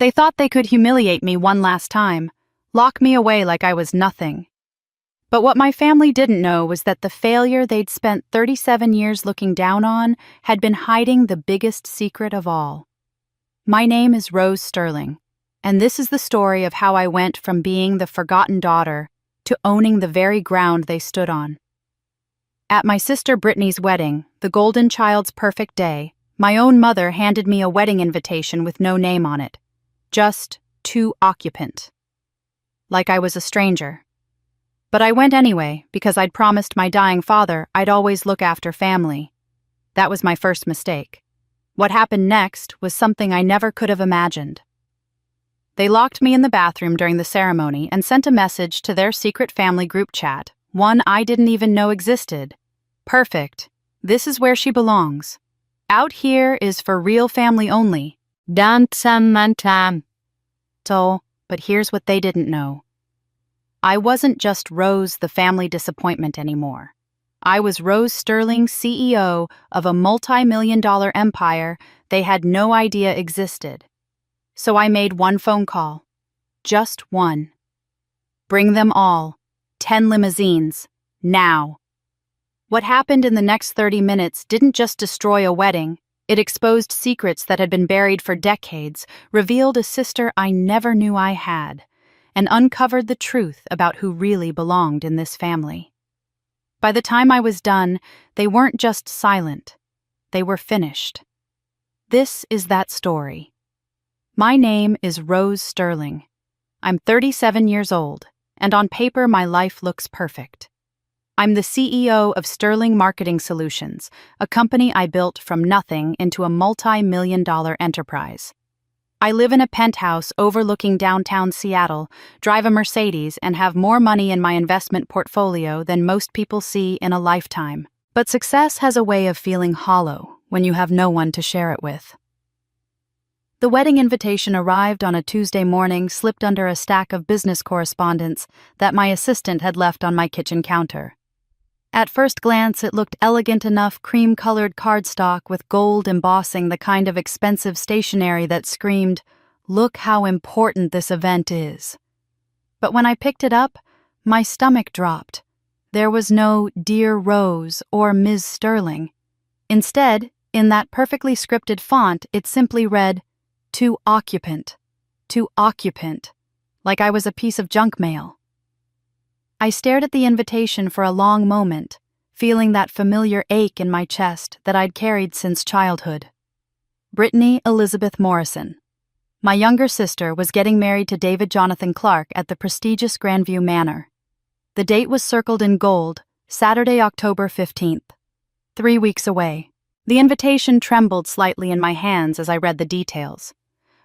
They thought they could humiliate me one last time, lock me away like I was nothing. But what my family didn't know was that the failure they'd spent 37 years looking down on had been hiding the biggest secret of all. My name is Rose Sterling, and this is the story of how I went from being the forgotten daughter to owning the very ground they stood on. At my sister Brittany's wedding, the golden child's perfect day, my own mother handed me a wedding invitation with no name on it, just to occupant. Like I was a stranger. But I went anyway because I'd promised my dying father I'd always look after family. That was my first mistake. What happened next was something I never could have imagined. They locked me in the bathroom during the ceremony and sent a message to their secret family group chat, one I didn't even know existed. Perfect. This is where she belongs. Out here is for real family only. So, but here's what they didn't know. I wasn't just Rose the family disappointment anymore. I was Rose Sterling, CEO of a multi-million-dollar empire they had no idea existed. So I made one phone call. Just one. Bring them all. 10 limousines. Now. What happened in the next 30 minutes didn't just destroy a wedding. It exposed secrets that had been buried for decades, revealed a sister I never knew I had, and uncovered the truth about who really belonged in this family. By the time I was done, they weren't just silent. They were finished. This is that story. My name is Rose Sterling. I'm 37 years old, and on paper my life looks perfect. I'm the CEO of Sterling Marketing Solutions, a company I built from nothing into a multi-million-dollar enterprise. I live in a penthouse overlooking downtown Seattle, drive a Mercedes, and have more money in my investment portfolio than most people see in a lifetime. But success has a way of feeling hollow when you have no one to share it with. The wedding invitation arrived on a Tuesday morning, slipped under a stack of business correspondence that my assistant had left on my kitchen counter. At first glance, it looked elegant enough, cream-colored cardstock with gold embossing, the kind of expensive stationery that screamed, "Look how important this event is." But when I picked it up, my stomach dropped. There was no "Dear Rose" or "Ms. Sterling." Instead, in that perfectly scripted font, it simply read, "To occupant, like I was a piece of junk mail. I stared at the invitation for a long moment, feeling that familiar ache in my chest that I'd carried since childhood. Brittany Elizabeth Morrison. My younger sister was getting married to David Jonathan Clark at the prestigious Grandview Manor. The date was circled in gold, Saturday, October 15th. 3 weeks away. The invitation trembled slightly in my hands as I read the details.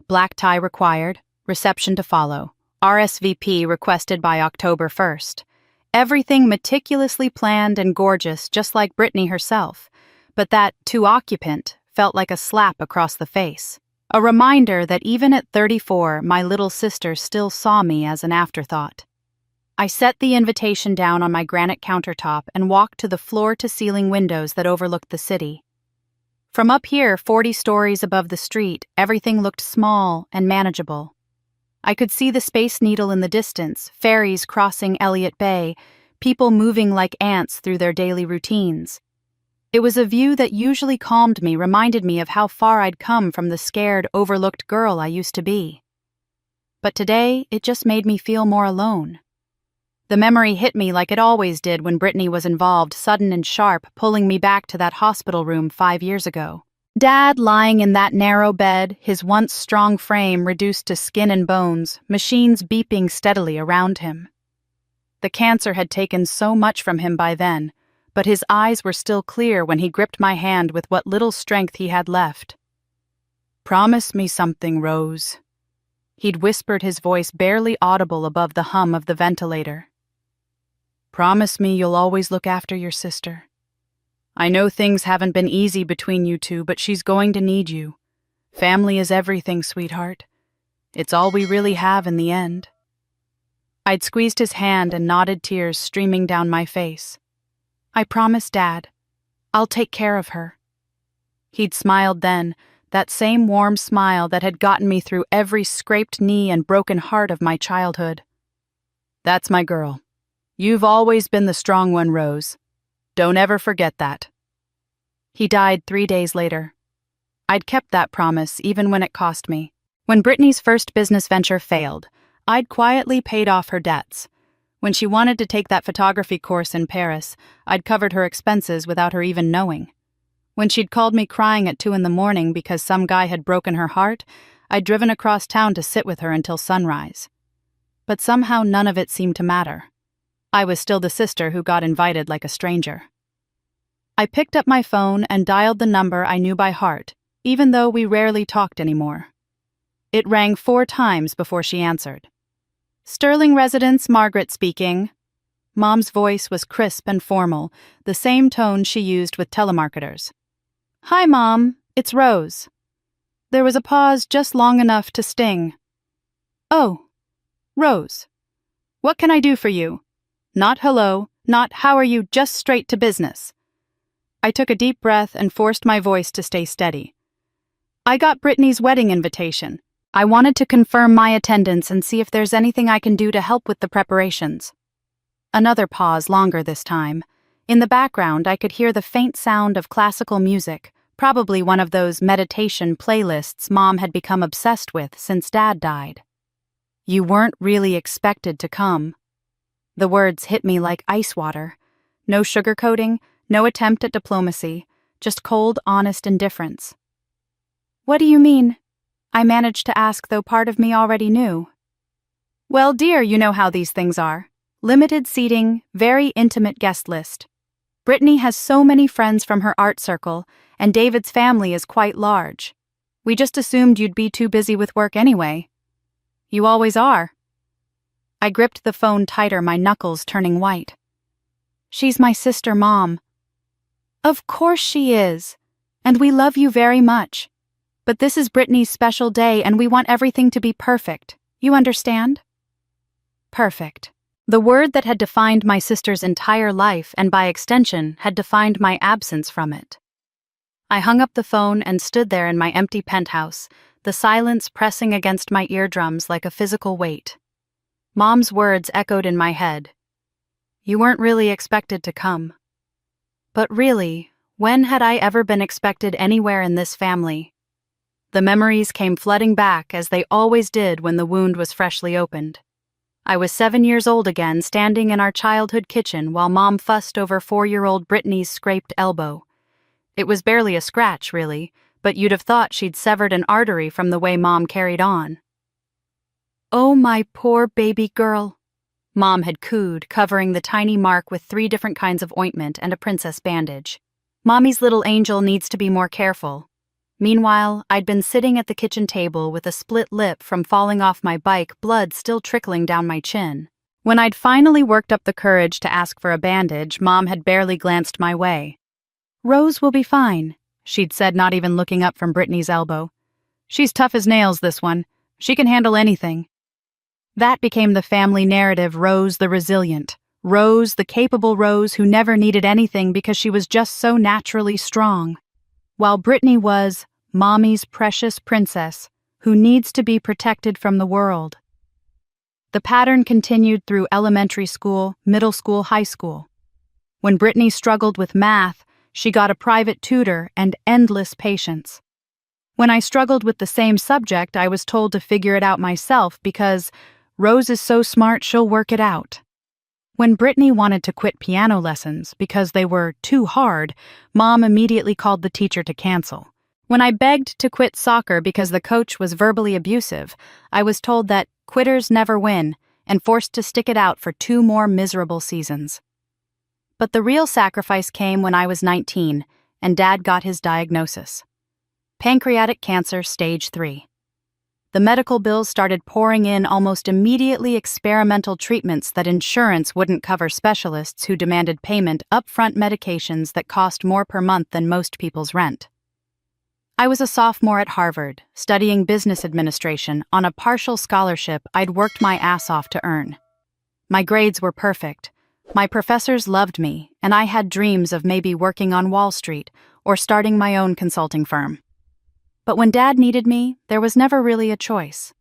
Black tie required, reception to follow, RSVP requested by October 1st. Everything meticulously planned and gorgeous, just like Brittany herself, but that "to occupant" felt like a slap across the face. A reminder that even at 34, my little sister still saw me as an afterthought. I set the invitation down on my granite countertop and walked to the floor-to-ceiling windows that overlooked the city. From up here, 40 stories above the street, everything looked small and manageable. I could see the Space Needle in the distance, ferries crossing Elliott Bay, people moving like ants through their daily routines. It was a view that usually calmed me, reminded me of how far I'd come from the scared, overlooked girl I used to be. But today, it just made me feel more alone. The memory hit me like it always did when Brittany was involved, sudden and sharp, pulling me back to that hospital room 5 years ago. Dad lying in that narrow bed, his once strong frame reduced to skin and bones, machines beeping steadily around him. The cancer had taken so much from him by then, but his eyes were still clear when he gripped my hand with what little strength he had left. "Promise me something, Rose." He'd whispered, his voice barely audible above the hum of the ventilator. "Promise me you'll always look after your sister. I know things haven't been easy between you two, but she's going to need you. Family is everything, sweetheart. It's all we really have in the end." I'd squeezed his hand and nodded, tears streaming down my face. "I promise, Dad. I'll take care of her." He'd smiled then, that same warm smile that had gotten me through every scraped knee and broken heart of my childhood. "That's my girl. You've always been the strong one, Rose. Don't ever forget that." He died 3 days later. I'd kept that promise even when it cost me. When Brittany's first business venture failed, I'd quietly paid off her debts. When she wanted to take that photography course in Paris, I'd covered her expenses without her even knowing. When she'd called me crying at 2 a.m. because some guy had broken her heart, I'd driven across town to sit with her until sunrise. But somehow none of it seemed to matter. I was still the sister who got invited like a stranger. I picked up my phone and dialed the number I knew by heart, even though we rarely talked anymore. It rang 4 times before she answered. "Sterling Residence, Margaret speaking." Mom's voice was crisp and formal, the same tone she used with telemarketers. "Hi, Mom, it's Rose." There was a pause just long enough to sting. "Oh, Rose. What can I do for you?" Not hello, not how are you, just straight to business. I took a deep breath and forced my voice to stay steady. "I got Brittany's wedding invitation. I wanted to confirm my attendance and see if there's anything I can do to help with the preparations." Another pause, longer this time. In the background, I could hear the faint sound of classical music, probably one of those meditation playlists Mom had become obsessed with since Dad died. "You weren't really expected to come." The words hit me like ice water. No sugarcoating, no attempt at diplomacy, just cold, honest indifference. "What do you mean?" I managed to ask, though part of me already knew. "Well, dear, you know how these things are. Limited seating, very intimate guest list. Brittany has so many friends from her art circle, and David's family is quite large. We just assumed you'd be too busy with work anyway." "You always are." I gripped the phone tighter, my knuckles turning white. "She's my sister, Mom." "Of course she is, and we love you very much. But this is Brittany's special day and we want everything to be perfect. You understand?" Perfect. The word that had defined my sister's entire life and by extension had defined my absence from it. I hung up the phone and stood there in my empty penthouse, the silence pressing against my eardrums like a physical weight. Mom's words echoed in my head. "You weren't really expected to come." But really, when had I ever been expected anywhere in this family? The memories came flooding back as they always did when the wound was freshly opened. I was 7 years old again, standing in our childhood kitchen while Mom fussed over 4-year-old Brittany's scraped elbow. It was barely a scratch, really, but you'd have thought she'd severed an artery from the way Mom carried on. "Oh, my poor baby girl," Mom had cooed, covering the tiny mark with 3 different kinds of ointment and a princess bandage. "Mommy's little angel needs to be more careful." Meanwhile, I'd been sitting at the kitchen table with a split lip from falling off my bike, blood still trickling down my chin. When I'd finally worked up the courage to ask for a bandage, Mom had barely glanced my way. "Rose will be fine," she'd said, not even looking up from Brittany's elbow. "She's tough as nails, this one. She can handle anything." That became the family narrative: Rose the resilient, Rose the capable Rose who never needed anything because she was just so naturally strong. While Brittany was Mommy's precious princess who needs to be protected from the world. The pattern continued through elementary school, middle school, high school. When Brittany struggled with math, she got a private tutor and endless patience. When I struggled with the same subject, I was told to figure it out myself because Rose is so smart she'll work it out. When Brittany wanted to quit piano lessons because they were too hard, Mom immediately called the teacher to cancel. When I begged to quit soccer because the coach was verbally abusive, I was told that quitters never win and forced to stick it out for 2 more miserable seasons. But the real sacrifice came when I was 19 and Dad got his diagnosis. Pancreatic cancer, stage 3. The medical bills started pouring in almost immediately, experimental treatments that insurance wouldn't cover, specialists who demanded payment, upfront medications that cost more per month than most people's rent. I was a sophomore at Harvard, studying business administration on a partial scholarship I'd worked my ass off to earn. My grades were perfect. My professors loved me, and I had dreams of maybe working on Wall Street or starting my own consulting firm. but when Dad needed me, there was never really a choice.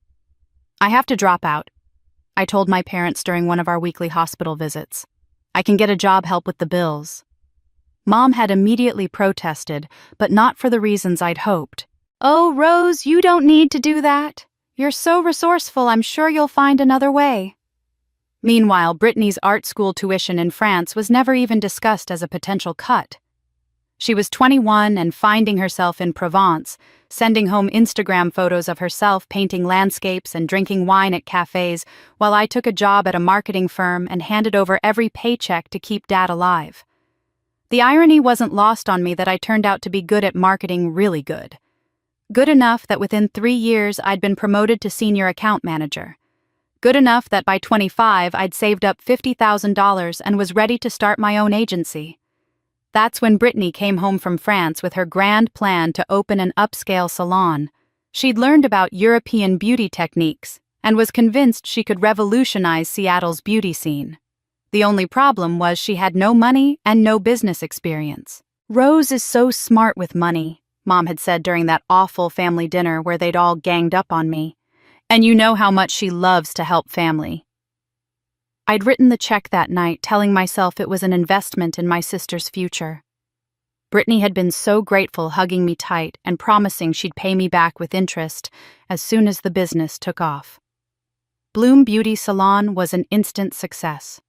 "I have to drop out," I told my parents during one of our weekly hospital visits. "I can get a job help with the bills." Mom had immediately protested, but not for the reasons I'd hoped. "Oh, Rose, you don't need to do that. You're so resourceful, I'm sure you'll find another way." Meanwhile, Brittany's art school tuition in France was never even discussed as a potential cut. She was 21 and finding herself in Provence, sending home Instagram photos of herself painting landscapes and drinking wine at cafes, while I took a job at a marketing firm and handed over every paycheck to keep Dad alive. The irony wasn't lost on me that I turned out to be good at marketing, really good. Good enough that within 3 years I'd been promoted to senior account manager. Good enough that by 25 I'd saved up $50,000 and was ready to start my own agency. That's when Brittany came home from France with her grand plan to open an upscale salon. She'd learned about European beauty techniques and was convinced she could revolutionize Seattle's beauty scene. The only problem was she had no money and no business experience. "Rose is so smart with money," Mom had said during that awful family dinner where they'd all ganged up on me. "And you know how much she loves to help family." I'd written the check that night, telling myself it was an investment in my sister's future. Brittany had been so grateful, hugging me tight and promising she'd pay me back with interest as soon as the business took off. Bloom Beauty Salon was an instant success.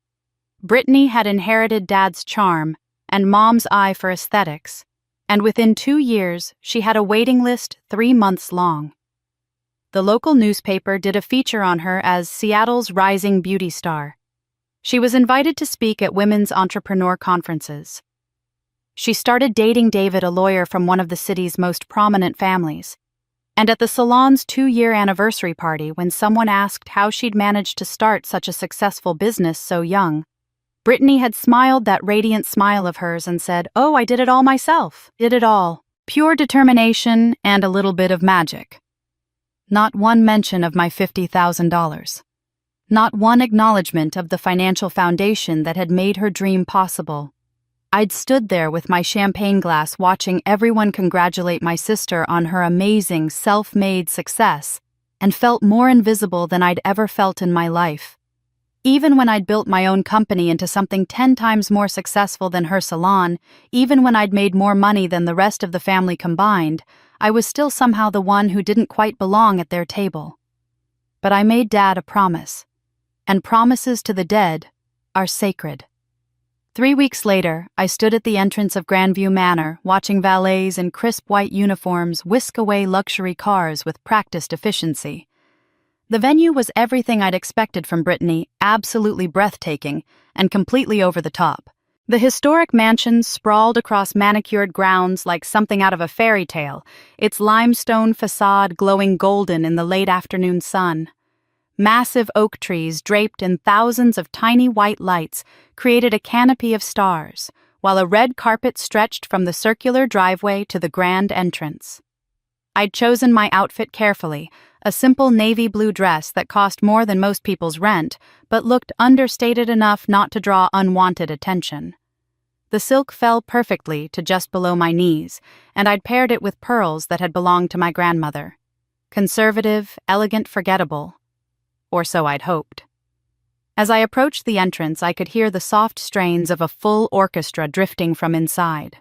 Brittany had inherited Dad's charm and Mom's eye for aesthetics, and within 2 years, she had a waiting list 3 months long. The local newspaper did a feature on her as Seattle's rising beauty star. She was invited to speak at women's entrepreneur conferences. She started dating David, a lawyer from one of the city's most prominent families. And at the salon's 2-year anniversary party, when someone asked how she'd managed to start such a successful business so young, Brittany had smiled that radiant smile of hers and said, "Oh, I did it all myself. Did it all. Pure determination and a little bit of magic." Not one mention of my $50,000. Not one acknowledgement of the financial foundation that had made her dream possible. I'd stood there with my champagne glass watching everyone congratulate my sister on her amazing self-made success and felt more invisible than I'd ever felt in my life. Even when I'd built my own company into something 10 times more successful than her salon, even when I'd made more money than the rest of the family combined, I was still somehow the one who didn't quite belong at their table. But I made Dad a promise, and promises to the dead are sacred. 3 weeks later, I stood at the entrance of Grandview Manor, watching valets in crisp white uniforms whisk away luxury cars with practiced efficiency. The venue was everything I'd expected from Brittany, absolutely breathtaking and completely over the top. The historic mansion sprawled across manicured grounds like something out of a fairy tale, its limestone facade glowing golden in the late afternoon sun. Massive oak trees draped in thousands of tiny white lights created a canopy of stars, while a red carpet stretched from the circular driveway to the grand entrance. I'd chosen my outfit carefully, a simple navy blue dress that cost more than most people's rent, but looked understated enough not to draw unwanted attention. The silk fell perfectly to just below my knees, and I'd paired it with pearls that had belonged to my grandmother. Conservative, elegant, forgettable. Or so I'd hoped. As I approached the entrance, I could hear the soft strains of a full orchestra drifting from inside.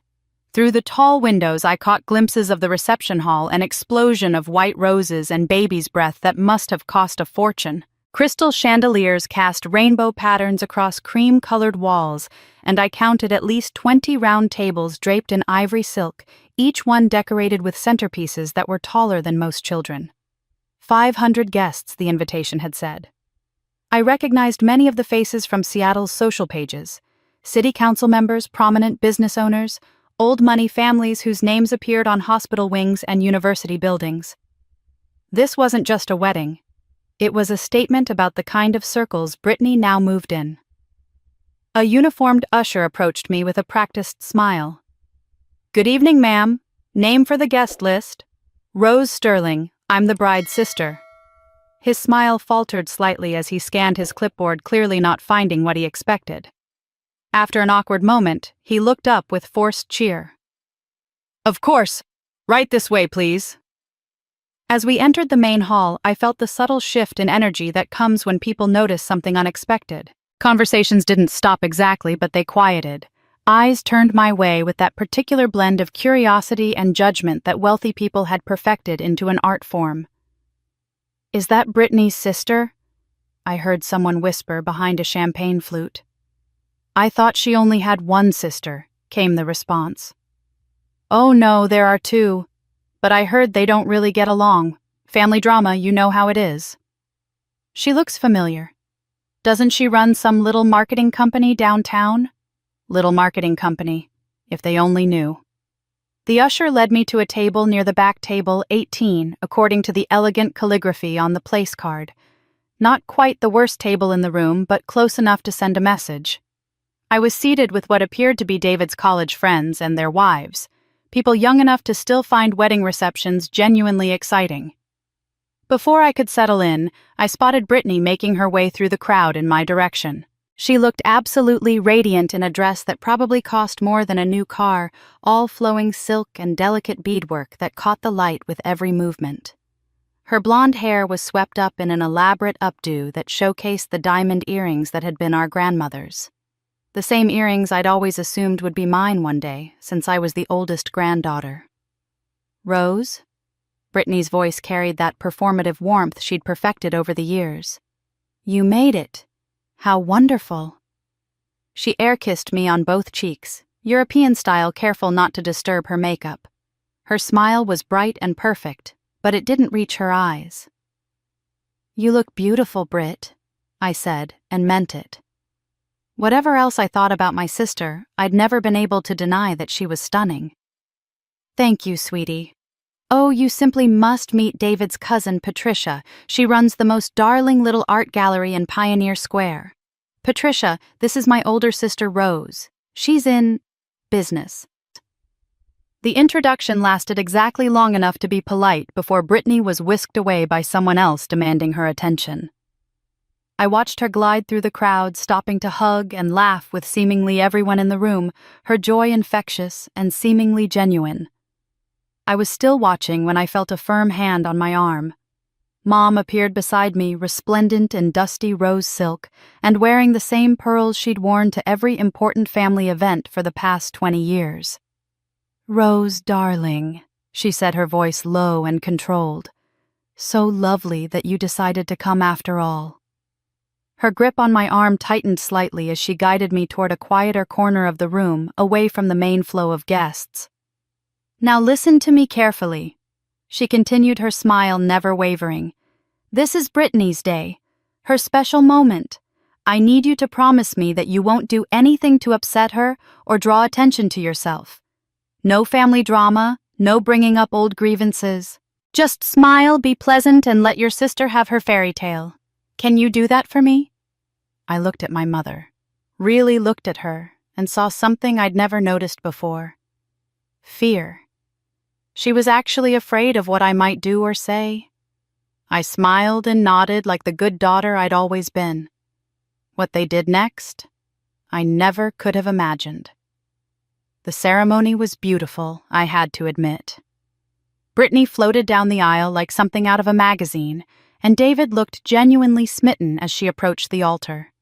Through the tall windows, I caught glimpses of the reception hall, an explosion of white roses and baby's breath that must have cost a fortune. Crystal chandeliers cast rainbow patterns across cream-colored walls, and I counted at least 20 round tables draped in ivory silk, each one decorated with centerpieces that were taller than most children. 500 guests, the invitation had said. I recognized many of the faces from Seattle's social pages. City council members, prominent business owners, old money families whose names appeared on hospital wings and university buildings. This wasn't just a wedding. It was a statement about the kind of circles Brittany now moved in. A uniformed usher approached me with a practiced smile. "Good evening, ma'am. Name for the guest list. Rose Sterling. I'm the bride's sister." His smile faltered slightly as he scanned his clipboard, clearly not finding what he expected. After an awkward moment, he looked up with forced cheer. "Of course. Right this way, please." As we entered the main hall, I felt the subtle shift in energy that comes when people notice something unexpected. Conversations didn't stop exactly, but they quieted. Eyes turned my way with that particular blend of curiosity and judgment that wealthy people had perfected into an art form. "Is that Brittany's sister?" I heard someone whisper behind a champagne flute. "I thought she only had one sister," came the response. "Oh no, there are two. But I heard they don't really get along. Family drama, you know how it is." "She looks familiar. Doesn't she run some little marketing company downtown?" Little marketing company, if they only knew. The usher led me to a table near the back table 18, according to the elegant calligraphy on the place card. Not quite the worst table in the room, but close enough to send a message. I was seated with what appeared to be David's college friends and their wives, people young enough to still find wedding receptions genuinely exciting. Before I could settle in, I spotted Brittany making her way through the crowd in my direction. She looked absolutely radiant in a dress that probably cost more than a new car, all flowing silk and delicate beadwork that caught the light with every movement. Her blonde hair was swept up in an elaborate updo that showcased the diamond earrings that had been our grandmother's. The same earrings I'd always assumed would be mine one day, since I was the oldest granddaughter. "Rose?" Brittany's voice carried that performative warmth she'd perfected over the years. "You made it. How wonderful." She air-kissed me on both cheeks, European style, careful not to disturb her makeup. Her smile was bright and perfect, but it didn't reach her eyes. "You look beautiful, Britt," I said, and meant it. Whatever else I thought about my sister, I'd never been able to deny that she was stunning. "Thank you, sweetie. Oh, you simply must meet David's cousin, Patricia. She runs the most darling little art gallery in Pioneer Square. Patricia, this is my older sister, Rose. She's in business." The introduction lasted exactly long enough to be polite before Brittany was whisked away by someone else demanding her attention. I watched her glide through the crowd, stopping to hug and laugh with seemingly everyone in the room, her joy infectious and seemingly genuine. I was still watching when I felt a firm hand on my arm. Mom appeared beside me, resplendent in dusty rose silk, and wearing the same pearls she'd worn to every important family event for the past 20 years. "Rose, darling," she said, her voice low and controlled. "So lovely that you decided to come after all." Her grip on my arm tightened slightly as she guided me toward a quieter corner of the room, away from the main flow of guests. "Now listen to me carefully." She continued, her smile never wavering. "This is Brittany's day, her special moment. I need you to promise me that you won't do anything to upset her or draw attention to yourself. No family drama, no bringing up old grievances. Just smile, be pleasant, and let your sister have her fairy tale. Can you do that for me?" I looked at my mother, really looked at her, and saw something I'd never noticed before. Fear. She was actually afraid of what I might do or say. I smiled and nodded like the good daughter I'd always been. What they did next, I never could have imagined. The ceremony was beautiful, I had to admit. Brittany floated down the aisle like something out of a magazine, and David looked genuinely smitten as she approached the altar.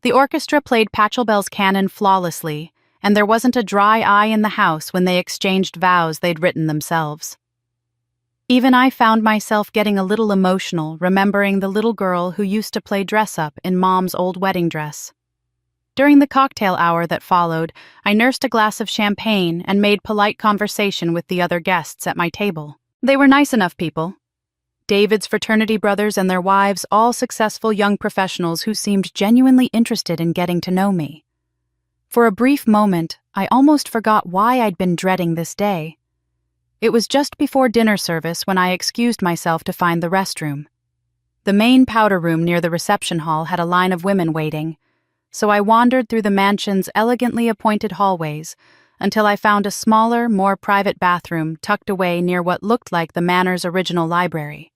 The orchestra played Pachelbel's canon flawlessly, and there wasn't a dry eye in the house when they exchanged vows they'd written themselves. Even I found myself getting a little emotional, remembering the little girl who used to play dress-up in Mom's old wedding dress. During the cocktail hour that followed, I nursed a glass of champagne and made polite conversation with the other guests at my table. They were nice enough people. David's fraternity brothers and their wives, all successful young professionals who seemed genuinely interested in getting to know me. For a brief moment, I almost forgot why I'd been dreading this day. It was just before dinner service when I excused myself to find the restroom. The main powder room near the reception hall had a line of women waiting, so I wandered through the mansion's elegantly appointed hallways until I found a smaller, more private bathroom tucked away near what looked like the manor's original library.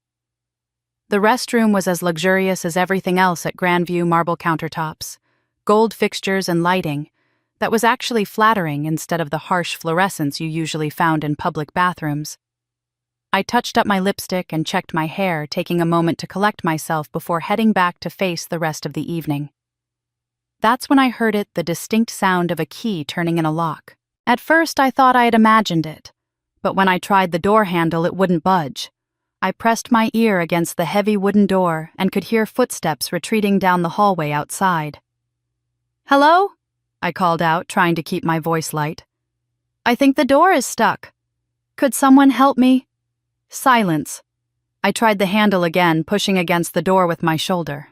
The restroom was as luxurious as everything else at Grandview marble countertops, gold fixtures and lighting that was actually flattering instead of the harsh fluorescence you usually found in public bathrooms. I touched up my lipstick and checked my hair, taking a moment to collect myself before heading back to face the rest of the evening. That's when I heard the distinct sound of a key turning in a lock. At first, I thought I had imagined it, but when I tried the door handle, it wouldn't budge. I pressed my ear against the heavy wooden door and could hear footsteps retreating down the hallway outside. "Hello?" I called out, trying to keep my voice light. "I think the door is stuck. Could someone help me?" Silence. I tried the handle again, pushing against the door with my shoulder.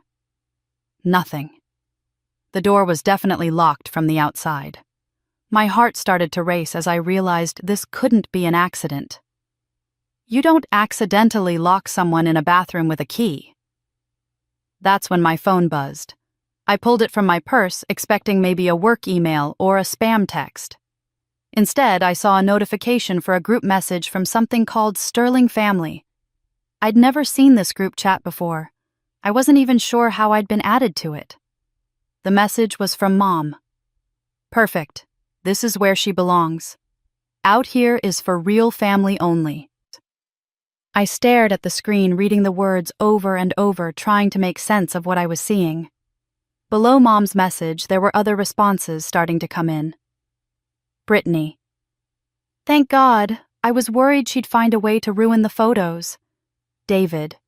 Nothing. The door was definitely locked from the outside. My heart started to race as I realized this couldn't be an accident. You don't accidentally lock someone in a bathroom with a key. That's when my phone buzzed. I pulled it from my purse, expecting maybe a work email or a spam text. Instead, I saw a notification for a group message from something called Sterling Family. I'd never seen this group chat before. I wasn't even sure how I'd been added to it. The message was from Mom. "Perfect. This is where she belongs. Out here is for real family only." I stared at the screen, reading the words over and over, trying to make sense of what I was seeing. Below Mom's message, there were other responses starting to come in. Brittany. "Thank God. I was worried she'd find a way to ruin the photos." David.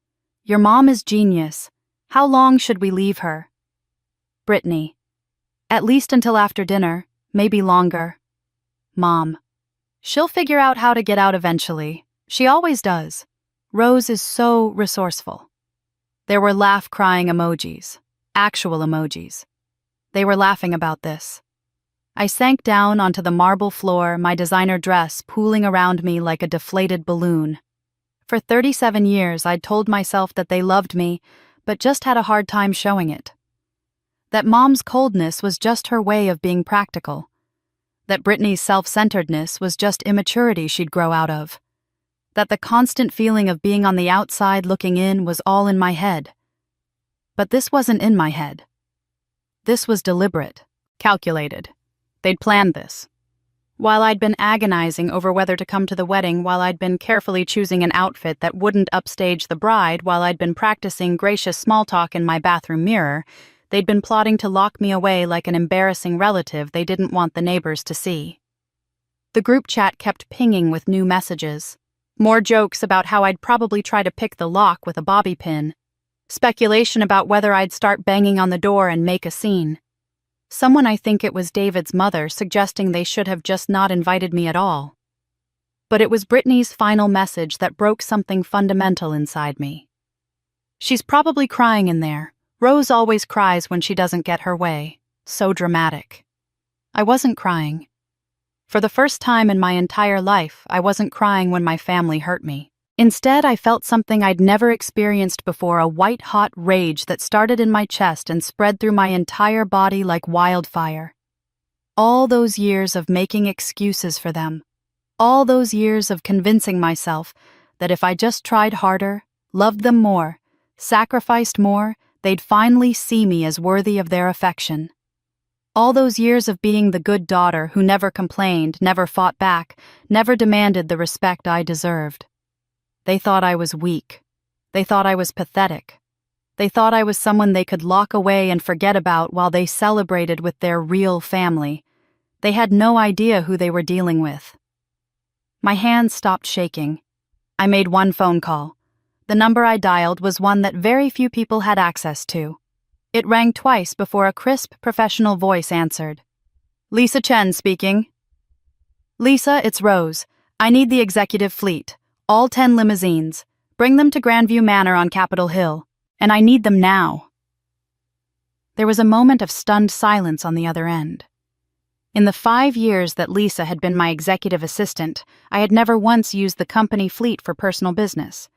"Your mom is genius. How long should we leave her?" Brittany. "At least until after dinner, maybe longer." Mom. "She'll figure out how to get out eventually. She always does. Rose is so resourceful." There were laugh-crying emojis. Actual emojis. They were laughing about this. I sank down onto the marble floor, my designer dress pooling around me like a deflated balloon. For 37 years, I'd told myself that they loved me, but just had a hard time showing it. That Mom's coldness was just her way of being practical. That Brittany's self-centeredness was just immaturity she'd grow out of. That the constant feeling of being on the outside looking in was all in my head. But this wasn't in my head. This was deliberate, calculated. They'd planned this. While I'd been agonizing over whether to come to the wedding, while I'd been carefully choosing an outfit that wouldn't upstage the bride, while I'd been practicing gracious small talk in my bathroom mirror, they'd been plotting to lock me away like an embarrassing relative they didn't want the neighbors to see. The group chat kept pinging with new messages. More jokes about how I'd probably try to pick the lock with a bobby pin. Speculation about whether I'd start banging on the door and make a scene. Someone, I think it was David's mother, suggesting they should have just not invited me at all. But it was Brittany's final message that broke something fundamental inside me. "She's probably crying in there. Rose always cries when she doesn't get her way. So dramatic." I wasn't crying. For the first time in my entire life, I wasn't crying when my family hurt me. Instead, I felt something I'd never experienced before, a white-hot rage that started in my chest and spread through my entire body like wildfire. All those years of making excuses for them. All those years of convincing myself that if I just tried harder, loved them more, sacrificed more, they'd finally see me as worthy of their affection. All those years of being the good daughter who never complained, never fought back, never demanded the respect I deserved. They thought I was weak. They thought I was pathetic. They thought I was someone they could lock away and forget about while they celebrated with their real family. They had no idea who they were dealing with. My hands stopped shaking. I made one phone call. The number I dialed was one that very few people had access to. It rang twice before a crisp, professional voice answered. "Lisa Chen speaking." "Lisa, it's Rose. I need the executive fleet. All 10 limousines. Bring them to Grandview Manor on Capitol Hill. And I need them now." There was a moment of stunned silence on the other end. In the 5 years that Lisa had been my executive assistant, I had never once used the company fleet for personal business.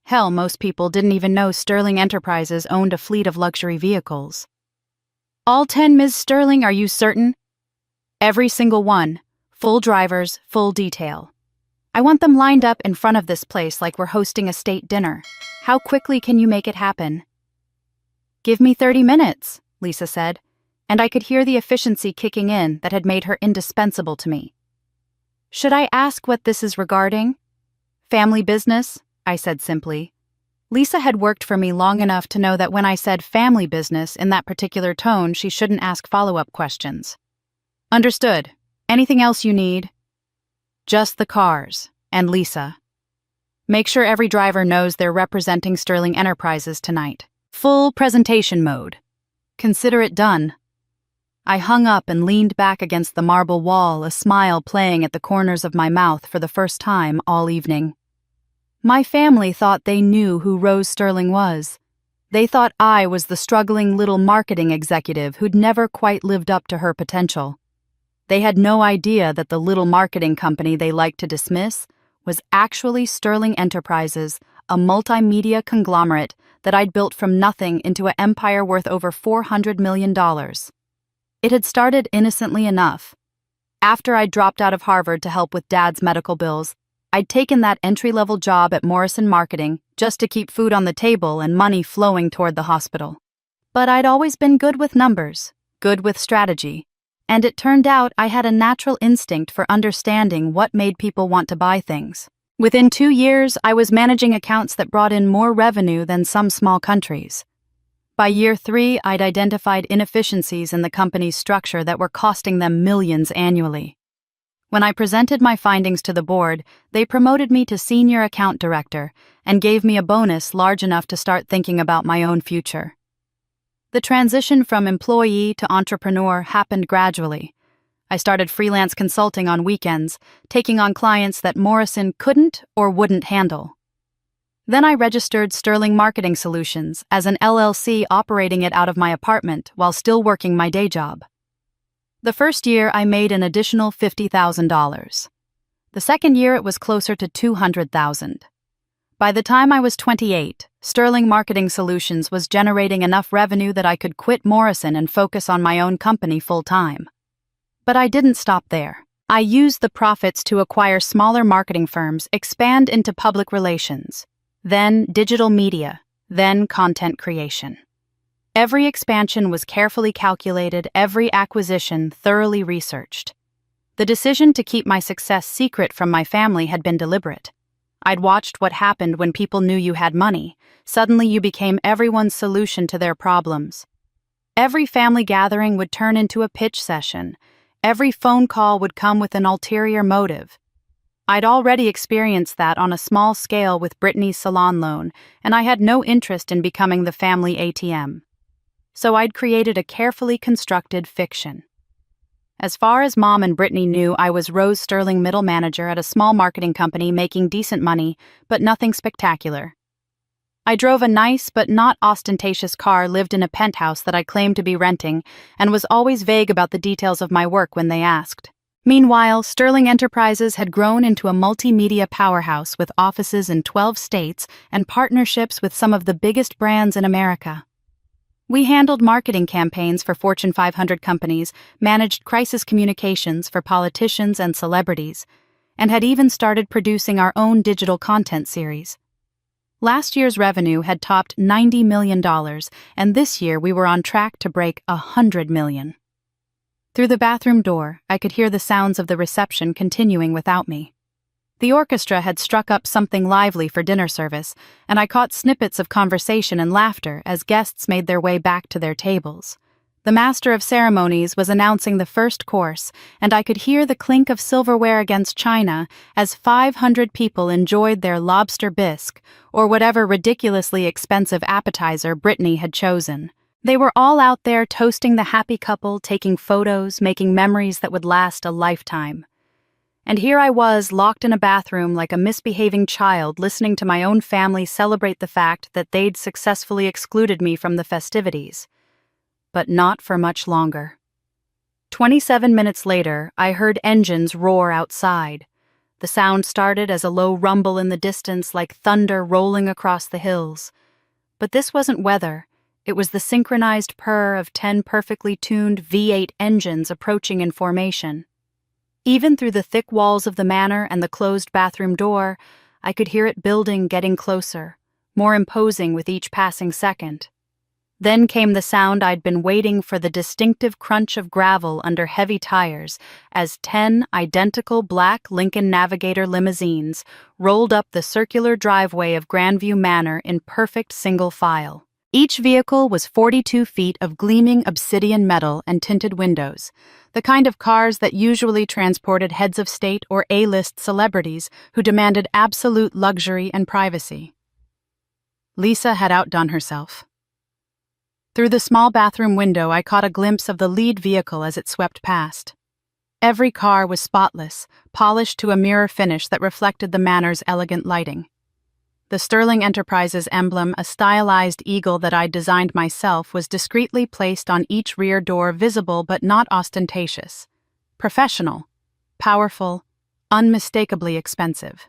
Hell, most people didn't even know Sterling Enterprises owned a fleet of luxury vehicles. "All 10, Ms. Sterling, are you certain?" "Every single one. Full drivers, full detail. I want them lined up in front of this place like we're hosting a state dinner. How quickly can you make it happen?" "Give me 30 minutes, Lisa said, and I could hear the efficiency kicking in that had made her indispensable to me. "Should I ask what this is regarding?" Family business, I said simply. Lisa had worked for me long enough to know that when I said family business in that particular tone, she shouldn't ask follow-up questions. Understood. Anything else you need? Just the cars, and Lisa. Make sure every driver knows they're representing Sterling Enterprises tonight. Full presentation mode. Consider it done. I hung up and leaned back against the marble wall, a smile playing at the corners of my mouth for the first time all evening. My family thought they knew who Rose Sterling was. They thought I was the struggling little marketing executive who'd never quite lived up to her potential. They had no idea that the little marketing company they liked to dismiss was actually Sterling Enterprises, a multimedia conglomerate that I'd built from nothing into an empire worth over $400 million. It had started innocently enough. After I'd dropped out of Harvard to help with Dad's medical bills, I'd taken that entry-level job at Morrison Marketing just to keep food on the table and money flowing toward the hospital. But I'd always been good with numbers, good with strategy, and it turned out I had a natural instinct for understanding what made people want to buy things. Within 2 years, I was managing accounts that brought in more revenue than some small countries. By year 3, I'd identified inefficiencies in the company's structure that were costing them millions annually. When I presented my findings to the board, they promoted me to senior account director and gave me a bonus large enough to start thinking about my own future. The transition from employee to entrepreneur happened gradually. I started freelance consulting on weekends, taking on clients that Morrison couldn't or wouldn't handle. Then I registered Sterling Marketing Solutions as an LLC, operating it out of my apartment while still working my day job. The first year, I made an additional $50,000. The second year, it was closer to $200,000. By the time I was 28, Sterling Marketing Solutions was generating enough revenue that I could quit Morrison and focus on my own company full-time. But I didn't stop there. I used the profits to acquire smaller marketing firms, expand into public relations, then digital media, then content creation. Every expansion was carefully calculated, every acquisition thoroughly researched. The decision to keep my success secret from my family had been deliberate. I'd watched what happened when people knew you had money. Suddenly you became everyone's solution to their problems. Every family gathering would turn into a pitch session. Every phone call would come with an ulterior motive. I'd already experienced that on a small scale with Brittany's salon loan, and I had no interest in becoming the family ATM. So I'd created a carefully constructed fiction. As far as Mom and Brittany knew, I was Rose Sterling, middle manager at a small marketing company, making decent money, but nothing spectacular. I drove a nice but not ostentatious car, lived in a penthouse that I claimed to be renting, and was always vague about the details of my work when they asked. Meanwhile, Sterling Enterprises had grown into a multimedia powerhouse with offices in 12 states and partnerships with some of the biggest brands in America. We handled marketing campaigns for Fortune 500 companies, managed crisis communications for politicians and celebrities, and had even started producing our own digital content series. Last year's revenue had topped $90 million, and this year we were on track to break $100 million. Through the bathroom door, I could hear the sounds of the reception continuing without me. The orchestra had struck up something lively for dinner service, and I caught snippets of conversation and laughter as guests made their way back to their tables. The master of ceremonies was announcing the first course, and I could hear the clink of silverware against china as 500 people enjoyed their lobster bisque, or whatever ridiculously expensive appetizer Brittany had chosen. They were all out there toasting the happy couple, taking photos, making memories that would last a lifetime. And here I was, locked in a bathroom like a misbehaving child, listening to my own family celebrate the fact that they'd successfully excluded me from the festivities. But not for much longer. 27 minutes later, I heard engines roar outside. The sound started as a low rumble in the distance, like thunder rolling across the hills. But this wasn't weather. It was the synchronized purr of 10 perfectly tuned V8 engines approaching in formation. Even through the thick walls of the manor and the closed bathroom door, I could hear it building, getting closer, more imposing with each passing second. Then came the sound I'd been waiting for, the distinctive crunch of gravel under heavy tires, as 10 identical black Lincoln Navigator limousines rolled up the circular driveway of Grandview Manor in perfect single file. Each vehicle was 42 feet of gleaming obsidian metal and tinted windows, the kind of cars that usually transported heads of state or A-list celebrities who demanded absolute luxury and privacy. Lisa had outdone herself. Through the small bathroom window, I caught a glimpse of the lead vehicle as it swept past. Every car was spotless, polished to a mirror finish that reflected the manor's elegant lighting. The Sterling Enterprises emblem, a stylized eagle that I'd designed myself, was discreetly placed on each rear door, visible but not ostentatious. Professional, powerful, unmistakably expensive.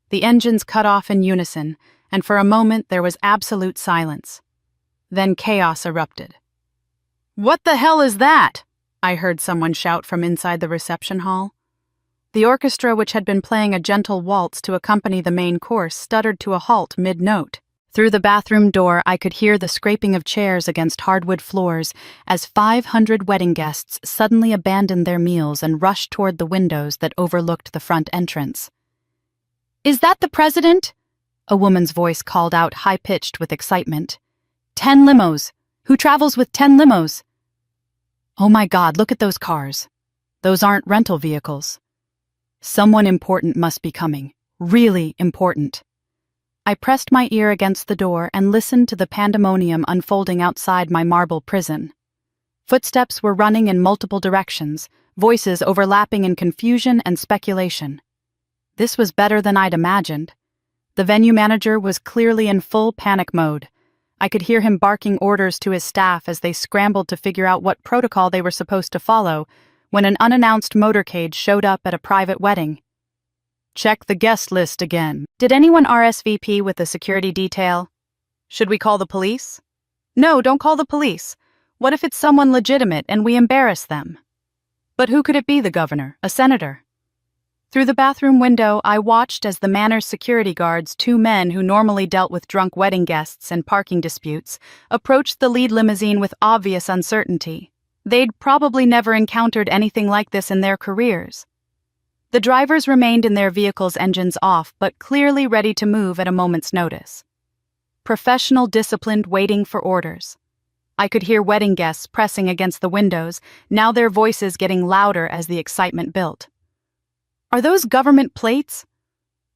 The engines cut off in unison, and for a moment there was absolute silence. Then chaos erupted. "What the hell is that?" I heard someone shout from inside the reception hall. The orchestra, which had been playing a gentle waltz to accompany the main course, stuttered to a halt mid-note. Through the bathroom door, I could hear the scraping of chairs against hardwood floors as 500 wedding guests suddenly abandoned their meals and rushed toward the windows that overlooked the front entrance. "Is that the president?" A woman's voice called out, high-pitched with excitement. 10 limos! Who travels with 10 limos? Oh my God, look at those cars. Those aren't rental vehicles. Someone important must be coming. Really important. I pressed my ear against the door and listened to the pandemonium unfolding outside my marble prison. Footsteps were running in multiple directions, voices overlapping in confusion and speculation. This was better than I'd imagined. The venue manager was clearly in full panic mode. I could hear him barking orders to his staff as they scrambled to figure out what protocol they were supposed to follow when an unannounced motorcade showed up at a private wedding. "Check the guest list again. Did anyone RSVP with the security detail? Should we call the police?" "No, don't call the police. What if it's someone legitimate and we embarrass them?" "But who could it be, the governor? A senator?" Through the bathroom window, I watched as the manor's security guards, 2 men who normally dealt with drunk wedding guests and parking disputes, approached the lead limousine with obvious uncertainty. They'd probably never encountered anything like this in their careers. The drivers remained in their vehicles' engines off, but clearly ready to move at a moment's notice. Professional, disciplined, waiting for orders. I could hear wedding guests pressing against the windows, now their voices getting louder as the excitement built. "Are those government plates?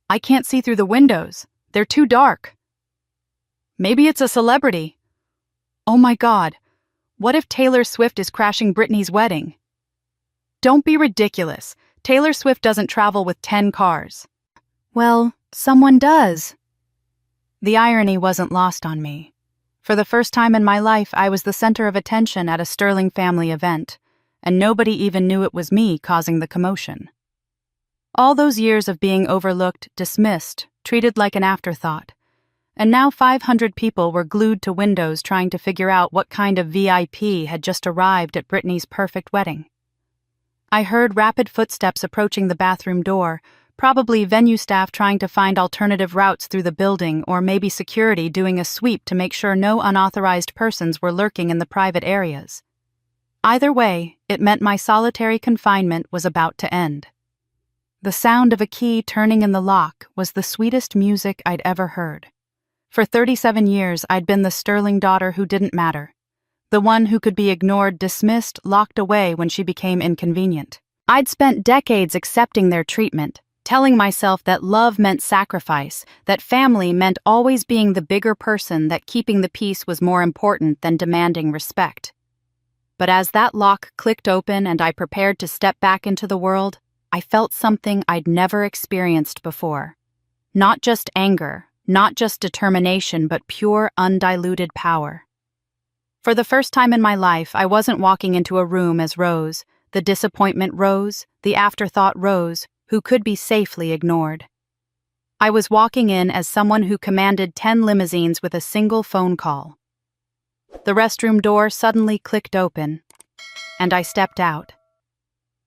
I can't see through the windows. They're too dark." "Maybe it's a celebrity." "Oh my God, what if Taylor Swift is crashing Britney's wedding?" "Don't be ridiculous. Taylor Swift doesn't travel with 10 cars." "Well, someone does." The irony wasn't lost on me. For the first time in my life, I was the center of attention at a Sterling family event, and nobody even knew it was me causing the commotion. All those years of being overlooked, dismissed, treated like an afterthought. And now 500 people were glued to windows trying to figure out what kind of VIP had just arrived at Britney's perfect wedding. I heard rapid footsteps approaching the bathroom door, probably venue staff trying to find alternative routes through the building, or maybe security doing a sweep to make sure no unauthorized persons were lurking in the private areas. Either way, it meant my solitary confinement was about to end. The sound of a key turning in the lock was the sweetest music I'd ever heard. For 37 years, I'd been the Sterling daughter who didn't matter. The one who could be ignored, dismissed, locked away when she became inconvenient. I'd spent decades accepting their treatment, telling myself that love meant sacrifice, that family meant always being the bigger person, that keeping the peace was more important than demanding respect. But as that lock clicked open and I prepared to step back into the world, I felt something I'd never experienced before. Not just anger, not just determination, but pure, undiluted power. For the first time in my life, I wasn't walking into a room as Rose, the disappointment Rose, the afterthought Rose, who could be safely ignored. I was walking in as someone who commanded 10 limousines with a single phone call. The restroom door suddenly clicked open, and I stepped out.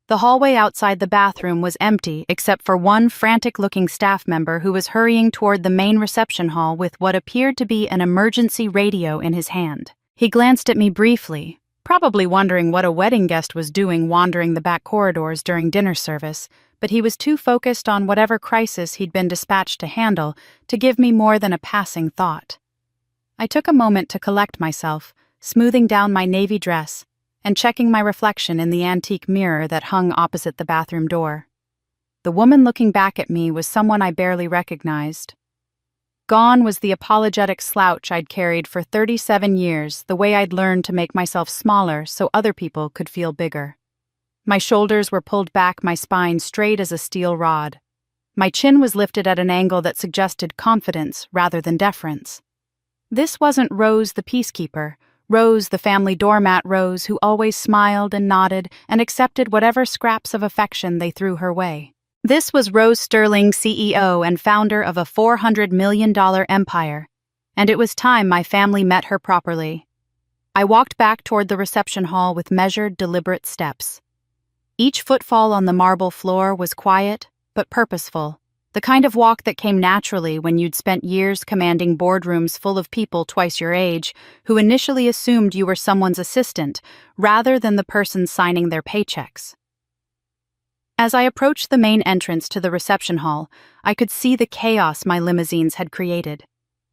The hallway outside the bathroom was empty except for one frantic-looking staff member who was hurrying toward the main reception hall with what appeared to be an emergency radio in his hand. He glanced at me briefly, probably wondering what a wedding guest was doing wandering the back corridors during dinner service, but he was too focused on whatever crisis he'd been dispatched to handle to give me more than a passing thought. I took a moment to collect myself, smoothing down my navy dress and checking my reflection in the antique mirror that hung opposite the bathroom door. The woman looking back at me was someone I barely recognized. Gone was the apologetic slouch I'd carried for 37 years, the way I'd learned to make myself smaller so other people could feel bigger. My shoulders were pulled back, my spine straight as a steel rod. My chin was lifted at an angle that suggested confidence rather than deference. This wasn't Rose the peacekeeper, Rose the family doormat Rose who always smiled and nodded and accepted whatever scraps of affection they threw her way. This was Rose Sterling, CEO and founder of a $400 million empire, and it was time my family met her properly. I walked back toward the reception hall with measured, deliberate steps. Each footfall on the marble floor was quiet, but purposeful, the kind of walk that came naturally when you'd spent years commanding boardrooms full of people twice your age who initially assumed you were someone's assistant rather than the person signing their paychecks. As I approached the main entrance to the reception hall, I could see the chaos my limousines had created.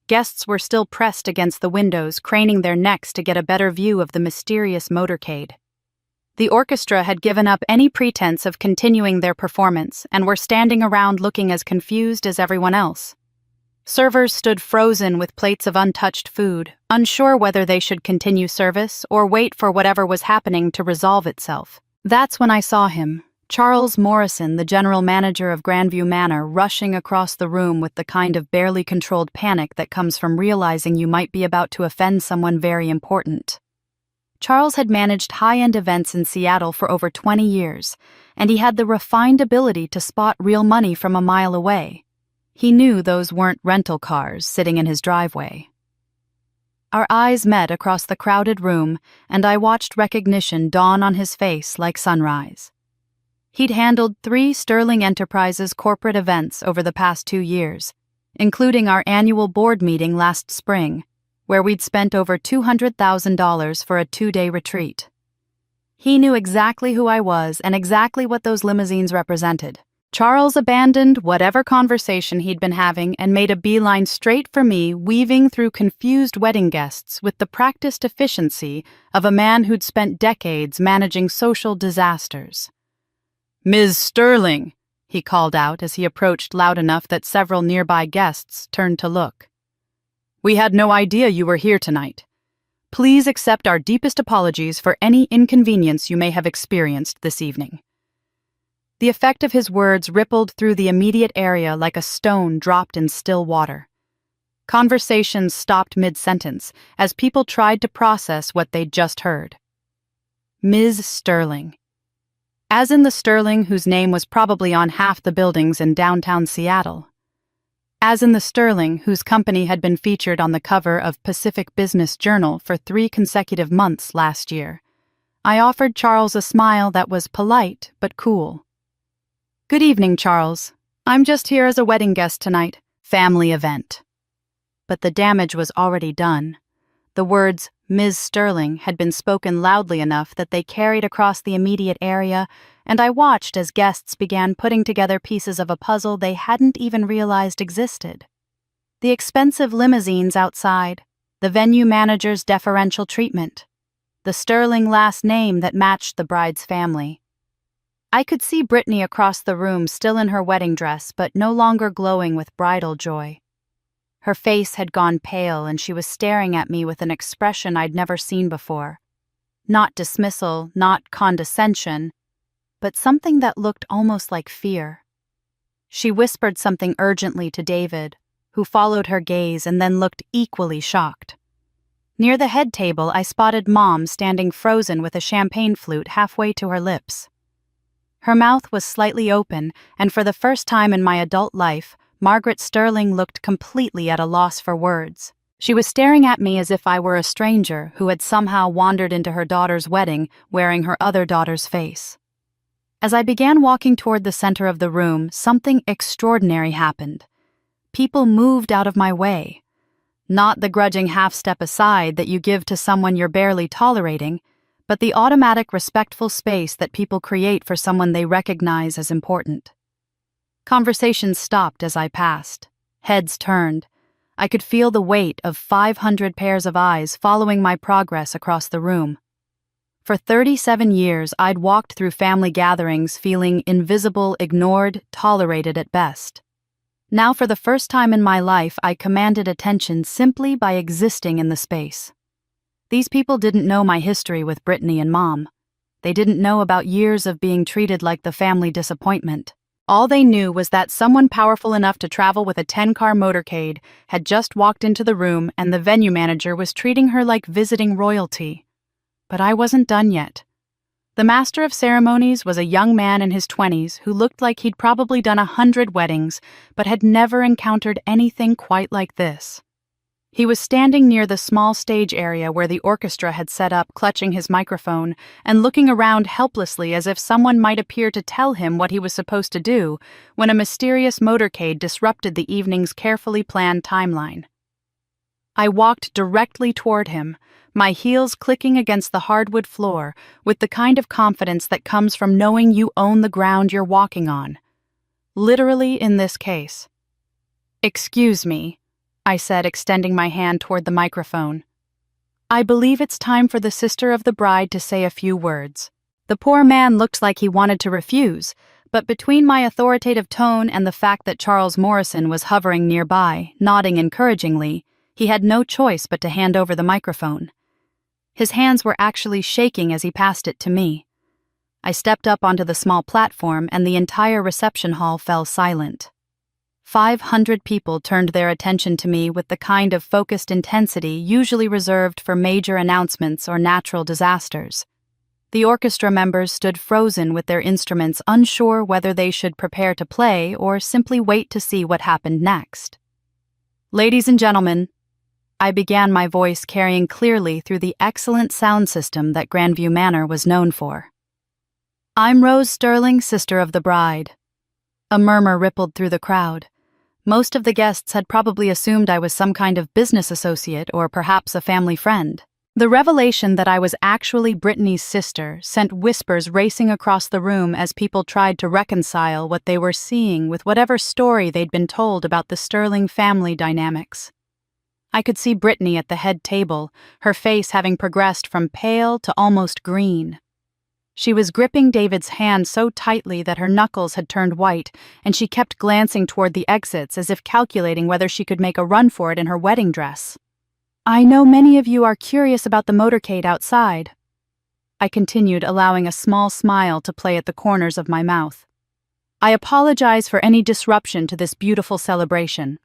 Guests were still pressed against the windows, craning their necks to get a better view of the mysterious motorcade. The orchestra had given up any pretense of continuing their performance and were standing around looking as confused as everyone else. Servers stood frozen with plates of untouched food, unsure whether they should continue service or wait for whatever was happening to resolve itself. That's when I saw him, Charles Morrison, the general manager of Grandview Manor, rushing across the room with the kind of barely controlled panic that comes from realizing you might be about to offend someone very important. Charles had managed high-end events in Seattle for over 20 years, and he had the refined ability to spot real money from a mile away. He knew those weren't rental cars sitting in his driveway. Our eyes met across the crowded room, and I watched recognition dawn on his face like sunrise. He'd handled 3 Sterling Enterprises corporate events over the past 2 years, including our annual board meeting last spring, where we'd spent over $200,000 for a 2-day retreat. He knew exactly who I was and exactly what those limousines represented. Charles abandoned whatever conversation he'd been having and made a beeline straight for me, weaving through confused wedding guests with the practiced efficiency of a man who'd spent decades managing social disasters. "Ms. Sterling," he called out as he approached loud enough that several nearby guests turned to look. "We had no idea you were here tonight. Please accept our deepest apologies for any inconvenience you may have experienced this evening." The effect of his words rippled through the immediate area like a stone dropped in still water. Conversations stopped mid-sentence as people tried to process what they'd just heard. Ms. Sterling. As in the Sterling whose name was probably on half the buildings in downtown Seattle. As in the Sterling whose company had been featured on the cover of Pacific Business Journal for 3 consecutive months last year. I offered Charles a smile that was polite but cool. "Good evening, Charles. I'm just here as a wedding guest tonight. Family event." But the damage was already done. The words Ms. Sterling had been spoken loudly enough that they carried across the immediate area, and I watched as guests began putting together pieces of a puzzle they hadn't even realized existed. The expensive limousines outside, the venue manager's deferential treatment, the Sterling last name that matched the bride's family. I could see Brittany across the room still in her wedding dress but no longer glowing with bridal joy. Her face had gone pale and she was staring at me with an expression I'd never seen before. Not dismissal, not condescension, but something that looked almost like fear. She whispered something urgently to David, who followed her gaze and then looked equally shocked. Near the head table, I spotted Mom standing frozen with a champagne flute halfway to her lips. Her mouth was slightly open, and for the first time in my adult life, Margaret Sterling looked completely at a loss for words. She was staring at me as if I were a stranger who had somehow wandered into her daughter's wedding wearing her other daughter's face. As I began walking toward the center of the room, something extraordinary happened. People moved out of my way. Not the grudging half-step aside that you give to someone you're barely tolerating, but the automatic respectful space that people create for someone they recognize as important. Conversations stopped as I passed. Heads turned. I could feel the weight of 500 pairs of eyes following my progress across the room. For 37 years, I'd walked through family gatherings feeling invisible, ignored, tolerated at best. Now, for the first time in my life, I commanded attention simply by existing in the space. These people didn't know my history with Brittany and Mom. They didn't know about years of being treated like the family disappointment. All they knew was that someone powerful enough to travel with a 10-car motorcade had just walked into the room and the venue manager was treating her like visiting royalty. But I wasn't done yet. The master of ceremonies was a young man in his 20s who looked like he'd probably done 100 weddings, but had never encountered anything quite like this. He was standing near the small stage area where the orchestra had set up, clutching his microphone, and looking around helplessly as if someone might appear to tell him what he was supposed to do, when a mysterious motorcade disrupted the evening's carefully planned timeline. I walked directly toward him, my heels clicking against the hardwood floor, with the kind of confidence that comes from knowing you own the ground you're walking on. Literally in this case. "Excuse me," I said, extending my hand toward the microphone. "I believe it's time for the sister of the bride to say a few words." The poor man looked like he wanted to refuse, but between my authoritative tone and the fact that Charles Morrison was hovering nearby, nodding encouragingly, he had no choice but to hand over the microphone. His hands were actually shaking as he passed it to me. I stepped up onto the small platform and the entire reception hall fell silent. 500 people turned their attention to me with the kind of focused intensity usually reserved for major announcements or natural disasters. The orchestra members stood frozen with their instruments, unsure whether they should prepare to play or simply wait to see what happened next. "Ladies and gentlemen," I began, my voice carrying clearly through the excellent sound system that Grandview Manor was known for. "I'm Rose Sterling, sister of the bride." A murmur rippled through the crowd. Most of the guests had probably assumed I was some kind of business associate or perhaps a family friend. The revelation that I was actually Brittany's sister sent whispers racing across the room as people tried to reconcile what they were seeing with whatever story they'd been told about the Sterling family dynamics. I could see Brittany at the head table, her face having progressed from pale to almost green. She was gripping David's hand so tightly that her knuckles had turned white, and she kept glancing toward the exits as if calculating whether she could make a run for it in her wedding dress. "I know many of you are curious about the motorcade outside," I continued, allowing a small smile to play at the corners of my mouth. "I apologize for any disruption to this beautiful celebration.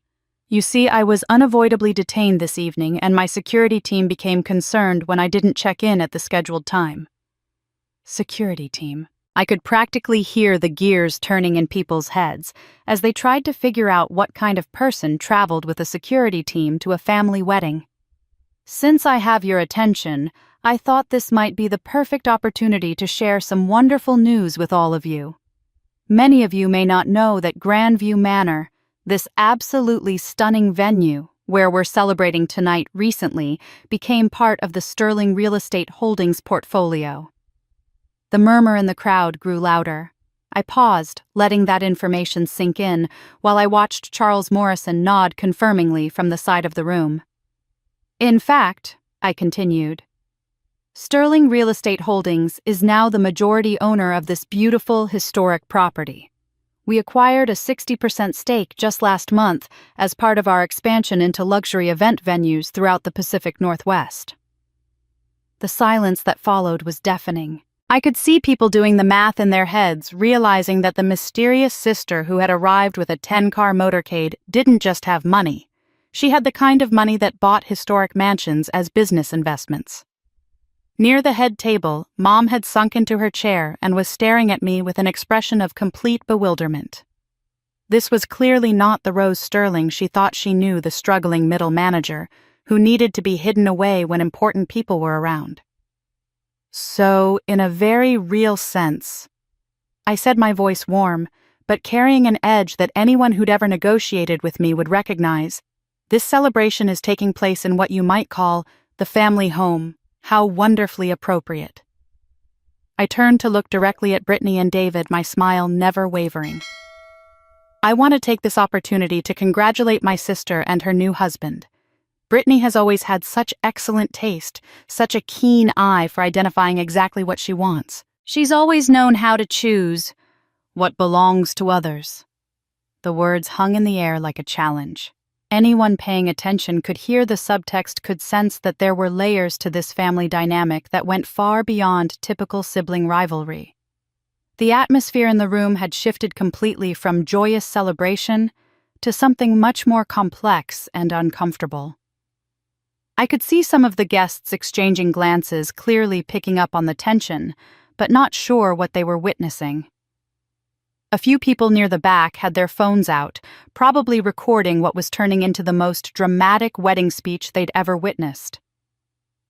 You see, I was unavoidably detained this evening, and my security team became concerned when I didn't check in at the scheduled time." Security team. I could practically hear the gears turning in people's heads as they tried to figure out what kind of person traveled with a security team to a family wedding. Since I have your attention, I thought this might be the perfect opportunity to share some wonderful news with all of you. Many of you may not know that Grandview Manor, this absolutely stunning venue where we're celebrating tonight, recently became part of the Sterling Real Estate Holdings portfolio. The murmur in the crowd grew louder. I paused, letting that information sink in, while I watched Charles Morrison nod confirmingly from the side of the room. "In fact," I continued, "Sterling Real Estate Holdings is now the majority owner of this beautiful, historic property. We acquired a 60% stake just last month as part of our expansion into luxury event venues throughout the Pacific Northwest." The silence that followed was deafening. I could see people doing the math in their heads, realizing that the mysterious sister who had arrived with a 10-car motorcade didn't just have money. She had the kind of money that bought historic mansions as business investments. Near the head table, Mom had sunk into her chair and was staring at me with an expression of complete bewilderment. This was clearly not the Rose Sterling she thought she knew, the struggling middle manager, who needed to be hidden away when important people were around. "So, in a very real sense," I said, my voice warm, but carrying an edge that anyone who'd ever negotiated with me would recognize, This celebration is taking place in what you might call the family home. How wonderfully appropriate. I turned to look directly at Brittany and David, my smile never wavering. I want to take this opportunity to congratulate my sister and her new husband. Brittany has always had such excellent taste, such a keen eye for identifying exactly what she wants. She's always known how to choose what belongs to others. The words hung in the air like a challenge. Anyone paying attention could hear the subtext, could sense that there were layers to this family dynamic that went far beyond typical sibling rivalry. The atmosphere in the room had shifted completely from joyous celebration to something much more complex and uncomfortable. I could see some of the guests exchanging glances, clearly picking up on the tension, but not sure what they were witnessing. A few people near the back had their phones out, probably recording what was turning into the most dramatic wedding speech they'd ever witnessed.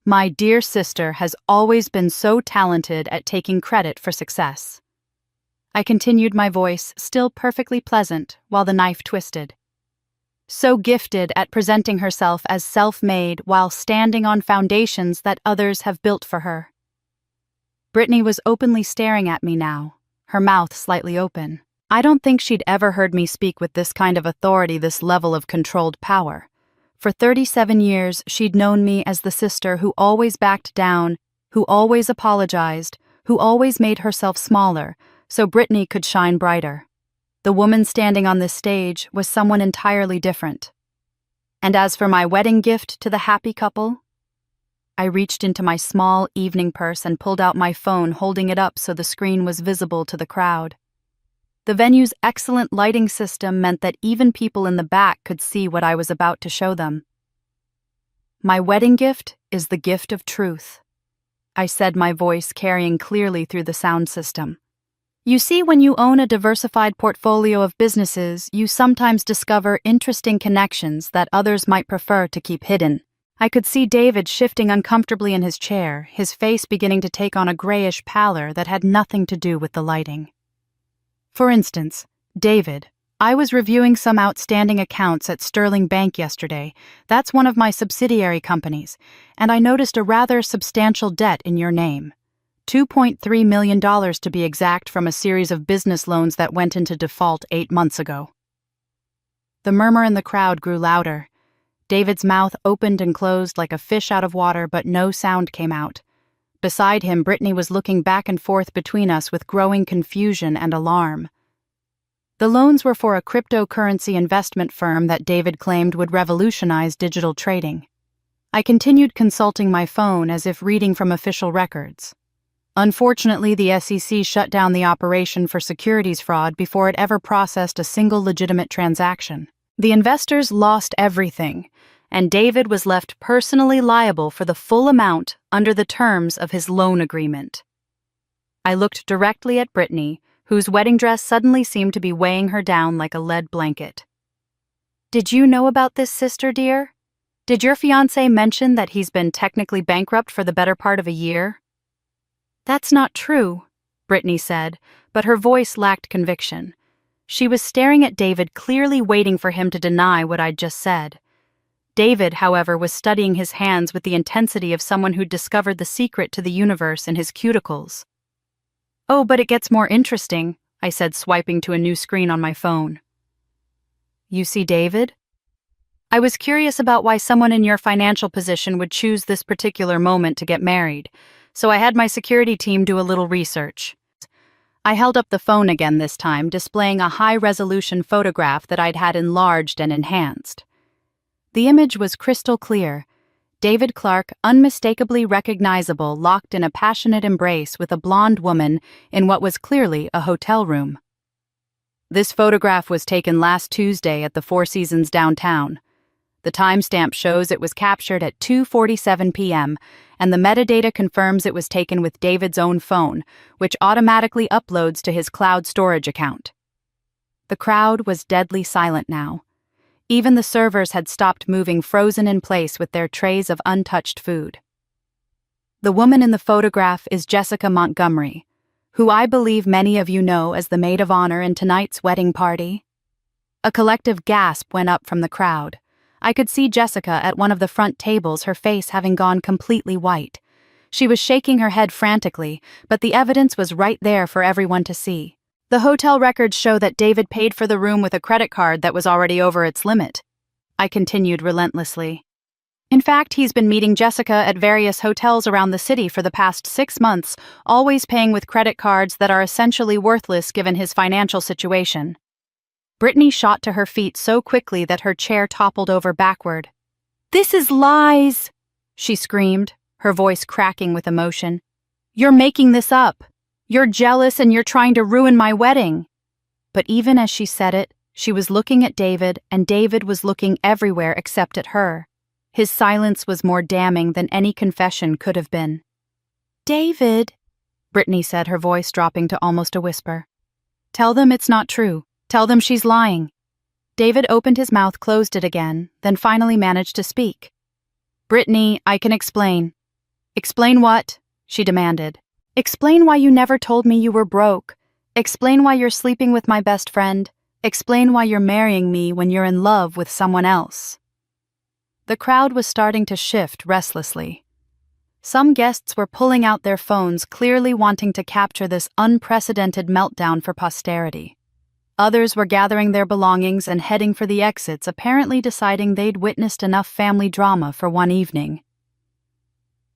My dear sister has always been so talented at taking credit for success. I continued, my voice still perfectly pleasant while the knife twisted. So gifted at presenting herself as self-made while standing on foundations that others have built for her. Brittany was openly staring at me now, her mouth slightly open. I don't think she'd ever heard me speak with this kind of authority, this level of controlled power. For 37 years, she'd known me as the sister who always backed down, who always apologized, who always made herself smaller, so Brittany could shine brighter. The woman standing on this stage was someone entirely different. And as for my wedding gift to the happy couple, I reached into my small evening purse and pulled out my phone, holding it up so the screen was visible to the crowd. The venue's excellent lighting system meant that even people in the back could see what I was about to show them. My wedding gift is the gift of truth, I said, my voice carrying clearly through the sound system. You see, when you own a diversified portfolio of businesses, you sometimes discover interesting connections that others might prefer to keep hidden. I could see David shifting uncomfortably in his chair, his face beginning to take on a grayish pallor that had nothing to do with the lighting. For instance, David, I was reviewing some outstanding accounts at Sterling Bank yesterday. That's one of my subsidiary companies, and I noticed a rather substantial debt in your name. $2.3 million to be exact, from a series of business loans that went into default 8 months ago. The murmur in the crowd grew louder. David's mouth opened and closed like a fish out of water, but no sound came out. Beside him, Brittany was looking back and forth between us with growing confusion and alarm. The loans were for a cryptocurrency investment firm that David claimed would revolutionize digital trading. I continued consulting my phone as if reading from official records. Unfortunately, the SEC shut down the operation for securities fraud before it ever processed a single legitimate transaction. The investors lost everything, and David was left personally liable for the full amount under the terms of his loan agreement. I looked directly at Brittany, whose wedding dress suddenly seemed to be weighing her down like a lead blanket. Did you know about this, sister dear? Did your fiancé mention that he's been technically bankrupt for the better part of a year? That's not true, Brittany said, but her voice lacked conviction. She was staring at David, clearly waiting for him to deny what I'd just said. David, however, was studying his hands with the intensity of someone who'd discovered the secret to the universe in his cuticles. Oh, but it gets more interesting, I said, swiping to a new screen on my phone. You see, David? I was curious about why someone in your financial position would choose this particular moment to get married, so I had my security team do a little research. I held up the phone again this time, displaying a high-resolution photograph that I'd had enlarged and enhanced. The image was crystal clear. David Clark, unmistakably recognizable, locked in a passionate embrace with a blonde woman in what was clearly a hotel room. This photograph was taken last Tuesday at the Four Seasons downtown. The timestamp shows it was captured at 2:47 p.m., and the metadata confirms it was taken with David's own phone, which automatically uploads to his cloud storage account. The crowd was deadly silent now. Even the servers had stopped moving, frozen in place with their trays of untouched food. The woman in the photograph is Jessica Montgomery, who I believe many of you know as the maid of honor in tonight's wedding party. A collective gasp went up from the crowd. I could see Jessica at one of the front tables, her face having gone completely white. She was shaking her head frantically, but the evidence was right there for everyone to see. The hotel records show that David paid for the room with a credit card that was already over its limit. I continued relentlessly. In fact, he's been meeting Jessica at various hotels around the city for the past 6 months, always paying with credit cards that are essentially worthless given his financial situation. Brittany shot to her feet so quickly that her chair toppled over backward. "This is lies!" she screamed, her voice cracking with emotion. "You're making this up. You're jealous and you're trying to ruin my wedding." But even as she said it, she was looking at David, and David was looking everywhere except at her. His silence was more damning than any confession could have been. "David," Brittany said, her voice dropping to almost a whisper. "Tell them it's not true. Tell them she's lying." David opened his mouth, closed it again, then finally managed to speak. "Brittany, I can explain." "Explain what?" she demanded. "Explain why you never told me you were broke. Explain why you're sleeping with my best friend. Explain why you're marrying me when you're in love with someone else." The crowd was starting to shift restlessly. Some guests were pulling out their phones, clearly wanting to capture this unprecedented meltdown for posterity. Others were gathering their belongings and heading for the exits, apparently deciding they'd witnessed enough family drama for one evening.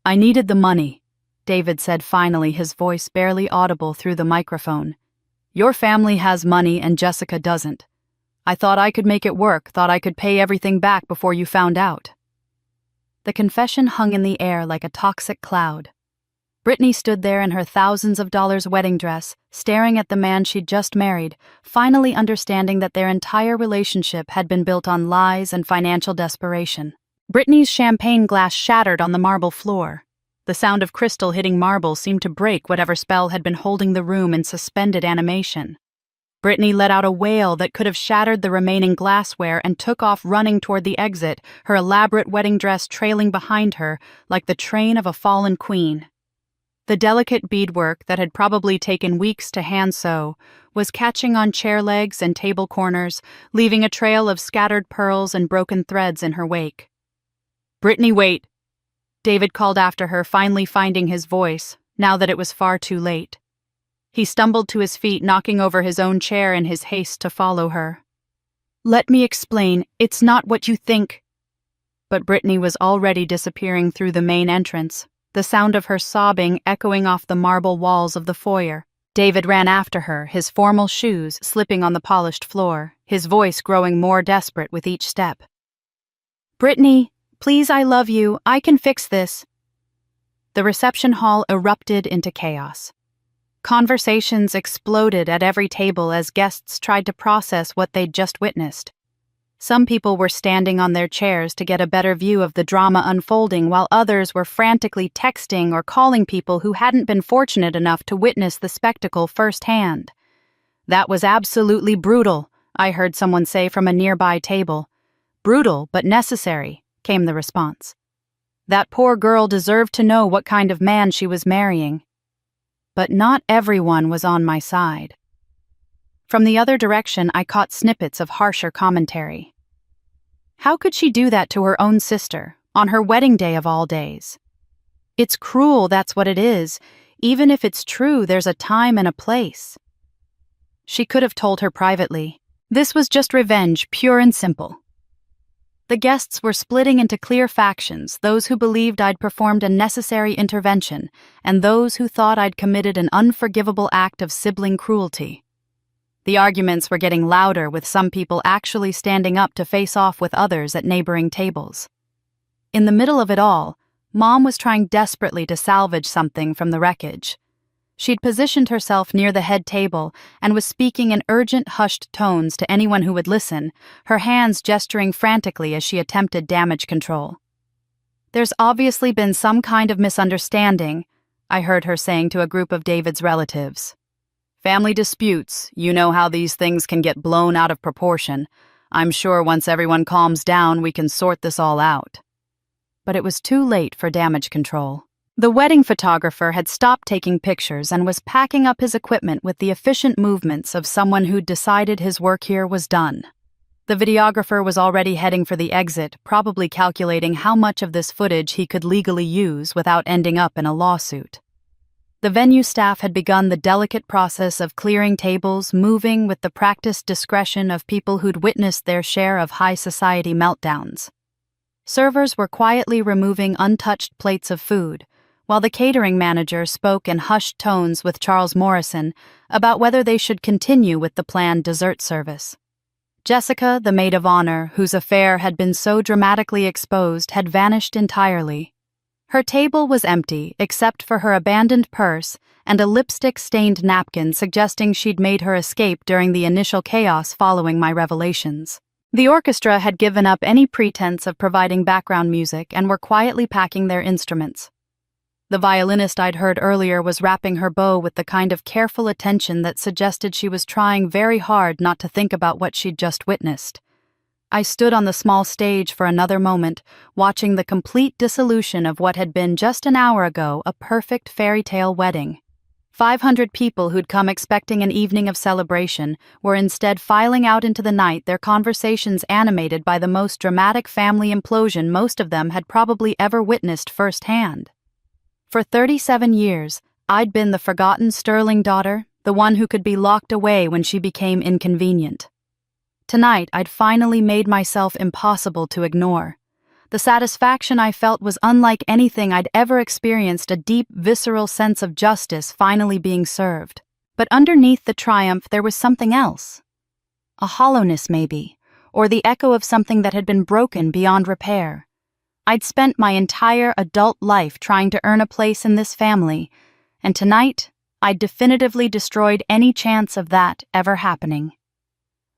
"I needed the money," David said finally, his voice barely audible through the microphone. "Your family has money and Jessica doesn't. I thought I could make it work, thought I could pay everything back before you found out." The confession hung in the air like a toxic cloud. Brittany stood there in her thousands of dollars wedding dress, staring at the man she'd just married, finally understanding that their entire relationship had been built on lies and financial desperation. Brittany's champagne glass shattered on the marble floor. The sound of crystal hitting marble seemed to break whatever spell had been holding the room in suspended animation. Brittany let out a wail that could have shattered the remaining glassware and took off running toward the exit, her elaborate wedding dress trailing behind her like the train of a fallen queen. The delicate beadwork that had probably taken weeks to hand-sew was catching on chair legs and table corners, leaving a trail of scattered pearls and broken threads in her wake. "Brittany, wait!" David called after her, finally finding his voice, now that it was far too late. He stumbled to his feet, knocking over his own chair in his haste to follow her. "Let me explain. It's not what you think." But Brittany was already disappearing through the main entrance, the sound of her sobbing echoing off the marble walls of the foyer. David ran after her, his formal shoes slipping on the polished floor, his voice growing more desperate with each step. "Brittany, please, I love you. I can fix this." The reception hall erupted into chaos. Conversations exploded at every table as guests tried to process what they'd just witnessed. Some people were standing on their chairs to get a better view of the drama unfolding, while others were frantically texting or calling people who hadn't been fortunate enough to witness the spectacle firsthand. "That was absolutely brutal," I heard someone say from a nearby table. "Brutal, but necessary," came the response. That poor girl deserved to know what kind of man she was marrying. But not everyone was on my side. From the other direction, I caught snippets of harsher commentary. How could she do that to her own sister, on her wedding day of all days? It's cruel, that's what it is. Even if it's true, there's a time and a place. She could have told her privately. This was just revenge, pure and simple. The guests were splitting into clear factions, those who believed I'd performed a necessary intervention, and those who thought I'd committed an unforgivable act of sibling cruelty. The arguments were getting louder, with some people actually standing up to face off with others at neighboring tables. In the middle of it all, Mom was trying desperately to salvage something from the wreckage. She'd positioned herself near the head table and was speaking in urgent, hushed tones to anyone who would listen, her hands gesturing frantically as she attempted damage control. "There's obviously been some kind of misunderstanding," I heard her saying to a group of David's relatives. "Family disputes, you know how these things can get blown out of proportion. I'm sure once everyone calms down, we can sort this all out." But it was too late for damage control. The wedding photographer had stopped taking pictures and was packing up his equipment with the efficient movements of someone who'd decided his work here was done. The videographer was already heading for the exit, probably calculating how much of this footage he could legally use without ending up in a lawsuit. The venue staff had begun the delicate process of clearing tables, moving with the practiced discretion of people who'd witnessed their share of high society meltdowns. Servers were quietly removing untouched plates of food, while the catering manager spoke in hushed tones with Charles Morrison about whether they should continue with the planned dessert service. Jessica, the maid of honor, whose affair had been so dramatically exposed, had vanished entirely. Her table was empty, except for her abandoned purse and a lipstick-stained napkin suggesting she'd made her escape during the initial chaos following my revelations. The orchestra had given up any pretense of providing background music and were quietly packing their instruments. The violinist I'd heard earlier was wrapping her bow with the kind of careful attention that suggested she was trying very hard not to think about what she'd just witnessed. I stood on the small stage for another moment, watching the complete dissolution of what had been just an hour ago a perfect fairy tale wedding. 500 people who'd come expecting an evening of celebration were instead filing out into the night, their conversations animated by the most dramatic family implosion most of them had probably ever witnessed firsthand. For 37 years, I'd been the forgotten Sterling daughter, the one who could be locked away when she became inconvenient. Tonight, I'd finally made myself impossible to ignore. The satisfaction I felt was unlike anything I'd ever experienced, a deep, visceral sense of justice finally being served. But underneath the triumph, there was something else. A hollowness, maybe, or the echo of something that had been broken beyond repair. I'd spent my entire adult life trying to earn a place in this family, and tonight, I'd definitively destroyed any chance of that ever happening.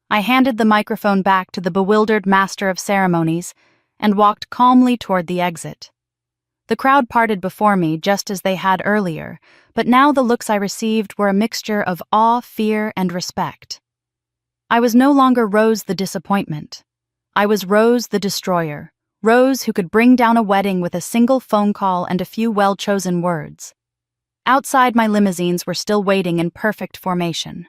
I handed the microphone back to the bewildered master of ceremonies and walked calmly toward the exit. The crowd parted before me just as they had earlier, but now the looks I received were a mixture of awe, fear, and respect. I was no longer Rose the disappointment. I was Rose the destroyer. Rose who could bring down a wedding with a single phone call and a few well-chosen words. Outside, my limousines were still waiting in perfect formation.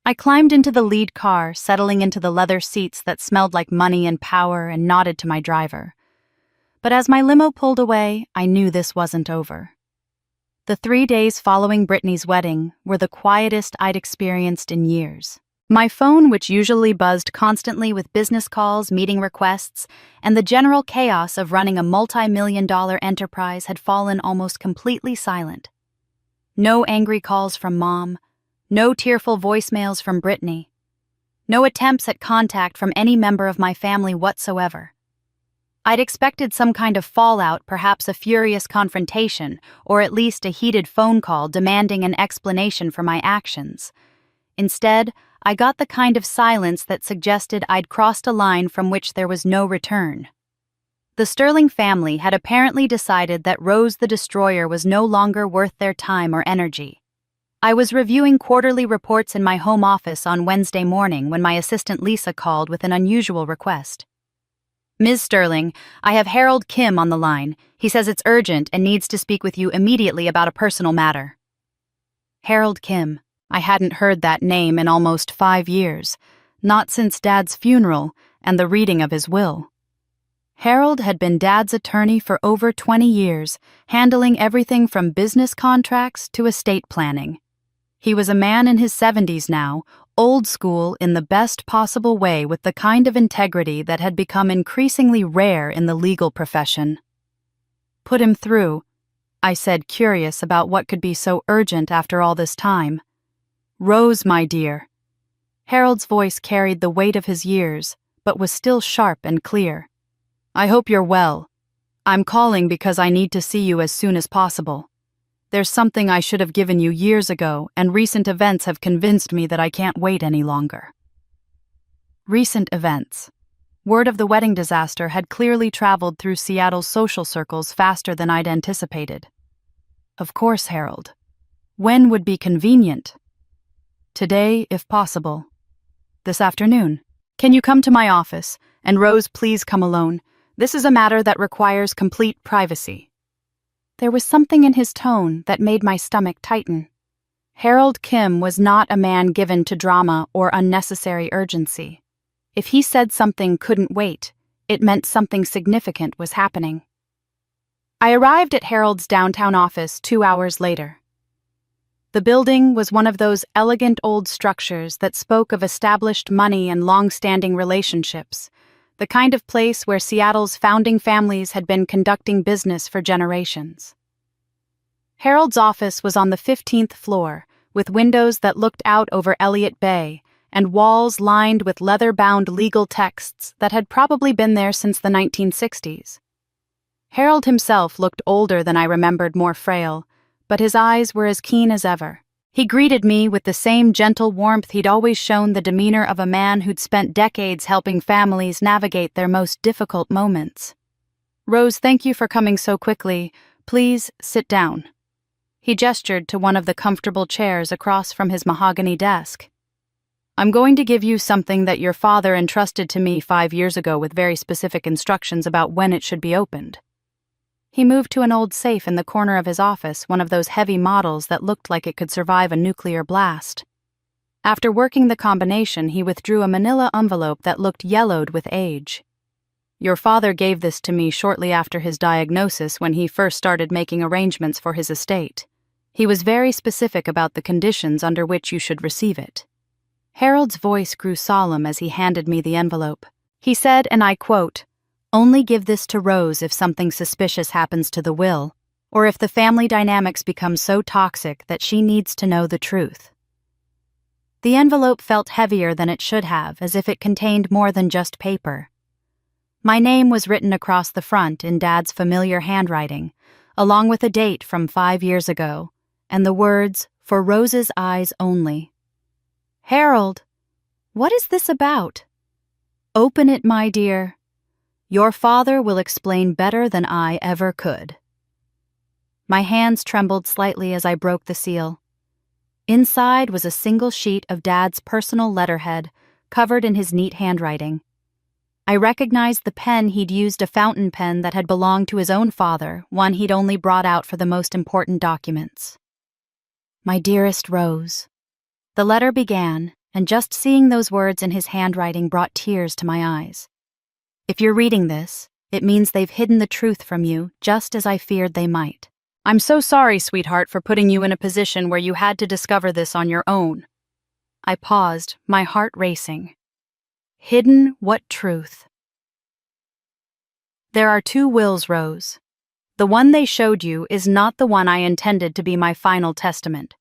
I climbed into the lead car, settling into the leather seats that smelled like money and power, and nodded to my driver. But as my limo pulled away, I knew this wasn't over. The 3 days following Brittany's wedding were the quietest I'd experienced in years. My phone, which usually buzzed constantly with business calls, meeting requests, and the general chaos of running a multi-million-dollar enterprise, had fallen almost completely silent. No angry calls from Mom, no tearful voicemails from Brittany, no attempts at contact from any member of my family whatsoever. I'd expected some kind of fallout, perhaps a furious confrontation, or at least a heated phone call demanding an explanation for my actions. Instead, I got the kind of silence that suggested I'd crossed a line from which there was no return. The Sterling family had apparently decided that Rose the Destroyer was no longer worth their time or energy. I was reviewing quarterly reports in my home office on Wednesday morning when my assistant Lisa called with an unusual request. "Ms. Sterling, I have Harold Kim on the line. He says it's urgent and needs to speak with you immediately about a personal matter." Harold Kim. I hadn't heard that name in almost 5 years, not since Dad's funeral and the reading of his will. Harold had been Dad's attorney for over 20 years, handling everything from business contracts to estate planning. He was a man in his 70s now, old school in the best possible way, with the kind of integrity that had become increasingly rare in the legal profession. "Put him through," I said, curious about what could be so urgent after all this time. "Rose, my dear." Harold's voice carried the weight of his years, but was still sharp and clear. "I hope you're well. I'm calling because I need to see you as soon as possible. There's something I should have given you years ago, and recent events have convinced me that I can't wait any longer." Recent events. Word of the wedding disaster had clearly traveled through Seattle's social circles faster than I'd anticipated. "Of course, Harold. When would be convenient?" "Today, if possible. This afternoon. Can you come to my office? And Rose, please come alone. This is a matter that requires complete privacy." There was something in his tone that made my stomach tighten. Harold Kim was not a man given to drama or unnecessary urgency. If he said something couldn't wait, it meant something significant was happening. I arrived at Harold's downtown office 2 hours later. The building was one of those elegant old structures that spoke of established money and long-standing relationships, the kind of place where Seattle's founding families had been conducting business for generations. Harold's office was on the 15th floor, with windows that looked out over Elliott Bay and walls lined with leather-bound legal texts that had probably been there since the 1960s. Harold himself looked older than I remembered, more frail, but his eyes were as keen as ever. He greeted me with the same gentle warmth he'd always shown, the demeanor of a man who'd spent decades helping families navigate their most difficult moments. "Rose, thank you for coming so quickly. Please sit down." He gestured to one of the comfortable chairs across from his mahogany desk. "I'm going to give you something that your father entrusted to me 5 years ago with very specific instructions about when it should be opened." He moved to an old safe in the corner of his office, one of those heavy models that looked like it could survive a nuclear blast. After working the combination, he withdrew a manila envelope that looked yellowed with age. "Your father gave this to me shortly after his diagnosis, when he first started making arrangements for his estate. He was very specific about the conditions under which you should receive it." Harold's voice grew solemn as he handed me the envelope. He said, and I quote, "Only give this to Rose if something suspicious happens to the will, or if the family dynamics become so toxic that she needs to know the truth." The envelope felt heavier than it should have, as if it contained more than just paper. My name was written across the front in Dad's familiar handwriting, along with a date from 5 years ago, and the words, "For Rose's eyes only." "Harold, what is this about?" "Open it, my dear. Your father will explain better than I ever could." My hands trembled slightly as I broke the seal. Inside was a single sheet of Dad's personal letterhead, covered in his neat handwriting. I recognized the pen he'd used, a fountain pen that had belonged to his own father, one he'd only brought out for the most important documents. "My dearest Rose." The letter began, and just seeing those words in his handwriting brought tears to my eyes. "If you're reading this, it means they've hidden the truth from you, just as I feared they might. I'm so sorry, sweetheart, for putting you in a position where you had to discover this on your own." I paused, my heart racing. Hidden what truth? "There are 2 wills, Rose. The one they showed you is not the one I intended to be my final testament.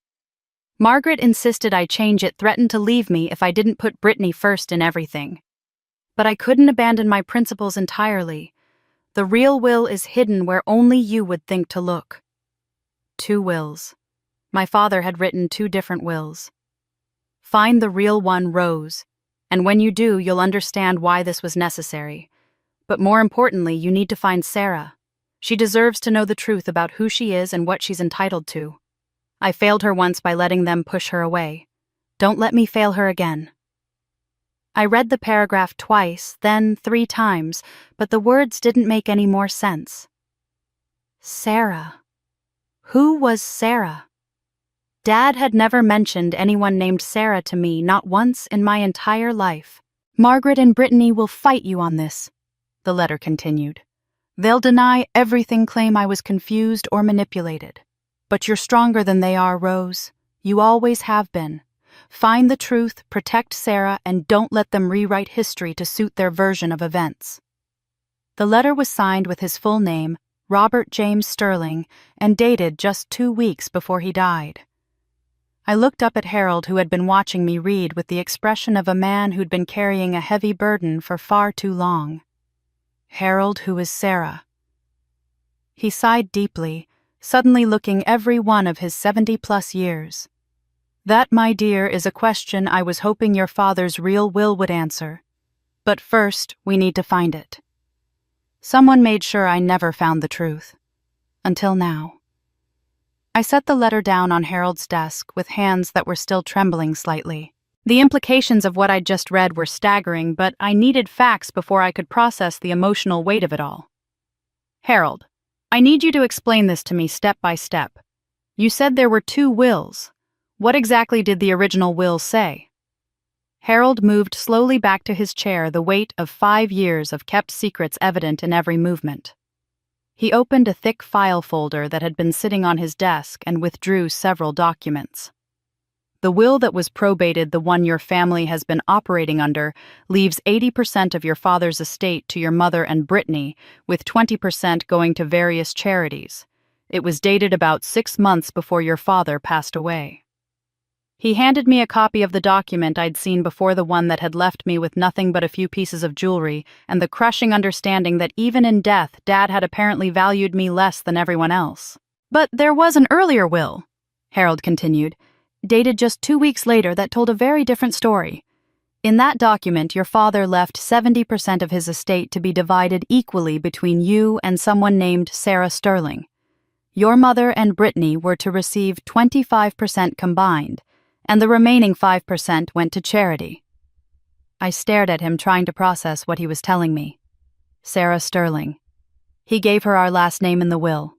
Margaret insisted I change it, threatened to leave me if I didn't put Brittany first in everything. But I couldn't abandon my principles entirely. The real will is hidden where only you would think to look." 2 wills. My father had written 2 different wills. "Find the real one, Rose, and when you do, you'll understand why this was necessary. But more importantly, you need to find Sarah. She deserves to know the truth about who she is and what she's entitled to. I failed her once by letting them push her away. Don't let me fail her again." I read the paragraph twice, then 3 times, but the words didn't make any more sense. Sarah. Who was Sarah? Dad had never mentioned anyone named Sarah to me, not once in my entire life. "Margaret and Brittany will fight you on this," the letter continued. "They'll deny everything, claim I was confused or manipulated. But you're stronger than they are, Rose. You always have been. Find the truth, protect Sarah, and don't let them rewrite history to suit their version of events." The letter was signed with his full name, Robert James Sterling, and dated just 2 weeks before he died. I looked up at Harold, who had been watching me read with the expression of a man who'd been carrying a heavy burden for far too long. "Harold, who is Sarah?" He sighed deeply, suddenly looking every one of his 70-plus years. "That, my dear, is a question I was hoping your father's real will would answer. But first, we need to find it. Someone made sure I never found the truth. Until now." I set the letter down on Harold's desk with hands that were still trembling slightly. The implications of what I'd just read were staggering, but I needed facts before I could process the emotional weight of it all. "Harold, I need you to explain this to me step by step. You said there were 2 wills. What exactly did the original will say?" Harold moved slowly back to his chair, the weight of 5 years of kept secrets evident in every movement. He opened a thick file folder that had been sitting on his desk and withdrew several documents. The will that was probated, the one your family has been operating under, leaves 80% of your father's estate to your mother and Brittany, with 20% going to various charities. It was dated about 6 months before your father passed away. He handed me a copy of the document I'd seen before, the one that had left me with nothing but a few pieces of jewelry and the crushing understanding that even in death, Dad had apparently valued me less than everyone else. But there was an earlier will, Harold continued, dated just 2 weeks later, that told a very different story. In that document, your father left 70% of his estate to be divided equally between you and someone named Sarah Sterling. Your mother and Brittany were to receive 25% combined, and the remaining 5% went to charity. I stared at him, trying to process what he was telling me. Sarah Sterling. He gave her our last name in the will.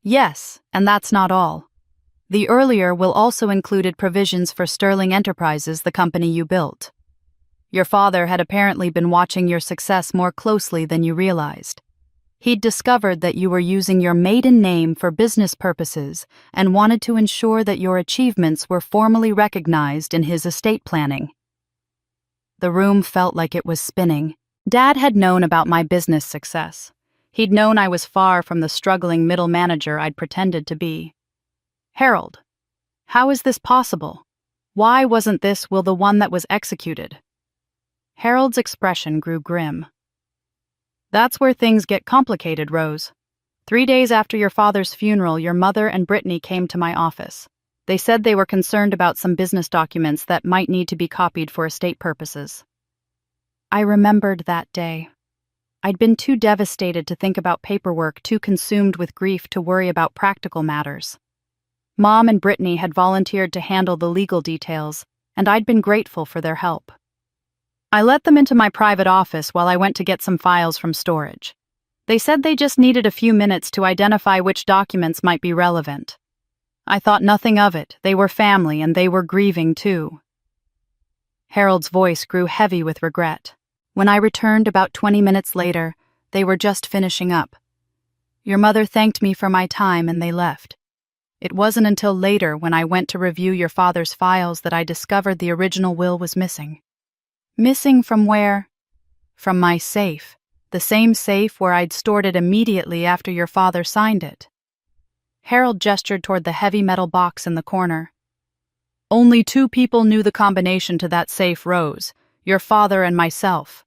Yes, and that's not all. The earlier will also included provisions for Sterling Enterprises, the company you built. Your father had apparently been watching your success more closely than you realized. He'd discovered that you were using your maiden name for business purposes and wanted to ensure that your achievements were formally recognized in his estate planning. The room felt like it was spinning. Dad had known about my business success. He'd known I was far from the struggling middle manager I'd pretended to be. Harold, how is this possible? Why wasn't this will the one that was executed? Harold's expression grew grim. That's where things get complicated, Rose. 3 days after your father's funeral, your mother and Brittany came to my office. They said they were concerned about some business documents that might need to be copied for estate purposes. I remembered that day. I'd been too devastated to think about paperwork, too consumed with grief to worry about practical matters. Mom and Brittany had volunteered to handle the legal details, and I'd been grateful for their help. I let them into my private office while I went to get some files from storage. They said they just needed a few minutes to identify which documents might be relevant. I thought nothing of it. They were family, and they were grieving too. Harold's voice grew heavy with regret. When I returned about 20 minutes later, they were just finishing up. Your mother thanked me for my time and they left. It wasn't until later, when I went to review your father's files, that I discovered the original will was missing. Missing from where? From my safe, the same safe where I'd stored it immediately after your father signed it. Harold gestured toward the heavy metal box in the corner. Only 2 people knew the combination to that safe, Rose, your father and myself.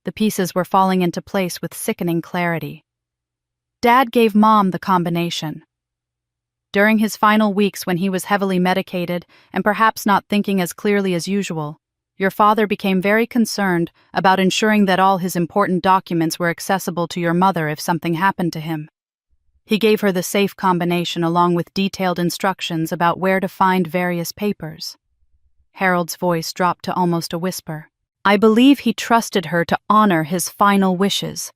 The pieces were falling into place with sickening clarity. Dad gave Mom the combination. During his final weeks, when he was heavily medicated and perhaps not thinking as clearly as usual, your father became very concerned about ensuring that all his important documents were accessible to your mother if something happened to him. He gave her the safe combination along with detailed instructions about where to find various papers. Harold's voice dropped to almost a whisper. I believe he trusted her to honor his final wishes.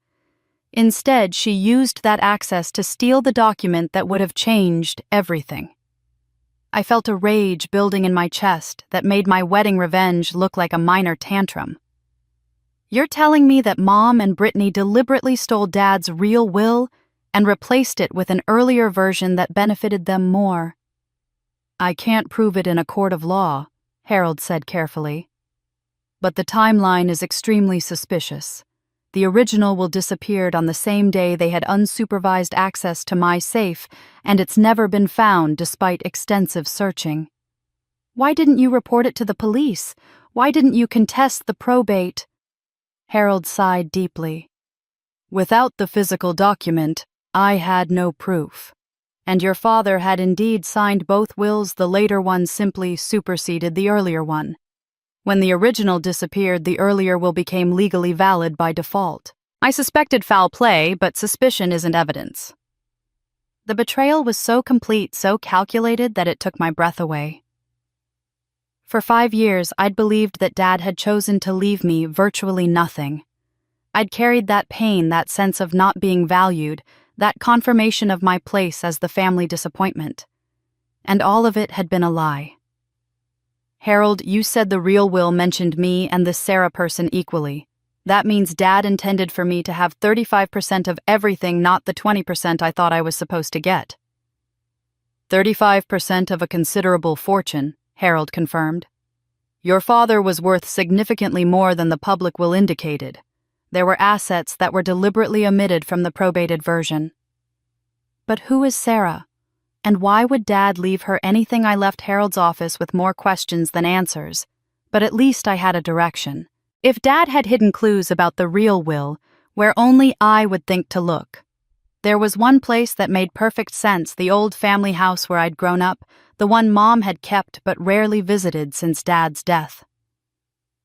Instead, she used that access to steal the document that would have changed everything. I felt a rage building in my chest that made my wedding revenge look like a minor tantrum. You're telling me that Mom and Brittany deliberately stole Dad's real will and replaced it with an earlier version that benefited them more? I can't prove it in a court of law, Harold said carefully. But the timeline is extremely suspicious. The original will disappeared on the same day they had unsupervised access to my safe, and it's never been found despite extensive searching. Why didn't you report it to the police? Why didn't you contest the probate? Harold sighed deeply. Without the physical document, I had no proof. And your father had indeed signed both wills. The later one simply superseded the earlier one. When the original disappeared, the earlier will became legally valid by default. I suspected foul play, but suspicion isn't evidence. The betrayal was so complete, so calculated, that it took my breath away. For 5 years, I'd believed that Dad had chosen to leave me virtually nothing. I'd carried that pain, that sense of not being valued, that confirmation of my place as the family disappointment. And all of it had been a lie. Harold, you said the real will mentioned me and this Sarah person equally. That means Dad intended for me to have 35% of everything, not the 20% I thought I was supposed to get. 35% of a considerable fortune, Harold confirmed. Your father was worth significantly more than the public will indicated. There were assets that were deliberately omitted from the probated version. But who is Sarah? And why would Dad leave her anything? I left Harold's office with more questions than answers, but at least I had a direction. If Dad had hidden clues about the real will, where only I would think to look. There was one place that made perfect sense, the old family house where I'd grown up, the one Mom had kept but rarely visited since Dad's death.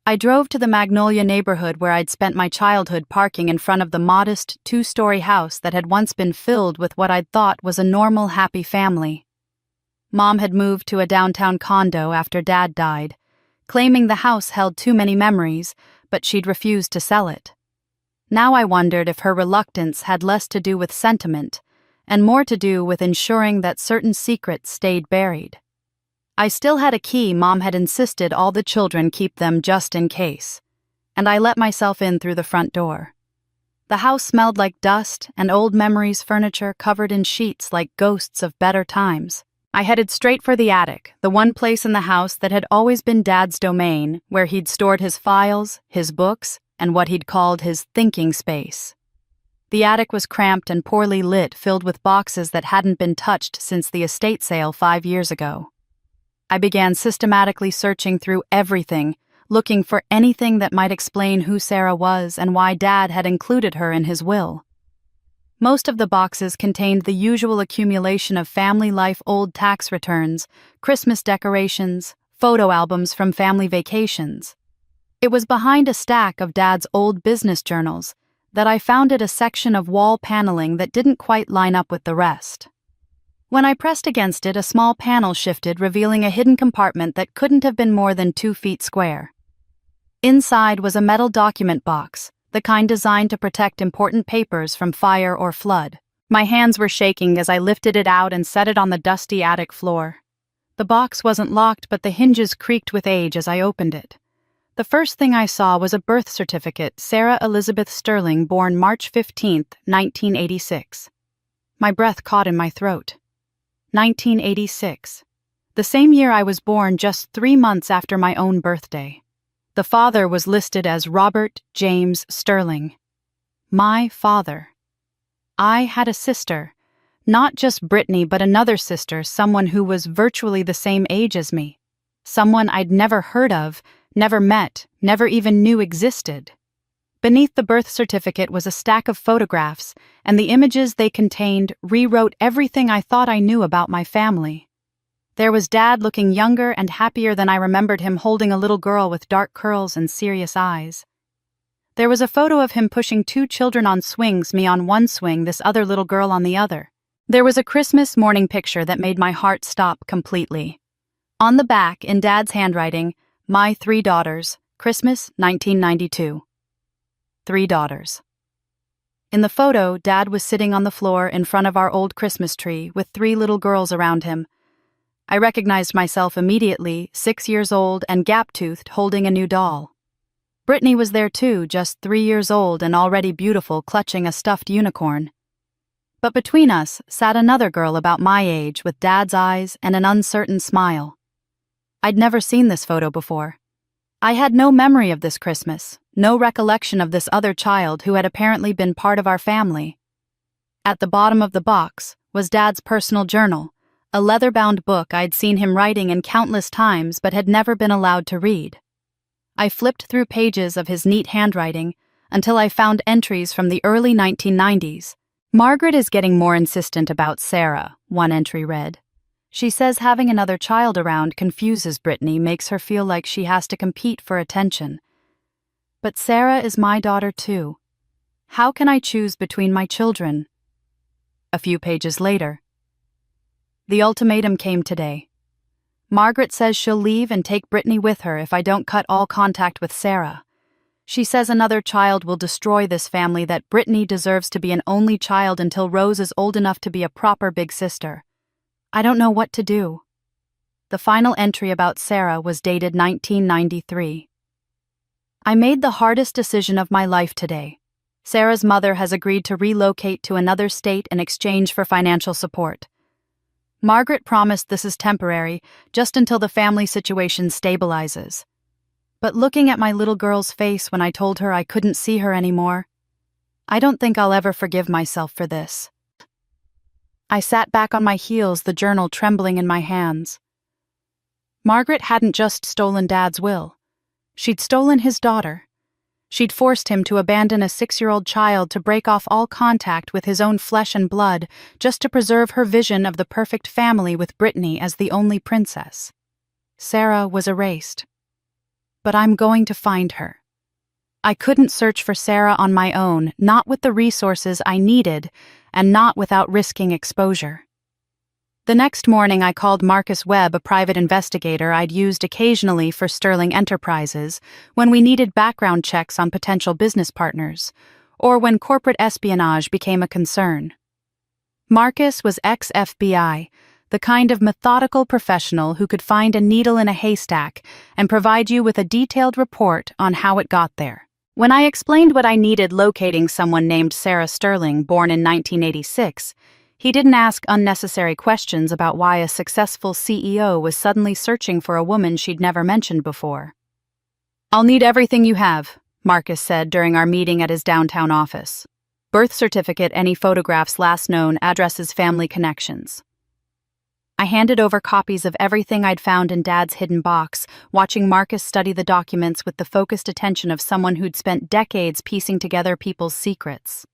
I drove to the Magnolia neighborhood where I'd spent my childhood, parking in front of the modest two-story house that had once been filled with what I'd thought was a normal, happy family. Mom had moved to a downtown condo after Dad died, claiming the house held too many memories, but she'd refused to sell it. Now I wondered if her reluctance had less to do with sentiment and more to do with ensuring that certain secrets stayed buried. I still had a key. Mom had insisted all the children keep them just in case, and I let myself in through the front door. The house smelled like dust and old memories, furniture covered in sheets like ghosts of better times. I headed straight for the attic, the one place in the house that had always been Dad's domain, where he'd stored his files, his books, and what he'd called his thinking space. The attic was cramped and poorly lit, filled with boxes that hadn't been touched since the estate sale 5 years ago. I began systematically searching through everything, looking for anything that might explain who Sarah was and why Dad had included her in his will. Most of the boxes contained the usual accumulation of family life, old tax returns, Christmas decorations, photo albums from family vacations. It was behind a stack of Dad's old business journals that I found a section of wall paneling that didn't quite line up with the rest. When I pressed against it, a small panel shifted, revealing a hidden compartment that couldn't have been more than 2 feet square. Inside was a metal document box, the kind designed to protect important papers from fire or flood. My hands were shaking as I lifted it out and set it on the dusty attic floor. The box wasn't locked, but the hinges creaked with age as I opened it. The first thing I saw was a birth certificate, Sarah Elizabeth Sterling, born March 15, 1986. My breath caught in my throat. 1986. The same year I was born, just 3 months after my own birthday. The father was listed as Robert James Sterling. My father. I had a sister. Not just Brittany, but another sister, someone who was virtually the same age as me. Someone I'd never heard of, never met, never even knew existed. Beneath the birth certificate was a stack of photographs, and the images they contained rewrote everything I thought I knew about my family. There was Dad looking younger and happier than I remembered him, holding a little girl with dark curls and serious eyes. There was a photo of him pushing 2 children on swings, me on one swing, this other little girl on the other. There was a Christmas morning picture that made my heart stop completely. On the back, in Dad's handwriting, my 3 daughters, Christmas 1992. 3 daughters. In the photo, Dad was sitting on the floor in front of our old Christmas tree with 3 little girls around him. I recognized myself immediately, 6 years old and gap-toothed, holding a new doll. Brittany was there too, just 3 years old and already beautiful, clutching a stuffed unicorn. But between us sat another girl about my age with Dad's eyes and an uncertain smile. I'd never seen this photo before. I had no memory of this Christmas, no recollection of this other child who had apparently been part of our family. At the bottom of the box was Dad's personal journal, a leather-bound book I'd seen him writing in countless times but had never been allowed to read. I flipped through pages of his neat handwriting until I found entries from the early 1990s. Margaret is getting more insistent about Sarah, one entry read. She says having another child around confuses Brittany, makes her feel like she has to compete for attention. But Sarah is my daughter too. How can I choose between my children? A few pages later. The ultimatum came today. Margaret says she'll leave and take Brittany with her if I don't cut all contact with Sarah. She says another child will destroy this family, that Brittany deserves to be an only child until Rose is old enough to be a proper big sister. I don't know what to do. The final entry about Sarah was dated 1993. I made the hardest decision of my life today. Sarah's mother has agreed to relocate to another state in exchange for financial support. Margaret promised this is temporary, just until the family situation stabilizes. But looking at my little girl's face when I told her I couldn't see her anymore, I don't think I'll ever forgive myself for this. I sat back on my heels, the journal trembling in my hands. Margaret hadn't just stolen Dad's will. She'd stolen his daughter. She'd forced him to abandon a 6-year-old child to break off all contact with his own flesh and blood just to preserve her vision of the perfect family with Brittany as the only princess. Sarah was erased. But I'm going to find her. I couldn't search for Sarah on my own, not with the resources I needed, and not without risking exposure. The next morning I called Marcus Webb, a private investigator I'd used occasionally for Sterling Enterprises when we needed background checks on potential business partners, or when corporate espionage became a concern. Marcus was ex-FBI, the kind of methodical professional who could find a needle in a haystack and provide you with a detailed report on how it got there. When I explained what I needed locating someone named Sarah Sterling, born in 1986, he didn't ask unnecessary questions about why a successful CEO was suddenly searching for a woman she'd never mentioned before. "I'll need everything you have," Marcus said during our meeting at his downtown office. "Birth certificate, any photographs last known, addresses, family connections." I handed over copies of everything I'd found in Dad's hidden box, watching Marcus study the documents with the focused attention of someone who'd spent decades piecing together people's secrets.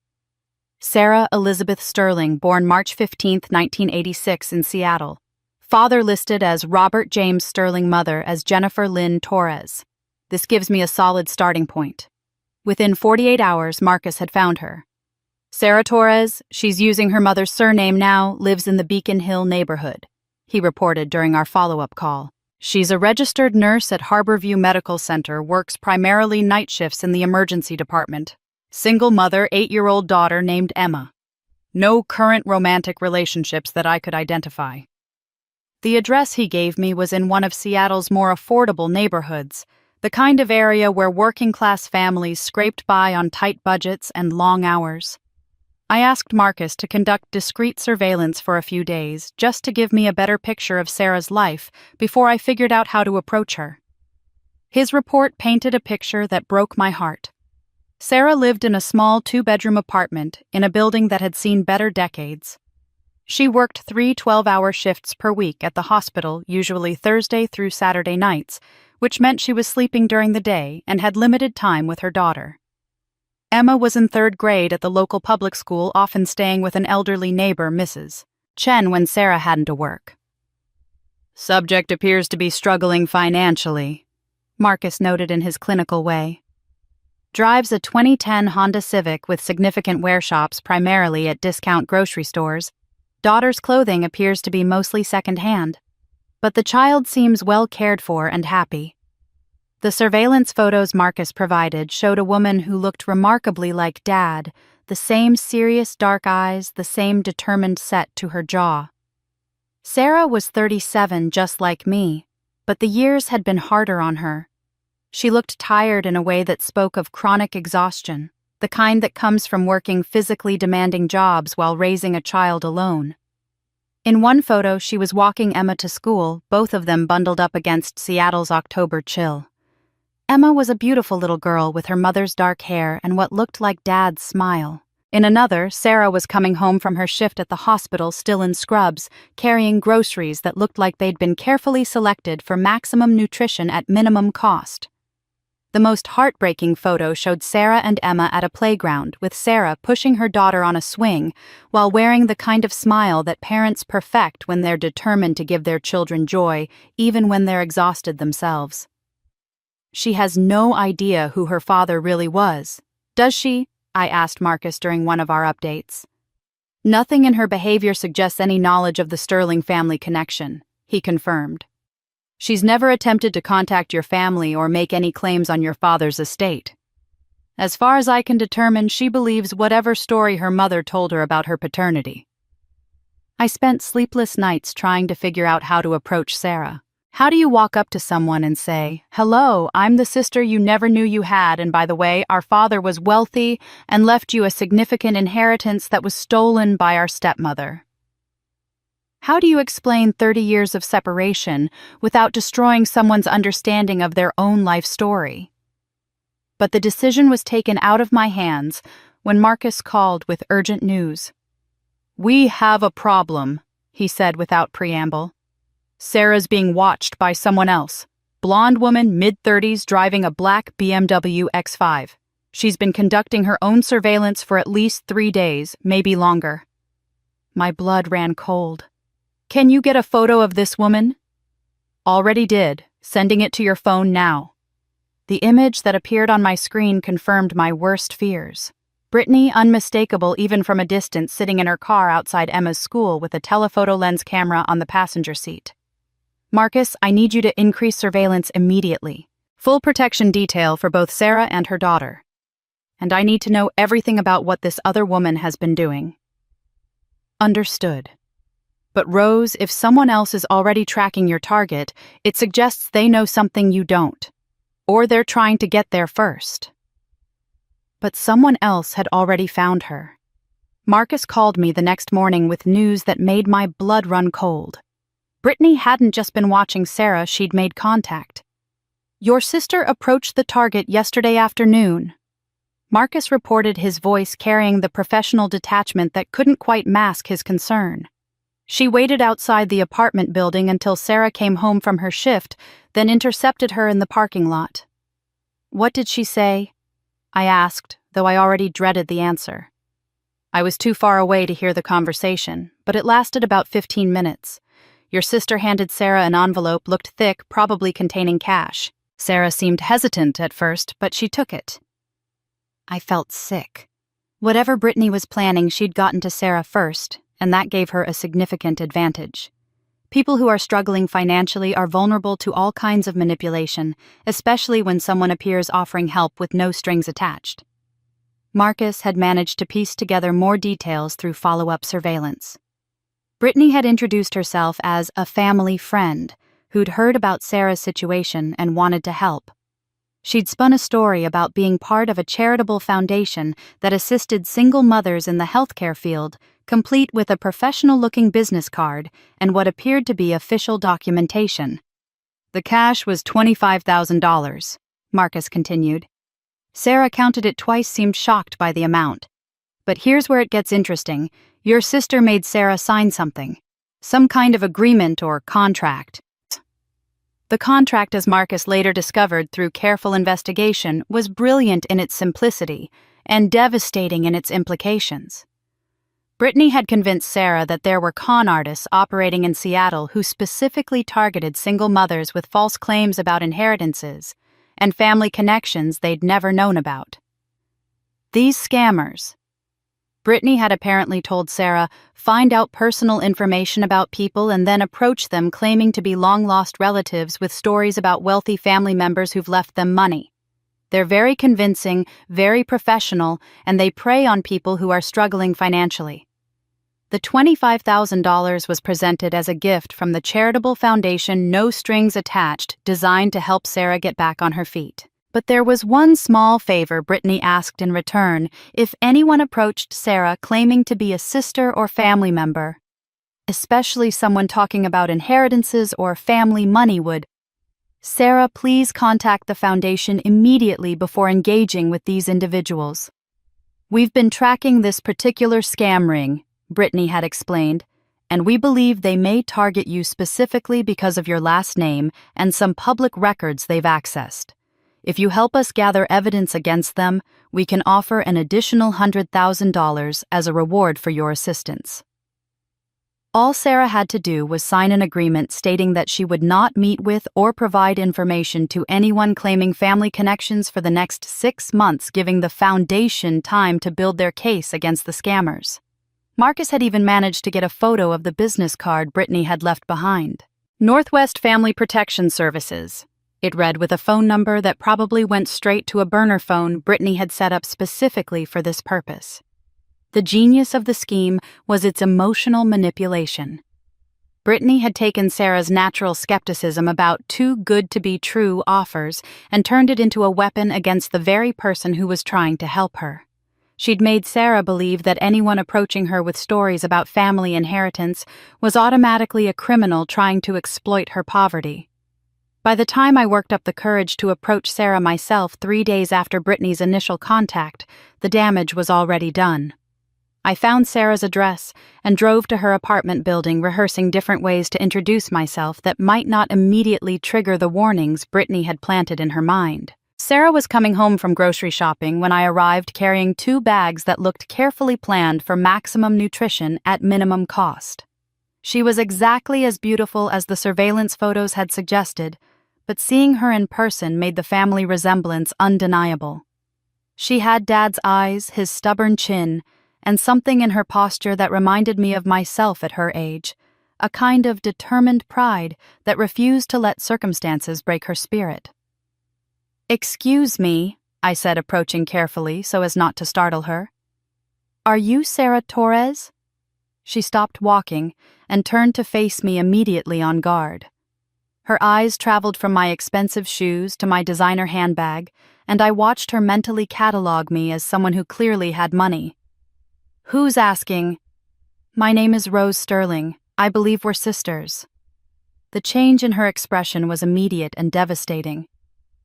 Sarah Elizabeth Sterling, born March 15, 1986 in Seattle. Father listed as Robert James Sterling, mother as Jennifer Lynn Torres. This gives me a solid starting point. Within 48 hours, Marcus had found her. Sarah Torres, she's using her mother's surname now, lives in the Beacon Hill neighborhood, he reported during our follow-up call. She's a registered nurse at Harborview Medical Center, works primarily night shifts in the emergency department. Single mother, 8-year-old daughter named Emma. No current romantic relationships that I could identify. The address he gave me was in one of Seattle's more affordable neighborhoods, the kind of area where working-class families scraped by on tight budgets and long hours. I asked Marcus to conduct discreet surveillance for a few days, just to give me a better picture of Sarah's life before I figured out how to approach her. His report painted a picture that broke my heart. Sarah lived in a small 2-bedroom apartment in a building that had seen better decades. She worked 3 12-hour shifts per week at the hospital, usually Thursday through Saturday nights, which meant she was sleeping during the day and had limited time with her daughter. Emma was in 3rd grade at the local public school, often staying with an elderly neighbor, Mrs. Chen, when Sarah hadn't to work. "Subject appears to be struggling financially," Marcus noted in his clinical way. Drives a 2010 Honda Civic with significant wear shops, primarily at discount grocery stores. Daughter's clothing appears to be mostly second-hand. But the child seems well cared for and happy. The surveillance photos Marcus provided showed a woman who looked remarkably like Dad, the same serious dark eyes, the same determined set to her jaw. Sarah was 37, just like me, but the years had been harder on her. She looked tired in a way that spoke of chronic exhaustion, the kind that comes from working physically demanding jobs while raising a child alone. In one photo, she was walking Emma to school, both of them bundled up against Seattle's October chill. Emma was a beautiful little girl with her mother's dark hair and what looked like Dad's smile. In another, Sarah was coming home from her shift at the hospital, still in scrubs, carrying groceries that looked like they'd been carefully selected for maximum nutrition at minimum cost. The most heartbreaking photo showed Sarah and Emma at a playground, with Sarah pushing her daughter on a swing while wearing the kind of smile that parents perfect when they're determined to give their children joy, even when they're exhausted themselves. She has no idea who her father really was. Does she? I asked Marcus during one of our updates. Nothing in her behavior suggests any knowledge of the Sterling family connection, he confirmed. She's never attempted to contact your family or make any claims on your father's estate. As far as I can determine, she believes whatever story her mother told her about her paternity. I spent sleepless nights trying to figure out how to approach Sarah. How do you walk up to someone and say, "Hello, I'm the sister you never knew you had, and by the way, our father was wealthy and left you a significant inheritance that was stolen by our stepmother"? How do you explain 30 years of separation without destroying someone's understanding of their own life story? But the decision was taken out of my hands when Marcus called with urgent news. "We have a problem," he said without preamble. "Sarah's being watched by someone else. Blonde woman, mid-30s, driving a black BMW X5. She's been conducting her own surveillance for at least 3 days, maybe longer." My blood ran cold. "Can you get a photo of this woman?" "Already did. Sending it to your phone now." The image that appeared on my screen confirmed my worst fears. Brittany, unmistakable even from a distance, sitting in her car outside Emma's school with a telephoto lens camera on the passenger seat. "Marcus, I need you to increase surveillance immediately. Full protection detail for both Sarah and her daughter. And I need to know everything about what this other woman has been doing." Understood. But Rose, if someone else is already tracking your target, it suggests they know something you don't. Or they're trying to get there first. But someone else had already found her. Marcus called me the next morning with news that made my blood run cold. Brittany hadn't just been watching Sarah, she'd made contact. "Your sister approached the target yesterday afternoon." Marcus reported, his voice carrying the professional detachment that couldn't quite mask his concern. "She waited outside the apartment building until Sarah came home from her shift, then intercepted her in the parking lot." "What did she say?" I asked, though I already dreaded the answer. I was too far away to hear the conversation, but it lasted about 15 minutes. Your sister handed Sarah an envelope, looked thick, probably containing cash. Sarah seemed hesitant at first, but she took it. I felt sick. Whatever Brittany was planning, she'd gotten to Sarah first, and that gave her a significant advantage. People who are struggling financially are vulnerable to all kinds of manipulation, especially when someone appears offering help with no strings attached. Marcus had managed to piece together more details through follow-up surveillance. Brittany had introduced herself as a family friend who'd heard about Sarah's situation and wanted to help. She'd spun a story about being part of a charitable foundation that assisted single mothers in the healthcare field, complete with a professional-looking business card and what appeared to be official documentation. "The cash was $25,000, Marcus continued. Sarah counted it twice, seemed shocked by the amount. "But here's where it gets interesting. Your sister made Sarah sign something. Some kind of agreement or contract." The contract, as Marcus later discovered through careful investigation, was brilliant in its simplicity and devastating in its implications. Brittany had convinced Sarah that there were con artists operating in Seattle who specifically targeted single mothers with false claims about inheritances and family connections they'd never known about. These scammers. Brittany had apparently told Sarah, find out personal information about people and then approach them claiming to be long-lost relatives with stories about wealthy family members who've left them money. They're very convincing, very professional, and they prey on people who are struggling financially. The $25,000 was presented as a gift from the charitable foundation No Strings Attached, designed to help Sarah get back on her feet. But there was one small favor Brittany asked in return if anyone approached Sarah claiming to be a sister or family member, especially someone talking about inheritances or family money would. "Sarah, please contact the foundation immediately before engaging with these individuals. We've been tracking this particular scam ring," Brittany had explained, "and we believe they may target you specifically because of your last name and some public records they've accessed. If you help us gather evidence against them, we can offer an additional $100,000 as a reward for your assistance." All Sarah had to do was sign an agreement stating that she would not meet with or provide information to anyone claiming family connections for the next 6 months, giving the foundation time to build their case against the scammers. Marcus had even managed to get a photo of the business card Brittany had left behind. Northwest Family Protection Services. It read with a phone number that probably went straight to a burner phone Brittany had set up specifically for this purpose. The genius of the scheme was its emotional manipulation. Brittany had taken Sarah's natural skepticism about too good to be true offers and turned it into a weapon against the very person who was trying to help her. She'd made Sarah believe that anyone approaching her with stories about family inheritance was automatically a criminal trying to exploit her poverty. By the time I worked up the courage to approach Sarah myself 3 days after Brittany's initial contact, the damage was already done. I found Sarah's address and drove to her apartment building, rehearsing different ways to introduce myself that might not immediately trigger the warnings Brittany had planted in her mind. Sarah was coming home from grocery shopping when I arrived carrying 2 bags that looked carefully planned for maximum nutrition at minimum cost. She was exactly as beautiful as the surveillance photos had suggested, but seeing her in person made the family resemblance undeniable. She had Dad's eyes, his stubborn chin, and something in her posture that reminded me of myself at her age, a kind of determined pride that refused to let circumstances break her spirit. "Excuse me," I said, approaching carefully so as not to startle her. "Are you Sarah Torres?" She stopped walking and turned to face me immediately on guard. Her eyes traveled from my expensive shoes to my designer handbag, and I watched her mentally catalog me as someone who clearly had money. "Who's asking?" "My name is Rose Sterling. I believe we're sisters." The change in her expression was immediate and devastating.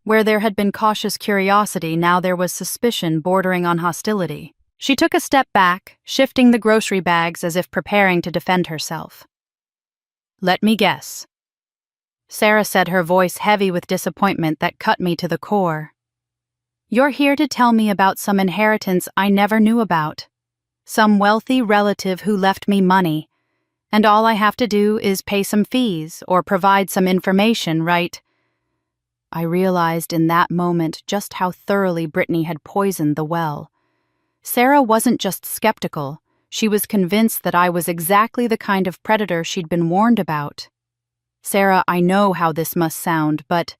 Where there had been cautious curiosity, now there was suspicion bordering on hostility. She took a step back, shifting the grocery bags as if preparing to defend herself. "Let me guess," Sarah said, her voice heavy with disappointment that cut me to the core. "You're here to tell me about some inheritance I never knew about. Some wealthy relative who left me money, and all I have to do is pay some fees or provide some information, right?" I realized in that moment just how thoroughly Brittany had poisoned the well. Sarah wasn't just skeptical, she was convinced that I was exactly the kind of predator she'd been warned about. "Sarah, I know how this must sound, but...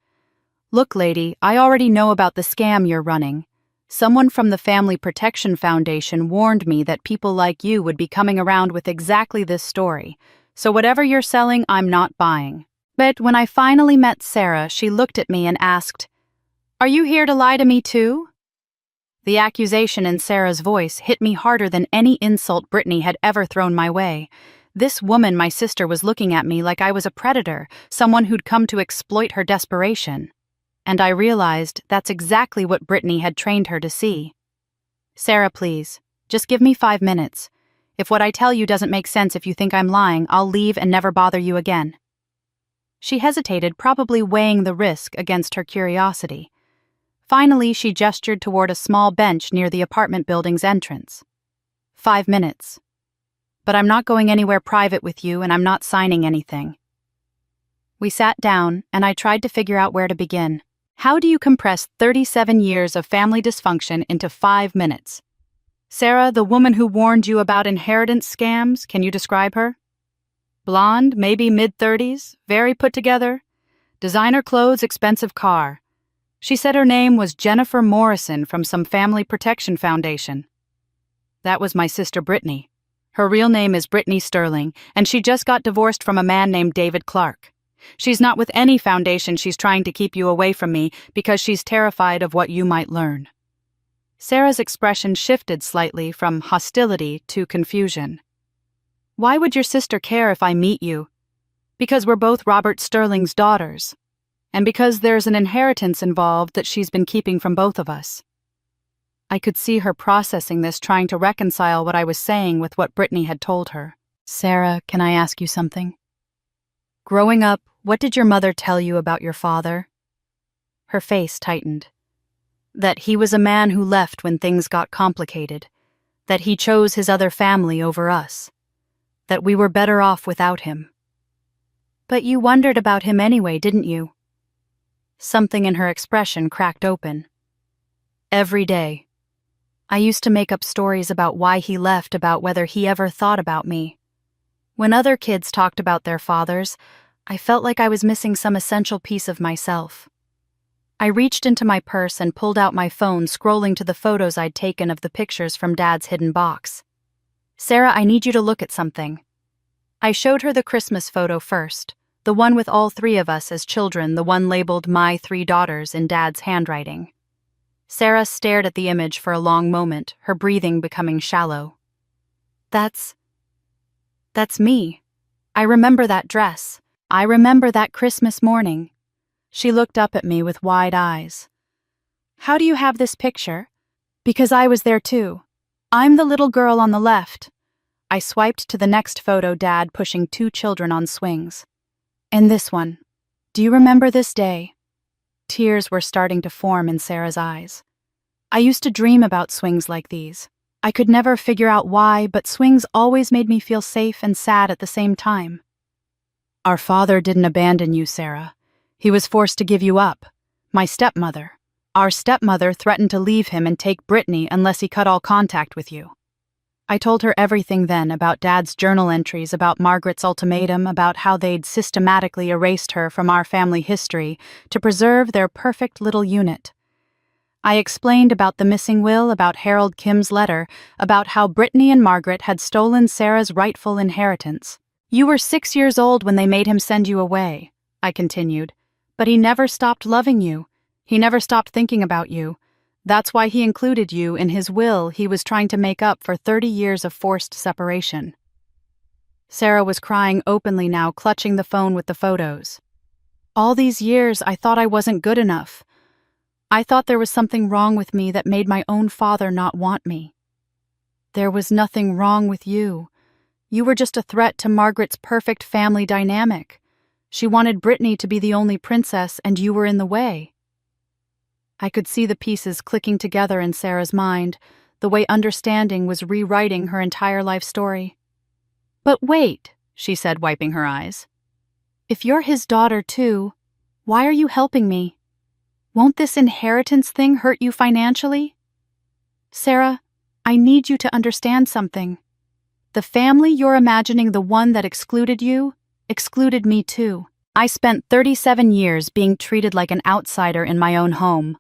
Look, lady, I already know about the scam you're running. Someone from the Family Protection Foundation warned me that people like you would be coming around with exactly this story, so whatever you're selling, I'm not buying." But when I finally met Sarah, she looked at me and asked, "Are you here to lie to me too?" The accusation in Sarah's voice hit me harder than any insult Brittany had ever thrown my way. This woman, my sister, was looking at me like I was a predator, someone who'd come to exploit her desperation. And I realized that's exactly what Brittany had trained her to see. "Sarah, please, just give me 5 minutes. If what I tell you doesn't make sense, if you think I'm lying, I'll leave and never bother you again." She hesitated, probably weighing the risk against her curiosity. Finally, she gestured toward a small bench near the apartment building's entrance. 5 minutes. But I'm not going anywhere private with you, and I'm not signing anything." We sat down, and I tried to figure out where to begin. How do you compress 37 years of family dysfunction into 5 minutes? "Sarah, the woman who warned you about inheritance scams, can you describe her?" "Blonde, maybe mid-30s, very put together. Designer clothes, expensive car. She said her name was Jennifer Morrison from some Family Protection Foundation." "That was my sister Brittany. Her real name is Brittany Sterling, and she just got divorced from a man named David Clark. She's not with any foundation. She's trying to keep you away from me because she's terrified of what you might learn." Sarah's expression shifted slightly from hostility to confusion. "Why would your sister care if I meet you?" "Because we're both Robert Sterling's daughters, and because there's an inheritance involved that she's been keeping from both of us." I could see her processing this, trying to reconcile what I was saying with what Brittany had told her. "Sarah, can I ask you something? Growing up, what did your mother tell you about your father?" Her face tightened. "That he was a man who left when things got complicated, that he chose his other family over us, that we were better off without him." "But you wondered about him anyway, didn't you?" Something in her expression cracked open. "Every day. I used to make up stories about why he left, about whether he ever thought about me. When other kids talked about their fathers, I felt like I was missing some essential piece of myself." I reached into my purse and pulled out my phone, scrolling to the photos I'd taken of the pictures from Dad's hidden box. "Sarah, I need you to look at something." I showed her the Christmas photo first, the one with all three of us as children, the one labeled "My Three Daughters" in Dad's handwriting. Sarah stared at the image for a long moment, her breathing becoming shallow. That's me. I remember that dress. I remember that Christmas morning." She looked up at me with wide eyes. "How do you have this picture?" "Because I was there too. I'm the little girl on the left." I swiped to the next photo, Dad pushing two children on swings. "And this one. Do you remember this day?" Tears were starting to form in Sarah's eyes. "I used to dream about swings like these. I could never figure out why, but swings always made me feel safe and sad at the same time." "Our father didn't abandon you, Sarah. He was forced to give you up. My stepmother. Our stepmother threatened to leave him and take Brittany unless he cut all contact with you." I told her everything then, about Dad's journal entries, about Margaret's ultimatum, about how they'd systematically erased her from our family history to preserve their perfect little unit. I explained about the missing will, about Harold Kim's letter, about how Brittany and Margaret had stolen Sarah's rightful inheritance. "You were 6 years old when they made him send you away," I continued, "but he never stopped loving you. He never stopped thinking about you. That's why he included you in his will he was trying to make up for 30 years of forced separation." Sarah was crying openly now, clutching the phone with the photos. "All these years I thought I wasn't good enough. I thought there was something wrong with me that made my own father not want me." "There was nothing wrong with you. You were just a threat to Margaret's perfect family dynamic. She wanted Brittany to be the only princess, and you were in the way." I could see the pieces clicking together in Sarah's mind, the way understanding was rewriting her entire life story. "But wait," she said, wiping her eyes. "If you're his daughter too, why are you helping me? Won't this inheritance thing hurt you financially?" "Sarah, I need you to understand something. The family you're imagining, the one that excluded you, excluded me too. I spent 37 years being treated like an outsider in my own home.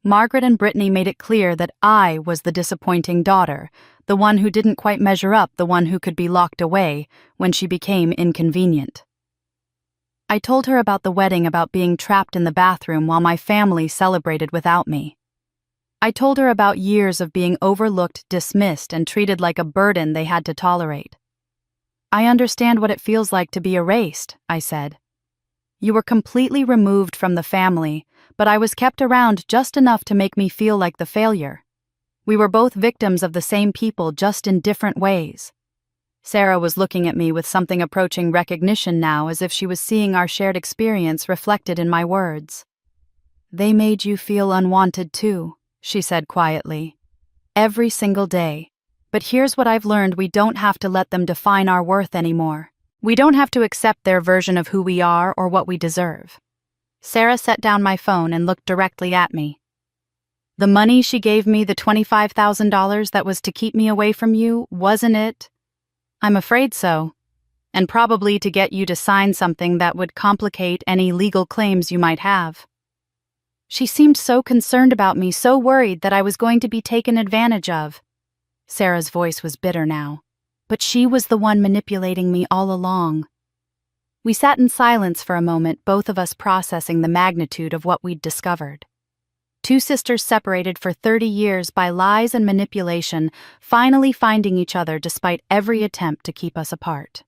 Margaret and Brittany made it clear that I was the disappointing daughter, the one who didn't quite measure up, the one who could be locked away when she became inconvenient." I told her about the wedding, about being trapped in the bathroom while my family celebrated without me. I told her about years of being overlooked, dismissed, and treated like a burden they had to tolerate. "I understand what it feels like to be erased," I said. "You were completely removed from the family, but I was kept around just enough to make me feel like the failure. We were both victims of the same people, just in different ways." Sarah was looking at me with something approaching recognition now, as if she was seeing our shared experience reflected in my words. "They made you feel unwanted too," she said quietly. "Every single day. But here's what I've learned: we don't have to let them define our worth anymore. We don't have to accept their version of who we are or what we deserve." Sarah set down my phone and looked directly at me. "The money she gave me, the $25,000 that was to keep me away from you, wasn't it?" "I'm afraid so. And probably to get you to sign something that would complicate any legal claims you might have." She seemed so concerned about me, so worried that I was going to be taken advantage of. Sarah's voice was bitter now. But she was the one manipulating me all along. We sat in silence for a moment, both of us processing the magnitude of what we'd discovered. Two sisters separated for 30 years by lies and manipulation, finally finding each other despite every attempt to keep us apart.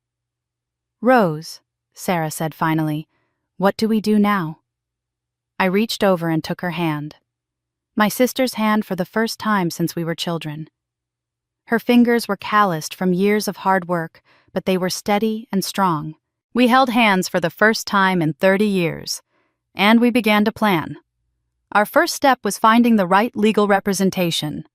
"Rose," Sarah said finally, "what do we do now?" I reached over and took her hand. My sister's hand for the first time since we were children. Her fingers were calloused from years of hard work, but they were steady and strong. We held hands for the first time in 30 years, and we began to plan. Our first step was finding the right legal representation.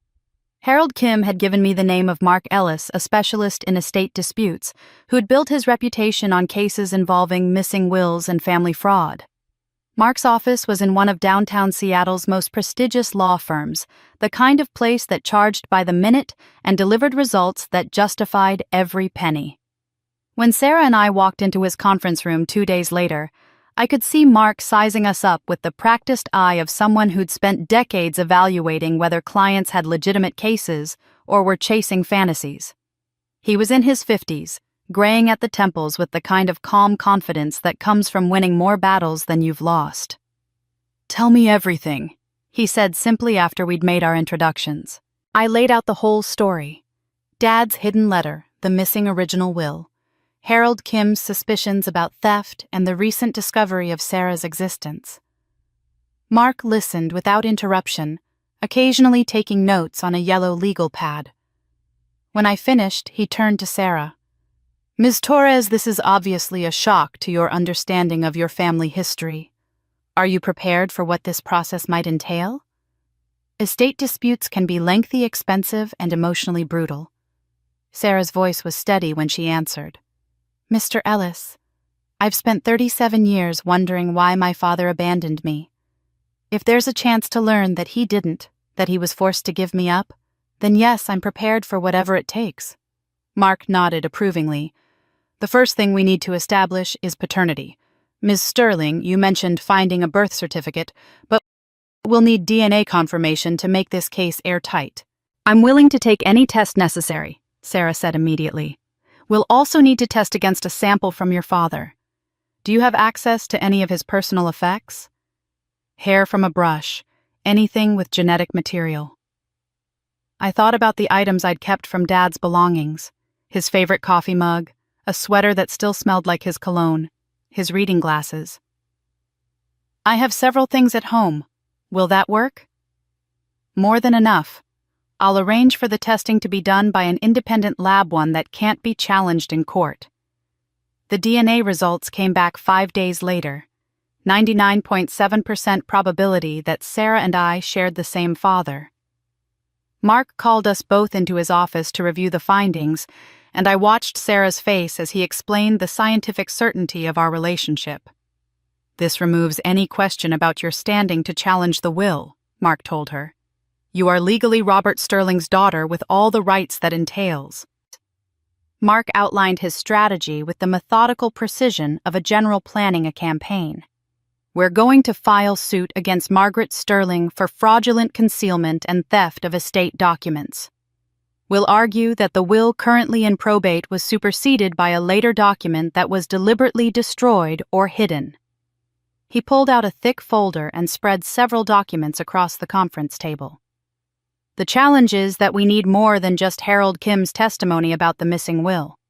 Harold Kim had given me the name of Mark Ellis, a specialist in estate disputes, who had built his reputation on cases involving missing wills and family fraud. Mark's office was in one of downtown Seattle's most prestigious law firms, the kind of place that charged by the minute and delivered results that justified every penny. When Sarah and I walked into his conference room 2 days later, I could see Mark sizing us up with the practiced eye of someone who'd spent decades evaluating whether clients had legitimate cases or were chasing fantasies. He was in his 50s, graying at the temples with the kind of calm confidence that comes from winning more battles than you've lost. "Tell me everything," he said simply after we'd made our introductions. I laid out the whole story. Dad's hidden letter, the missing original will, Harold Kim's suspicions about theft, and the recent discovery of Sarah's existence. Mark listened without interruption, occasionally taking notes on a yellow legal pad. When I finished, he turned to Sarah. "Ms. Torres, this is obviously a shock to your understanding of your family history. Are you prepared for what this process might entail? Estate disputes can be lengthy, expensive, and emotionally brutal." Sarah's voice was steady when she answered. "Mr. Ellis, I've spent 37 years wondering why my father abandoned me. If there's a chance to learn that he didn't, that he was forced to give me up, then yes, I'm prepared for whatever it takes." Mark nodded approvingly. "The first thing we need to establish is paternity. Ms. Sterling, you mentioned finding a birth certificate, but we'll need DNA confirmation to make this case airtight." "I'm willing to take any test necessary," Sarah said immediately. "We'll also need to test against a sample from your father. Do you have access to any of his personal effects? Hair from a brush, anything with genetic material." I thought about the items I'd kept from Dad's belongings: his favorite coffee mug, a sweater that still smelled like his cologne, his reading glasses. "I have several things at home. Will that work?" "More than enough. I'll arrange for the testing to be done by an independent lab, one that can't be challenged in court." The DNA results came back 5 days later. 99.7% probability that Sarah and I shared the same father. Mark called us both into his office to review the findings, and I watched Sarah's face as he explained the scientific certainty of our relationship. "This removes any question about your standing to challenge the will," Mark told her. "You are legally Robert Sterling's daughter with all the rights that entails." Mark outlined his strategy with the methodical precision of a general planning a campaign. "We're going to file suit against Margaret Sterling for fraudulent concealment and theft of estate documents. We'll argue that the will currently in probate was superseded by a later document that was deliberately destroyed or hidden." He pulled out a thick folder and spread several documents across the conference table. "The challenge is that we need more than just Harold Kim's testimony about the missing will.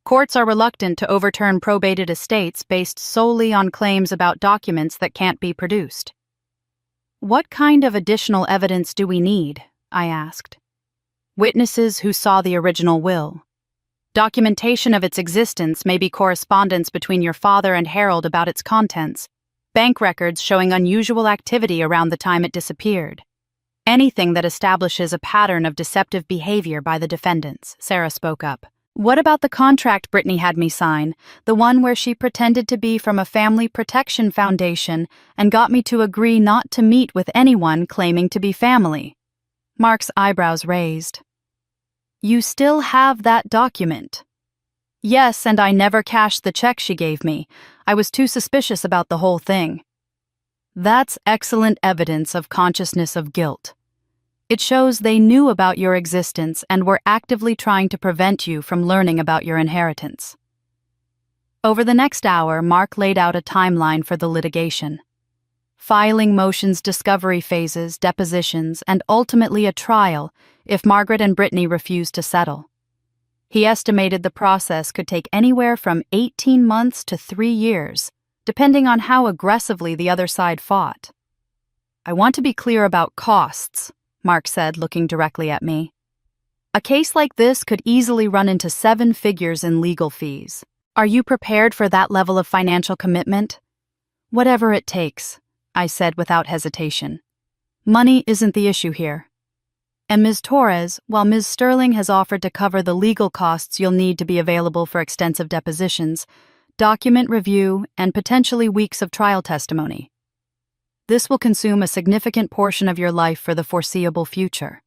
Courts are reluctant to overturn probated estates based solely on claims about documents that can't be produced." "What kind of additional evidence do we need?" I asked. "Witnesses who saw the original will. Documentation of its existence, maybe correspondence between your father and Harold about its contents, bank records showing unusual activity around the time it disappeared. Anything that establishes a pattern of deceptive behavior by the defendants," Sarah spoke up. "What about the contract Brittany had me sign, the one where she pretended to be from a family protection foundation and got me to agree not to meet with anyone claiming to be family?" Mark's eyebrows raised. "You still have that document?" "Yes, and I never cashed the check she gave me. I was too suspicious about the whole thing." "That's excellent evidence of consciousness of guilt. It shows they knew about your existence and were actively trying to prevent you from learning about your inheritance." Over the next hour, Mark laid out a timeline for the litigation. Filing motions, discovery phases, depositions, and ultimately a trial if Margaret and Brittany refused to settle. He estimated the process could take anywhere from 18 months to 3 years, depending on how aggressively the other side fought. "I want to be clear about costs," Mark said, looking directly at me. "A case like this could easily run into 7 figures in legal fees. Are you prepared for that level of financial commitment?" "Whatever it takes," I said without hesitation. "Money isn't the issue here. And Ms. Torres, while Ms. Sterling has offered to cover the legal costs you'll need to be available for extensive depositions, document review, and potentially weeks of trial testimony, this will consume a significant portion of your life for the foreseeable future."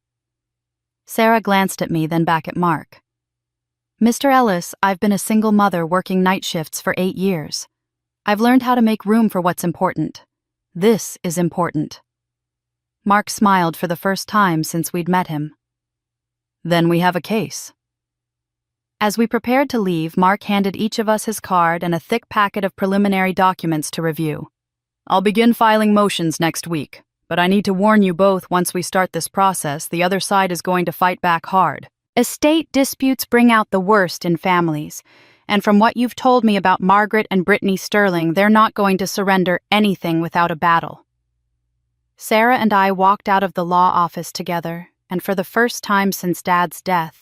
Sarah glanced at me, then back at Mark. "Mr. Ellis, I've been a single mother working night shifts for 8 years. I've learned how to make room for what's important. This is important." Mark smiled for the first time since we'd met him. "Then we have a case." As we prepared to leave, Mark handed each of us his card and a thick packet of preliminary documents to review. "I'll begin filing motions next week, but I need to warn you both, once we start this process, the other side is going to fight back hard. Estate disputes bring out the worst in families, and from what you've told me about Margaret and Brittany Sterling, they're not going to surrender anything without a battle." Sarah and I walked out of the law office together, and for the first time since Dad's death,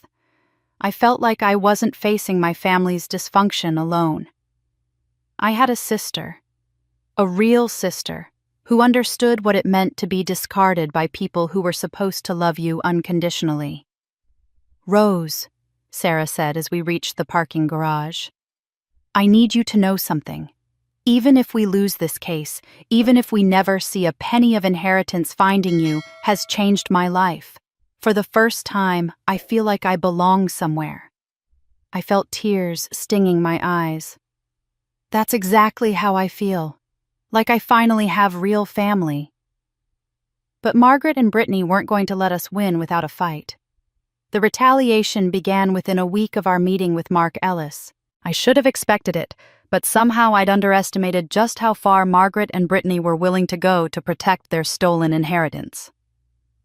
I felt like I wasn't facing my family's dysfunction alone. I had a sister, a real sister, who understood what it meant to be discarded by people who were supposed to love you unconditionally. "Rose," Sarah said as we reached the parking garage, "I need you to know something. Even if we lose this case, even if we never see a penny of inheritance, finding you has changed my life. For the first time, I feel like I belong somewhere." I felt tears stinging my eyes. That's exactly how I feel, like I finally have real family. But Margaret and Brittany weren't going to let us win without a fight. The retaliation began within a week of our meeting with Mark Ellis. I should have expected it, but somehow I'd underestimated just how far Margaret and Brittany were willing to go to protect their stolen inheritance.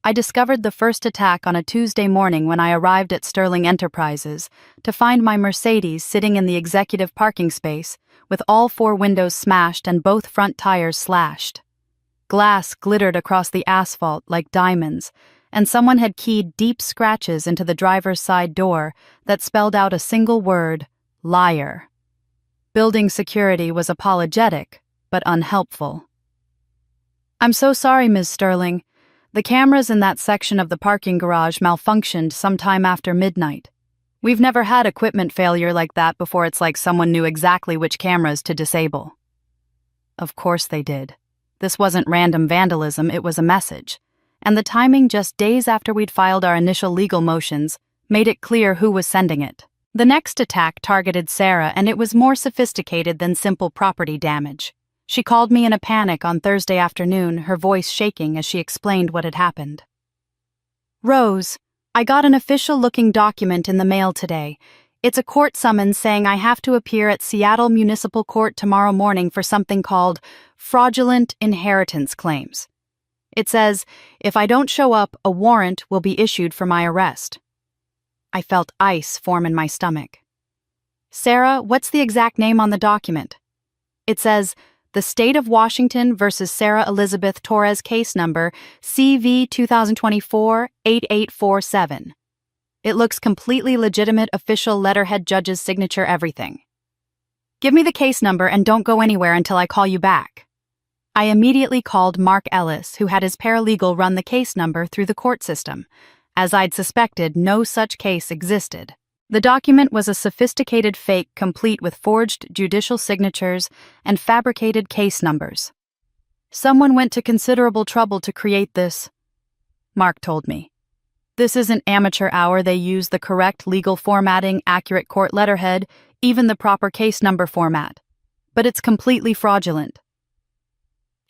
I discovered the first attack on a Tuesday morning when I arrived at Sterling Enterprises to find my Mercedes sitting in the executive parking space with all 4 windows smashed and both front tires slashed. Glass glittered across the asphalt like diamonds, and someone had keyed deep scratches into the driver's side door that spelled out a single word: liar. Building security was apologetic, but unhelpful. "I'm so sorry, Ms. Sterling. The cameras in that section of the parking garage malfunctioned sometime after midnight. We've never had equipment failure like that before. It's like someone knew exactly which cameras to disable." Of course they did. This wasn't random vandalism, it was a message. And the timing, just days after we'd filed our initial legal motions, made it clear who was sending it. The next attack targeted Sarah, and it was more sophisticated than simple property damage. She called me in a panic on Thursday afternoon, her voice shaking as she explained what had happened. "Rose, I got an official-looking document in the mail today. It's a court summons saying I have to appear at Seattle Municipal Court tomorrow morning for something called fraudulent inheritance claims. It says, if I don't show up, a warrant will be issued for my arrest." I felt ice form in my stomach. "Sarah, what's the exact name on the document?" "It says, the State of Washington versus Sarah Elizabeth Torres, case number CV 2024-8847. It looks completely legitimate, official letterhead, judge's signature, everything." "Give me the case number and don't go anywhere until I call you back." I immediately called Mark Ellis, who had his paralegal run the case number through the court system. As I'd suspected, no such case existed. The document was a sophisticated fake complete with forged judicial signatures and fabricated case numbers. "Someone went to considerable trouble to create this," Mark told me. "This isn't amateur hour. They use the correct legal formatting, accurate court letterhead, even the proper case number format. But it's completely fraudulent."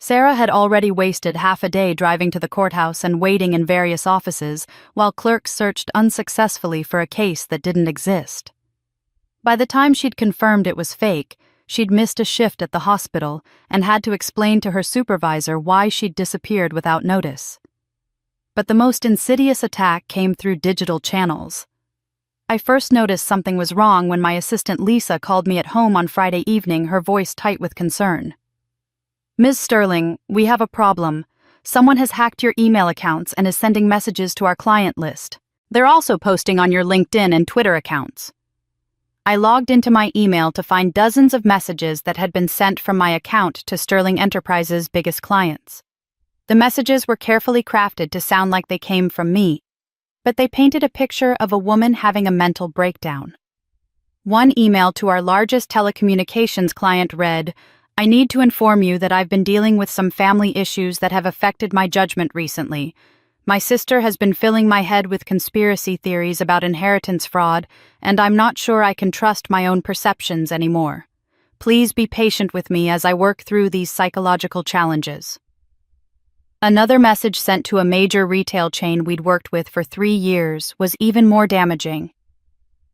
Sarah had already wasted half a day driving to the courthouse and waiting in various offices while clerks searched unsuccessfully for a case that didn't exist. By the time she'd confirmed it was fake, she'd missed a shift at the hospital and had to explain to her supervisor why she'd disappeared without notice. But the most insidious attack came through digital channels. I first noticed something was wrong when my assistant Lisa called me at home on Friday evening, her voice tight with concern. "Ms. Sterling, we have a problem. Someone has hacked your email accounts and is sending messages to our client list. They're also posting on your LinkedIn and Twitter accounts." I logged into my email to find dozens of messages that had been sent from my account to Sterling Enterprises' biggest clients. The messages were carefully crafted to sound like they came from me, but they painted a picture of a woman having a mental breakdown. One email to our largest telecommunications client read, "I need to inform you that I've been dealing with some family issues that have affected my judgment recently. My sister has been filling my head with conspiracy theories about inheritance fraud, and I'm not sure I can trust my own perceptions anymore. Please be patient with me as I work through these psychological challenges." Another message sent to a major retail chain we'd worked with for 3 years was even more damaging.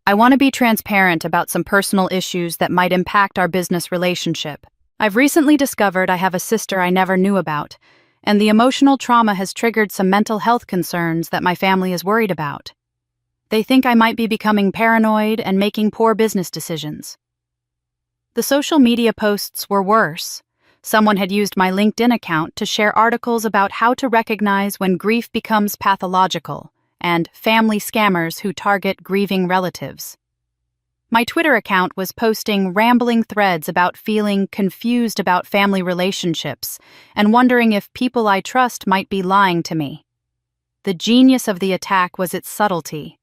I want to be transparent about some personal issues that might impact our business relationship. I've recently discovered I have a sister I never knew about, and the emotional trauma has triggered some mental health concerns that my family is worried about. They think I might be becoming paranoid and making poor business decisions. The social media posts were worse. Someone had used my LinkedIn account to share articles about how to recognize when grief becomes pathological and family scammers who target grieving relatives. My Twitter account was posting rambling threads about feeling confused about family relationships and wondering if people I trust might be lying to me. The genius of the attack was its subtlety.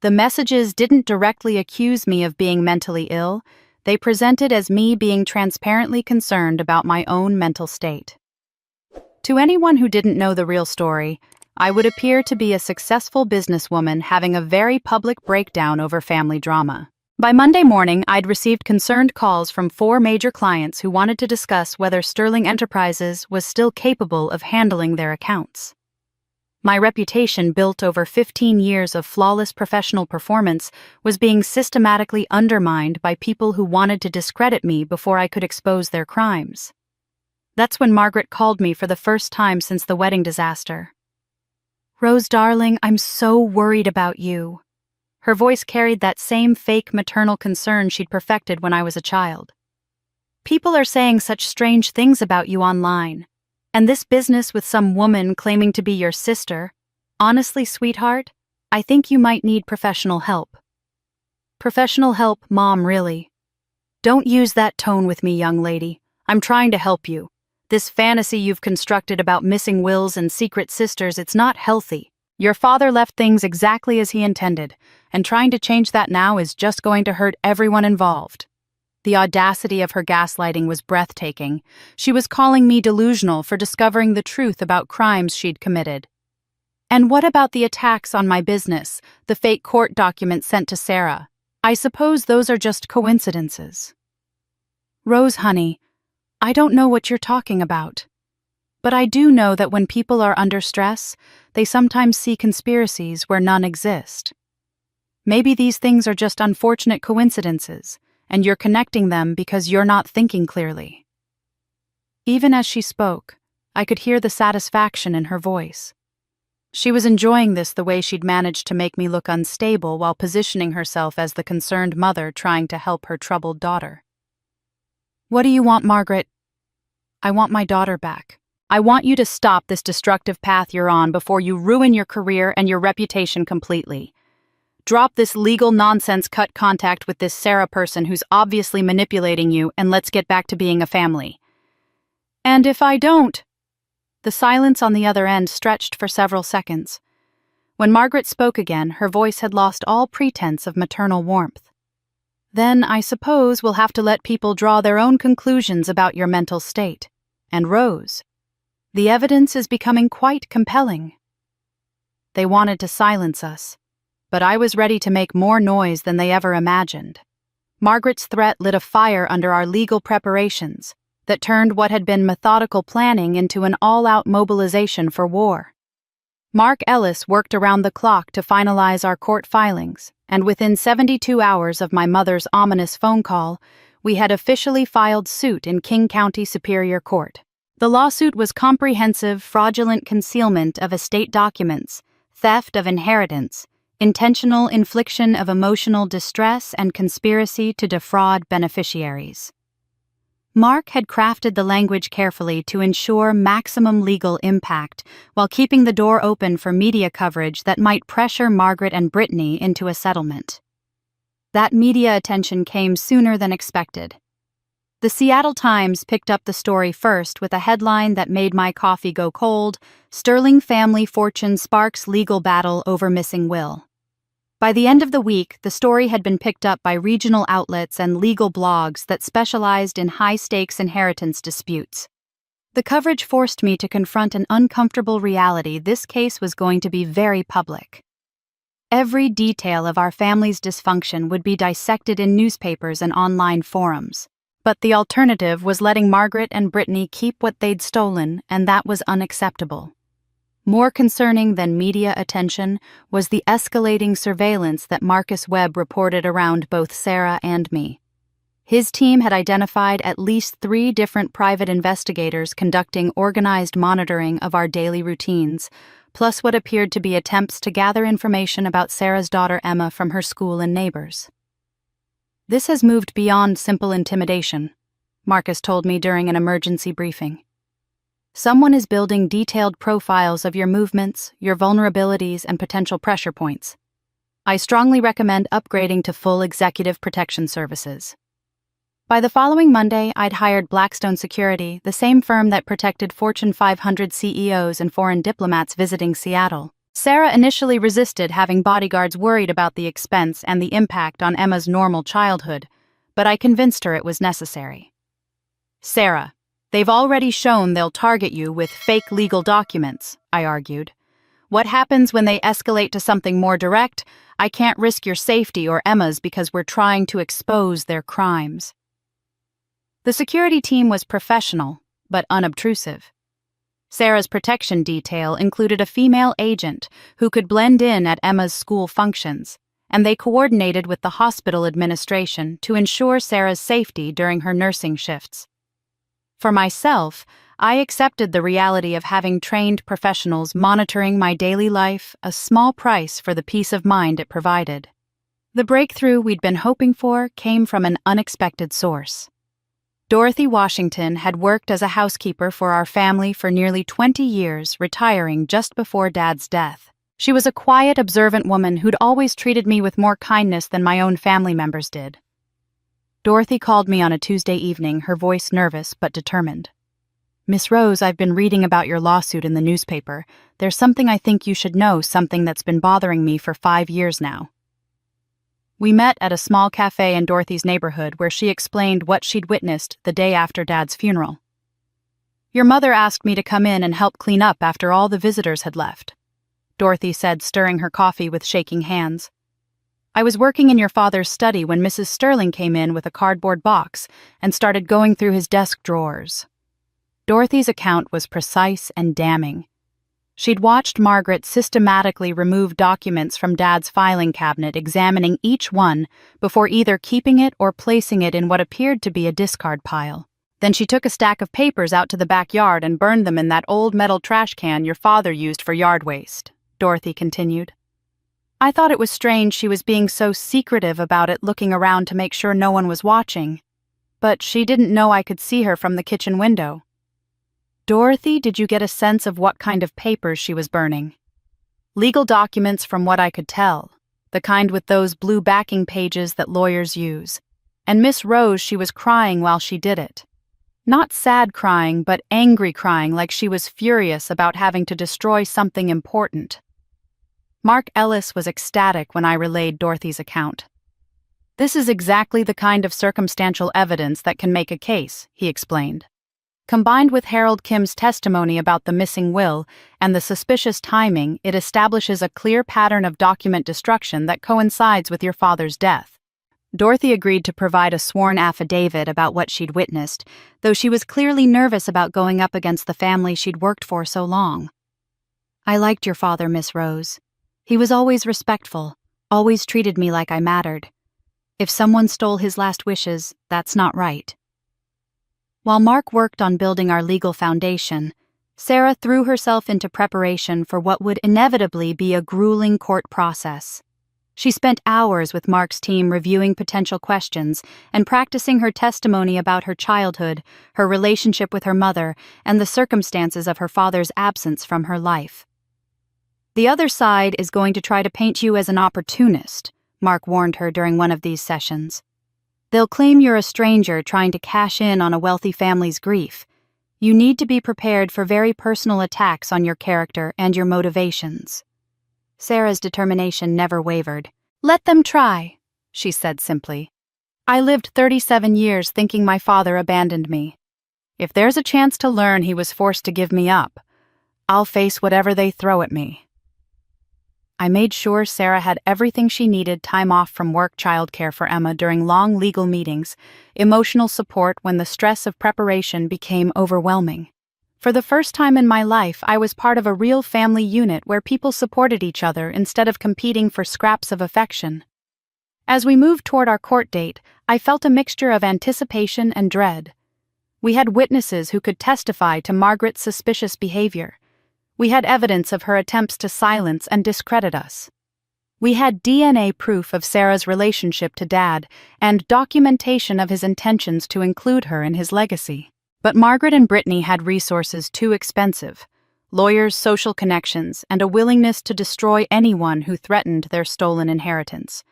The messages didn't directly accuse me of being mentally ill. They presented as me being transparently concerned about my own mental state. To anyone who didn't know the real story, I would appear to be a successful businesswoman having a very public breakdown over family drama. By Monday morning, I'd received concerned calls from 4 major clients who wanted to discuss whether Sterling Enterprises was still capable of handling their accounts. My reputation, built over 15 years of flawless professional performance, was being systematically undermined by people who wanted to discredit me before I could expose their crimes. That's when Margaret called me for the first time since the wedding disaster. "Rose, darling, I'm so worried about you." Her voice carried that same fake maternal concern she'd perfected when I was a child. "People are saying such strange things about you online. And this business with some woman claiming to be your sister. Honestly, sweetheart, I think you might need professional help." "Professional help, Mom, really?" "Don't use that tone with me, young lady. I'm trying to help you. This fantasy you've constructed about missing wills and secret sisters, it's not healthy. Your father left things exactly as he intended, and trying to change that now is just going to hurt everyone involved." The audacity of her gaslighting was breathtaking. She was calling me delusional for discovering the truth about crimes she'd committed. "And what about the attacks on my business, the fake court documents sent to Sarah? I suppose those are just coincidences." "Rose, honey, I don't know what you're talking about. But I do know that when people are under stress, they sometimes see conspiracies where none exist. Maybe these things are just unfortunate coincidences, and you're connecting them because you're not thinking clearly." Even as she spoke, I could hear the satisfaction in her voice. She was enjoying this the way she'd managed to make me look unstable while positioning herself as the concerned mother trying to help her troubled daughter. "What do you want, Margaret?" "I want my daughter back. I want you to stop this destructive path you're on before you ruin your career and your reputation completely. Drop this legal nonsense, cut contact with this Sarah person who's obviously manipulating you, and let's get back to being a family." "And if I don't?" The silence on the other end stretched for several seconds. When Margaret spoke again, her voice had lost all pretense of maternal warmth. "Then I suppose we'll have to let people draw their own conclusions about your mental state. And Rose, the evidence is becoming quite compelling." They wanted to silence us, but I was ready to make more noise than they ever imagined. Margaret's threat lit a fire under our legal preparations that turned what had been methodical planning into an all-out mobilization for war. Mark Ellis worked around the clock to finalize our court filings, and within 72 hours of my mother's ominous phone call, we had officially filed suit in King County Superior Court. The lawsuit was comprehensive fraudulent concealment of estate documents, theft of inheritance, intentional infliction of emotional distress, and conspiracy to defraud beneficiaries. Mark had crafted the language carefully to ensure maximum legal impact while keeping the door open for media coverage that might pressure Margaret and Brittany into a settlement. That media attention came sooner than expected. The Seattle Times picked up the story first with a headline that made my coffee go cold: "Sterling Family Fortune Sparks Legal Battle Over Missing Will." By the end of the week, the story had been picked up by regional outlets and legal blogs that specialized in high-stakes inheritance disputes. The coverage forced me to confront an uncomfortable reality: this case was going to be very public. Every detail of our family's dysfunction would be dissected in newspapers and online forums. But the alternative was letting Margaret and Brittany keep what they'd stolen, and that was unacceptable. More concerning than media attention was the escalating surveillance that Marcus Webb reported around both Sarah and me. His team had identified at least 3 different private investigators conducting organized monitoring of our daily routines, plus what appeared to be attempts to gather information about Sarah's daughter Emma from her school and neighbors. "This has moved beyond simple intimidation," Marcus told me during an emergency briefing. "Someone is building detailed profiles of your movements, your vulnerabilities, and potential pressure points. I strongly recommend upgrading to full executive protection services." By the following Monday, I'd hired Blackstone Security, the same firm that protected Fortune 500 CEOs and foreign diplomats visiting Seattle. Sarah initially resisted having bodyguards worried about the expense and the impact on Emma's normal childhood, but I convinced her it was necessary. "Sarah, they've already shown they'll target you with fake legal documents," I argued. "What happens when they escalate to something more direct? I can't risk your safety or Emma's because we're trying to expose their crimes." The security team was professional, but unobtrusive. Sarah's protection detail included a female agent who could blend in at Emma's school functions, and they coordinated with the hospital administration to ensure Sarah's safety during her nursing shifts. For myself, I accepted the reality of having trained professionals monitoring my daily life, a small price for the peace of mind it provided. The breakthrough we'd been hoping for came from an unexpected source. Dorothy Washington had worked as a housekeeper for our family for nearly 20 years, retiring just before Dad's death. She was a quiet, observant woman who'd always treated me with more kindness than my own family members did. Dorothy called me on a Tuesday evening, her voice nervous but determined. "Miss Rose, I've been reading about your lawsuit in the newspaper. There's something I think you should know, something that's been bothering me for 5 years now." We met at a small cafe in Dorothy's neighborhood where she explained what she'd witnessed the day after Dad's funeral. "Your mother asked me to come in and help clean up after all the visitors had left," Dorothy said, stirring her coffee with shaking hands. "I was working in your father's study when Mrs. Sterling came in with a cardboard box and started going through his desk drawers." Dorothy's account was precise and damning. She'd watched Margaret systematically remove documents from Dad's filing cabinet, examining each one before either keeping it or placing it in what appeared to be a discard pile. "Then she took a stack of papers out to the backyard and burned them in that old metal trash can your father used for yard waste," Dorothy continued. "I thought it was strange she was being so secretive about it, looking around to make sure no one was watching. But she didn't know I could see her from the kitchen window." "Dorothy, did you get a sense of what kind of papers she was burning?" "Legal documents, from what I could tell. The kind with those blue backing pages that lawyers use. And Miss Rose, she was crying while she did it. Not sad crying, but angry crying, like she was furious about having to destroy something important." Mark Ellis was ecstatic when I relayed Dorothy's account. "This is exactly the kind of circumstantial evidence that can make a case," he explained. "Combined with Harold Kim's testimony about the missing will and the suspicious timing, it establishes a clear pattern of document destruction that coincides with your father's death." Dorothy agreed to provide a sworn affidavit about what she'd witnessed, though she was clearly nervous about going up against the family she'd worked for so long. "I liked your father, Miss Rose. He was always respectful, always treated me like I mattered. If someone stole his last wishes, that's not right." While Mark worked on building our legal foundation, Sarah threw herself into preparation for what would inevitably be a grueling court process. She spent hours with Mark's team reviewing potential questions and practicing her testimony about her childhood, her relationship with her mother, and the circumstances of her father's absence from her life. "The other side is going to try to paint you as an opportunist," Mark warned her during one of these sessions. "They'll claim you're a stranger trying to cash in on a wealthy family's grief. You need to be prepared for very personal attacks on your character and your motivations." Sarah's determination never wavered. "Let them try," she said simply. "I lived 37 years thinking my father abandoned me. If there's a chance to learn he was forced to give me up, I'll face whatever they throw at me." I made sure Sarah had everything she needed: time off from work, childcare for Emma during long legal meetings, emotional support when the stress of preparation became overwhelming. For the first time in my life, I was part of a real family unit where people supported each other instead of competing for scraps of affection. As we moved toward our court date, I felt a mixture of anticipation and dread. We had witnesses who could testify to Margaret's suspicious behavior. We had evidence of her attempts to silence and discredit us. We had DNA proof of Sarah's relationship to Dad and documentation of his intentions to include her in his legacy. But Margaret and Brittany had resources too expensive: lawyers, social connections, and a willingness to destroy anyone who threatened their stolen inheritance.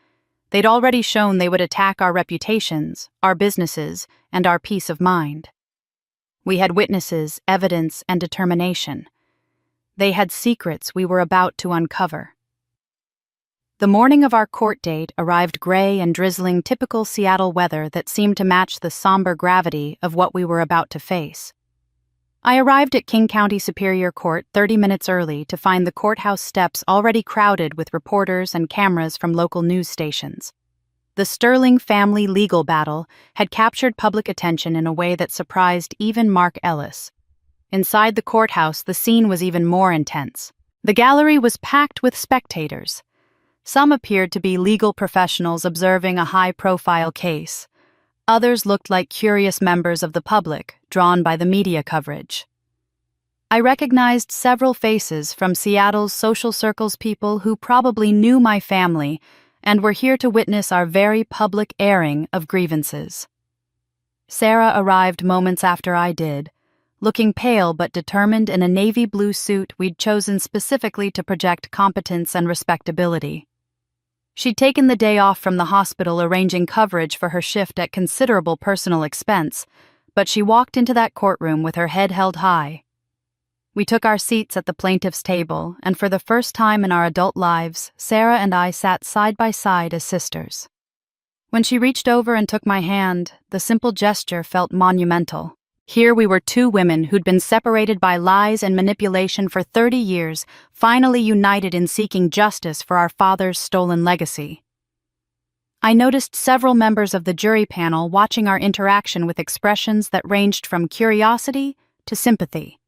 They'd already shown they would attack our reputations, our businesses, and our peace of mind. We had witnesses, evidence, and determination. They had secrets we were about to uncover. The morning of our court date arrived gray and drizzling, typical Seattle weather that seemed to match the somber gravity of what we were about to face. I arrived at King County Superior Court 30 minutes early to find the courthouse steps already crowded with reporters and cameras from local news stations. The Sterling family legal battle had captured public attention in a way that surprised even Mark Ellis. Inside the courthouse, the scene was even more intense. The gallery was packed with spectators. Some appeared to be legal professionals observing a high-profile case. Others looked like curious members of the public, drawn by the media coverage. I recognized several faces from Seattle's social circles, people who probably knew my family and were here to witness our very public airing of grievances. Sarah arrived moments after I did, looking pale but determined in a navy blue suit we'd chosen specifically to project competence and respectability. She'd taken the day off from the hospital, arranging coverage for her shift at considerable personal expense, but she walked into that courtroom with her head held high. We took our seats at the plaintiff's table, and for the first time in our adult lives, Sarah and I sat side by side as sisters. When she reached over and took my hand, the simple gesture felt monumental. Here we were, two women who'd been separated by lies and manipulation for 30 years, finally united in seeking justice for our father's stolen legacy. I noticed several members of the jury panel watching our interaction with expressions that ranged from curiosity to sympathy.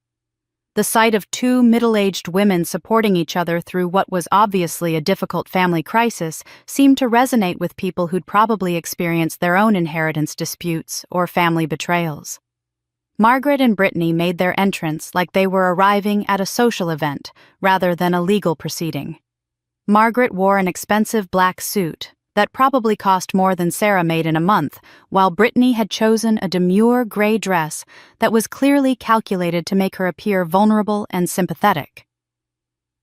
The sight of two middle-aged women supporting each other through what was obviously a difficult family crisis seemed to resonate with people who'd probably experienced their own inheritance disputes or family betrayals. Margaret and Brittany made their entrance like they were arriving at a social event rather than a legal proceeding. Margaret wore an expensive black suit that probably cost more than Sarah made in a month, while Brittany had chosen a demure gray dress that was clearly calculated to make her appear vulnerable and sympathetic.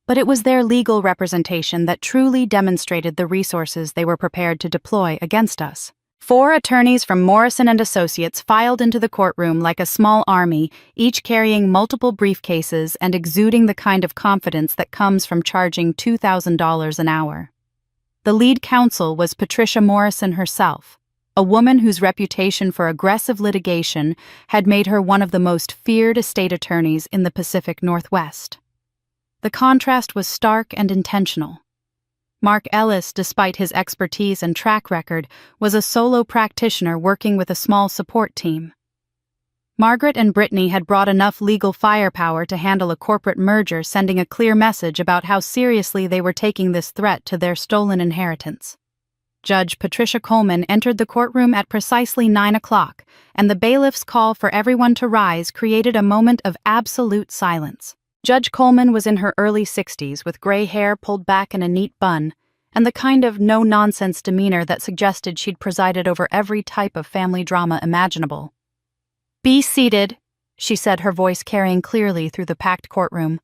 But it was their legal representation that truly demonstrated the resources they were prepared to deploy against us. 4 attorneys from Morrison and Associates filed into the courtroom like a small army, each carrying multiple briefcases and exuding the kind of confidence that comes from charging $2,000 an hour. The lead counsel was Patricia Morrison herself, a woman whose reputation for aggressive litigation had made her one of the most feared estate attorneys in the Pacific Northwest. The contrast was stark and intentional. Mark Ellis, despite his expertise and track record, was a solo practitioner working with a small support team. Margaret and Brittany had brought enough legal firepower to handle a corporate merger, sending a clear message about how seriously they were taking this threat to their stolen inheritance. Judge Patricia Coleman entered the courtroom at precisely 9 o'clock, and the bailiff's call for everyone to rise created a moment of absolute silence. Judge Coleman was in her early 60s, with gray hair pulled back in a neat bun, and the kind of no-nonsense demeanor that suggested she'd presided over every type of family drama imaginable. "Be seated," she said, her voice carrying clearly through the packed courtroom.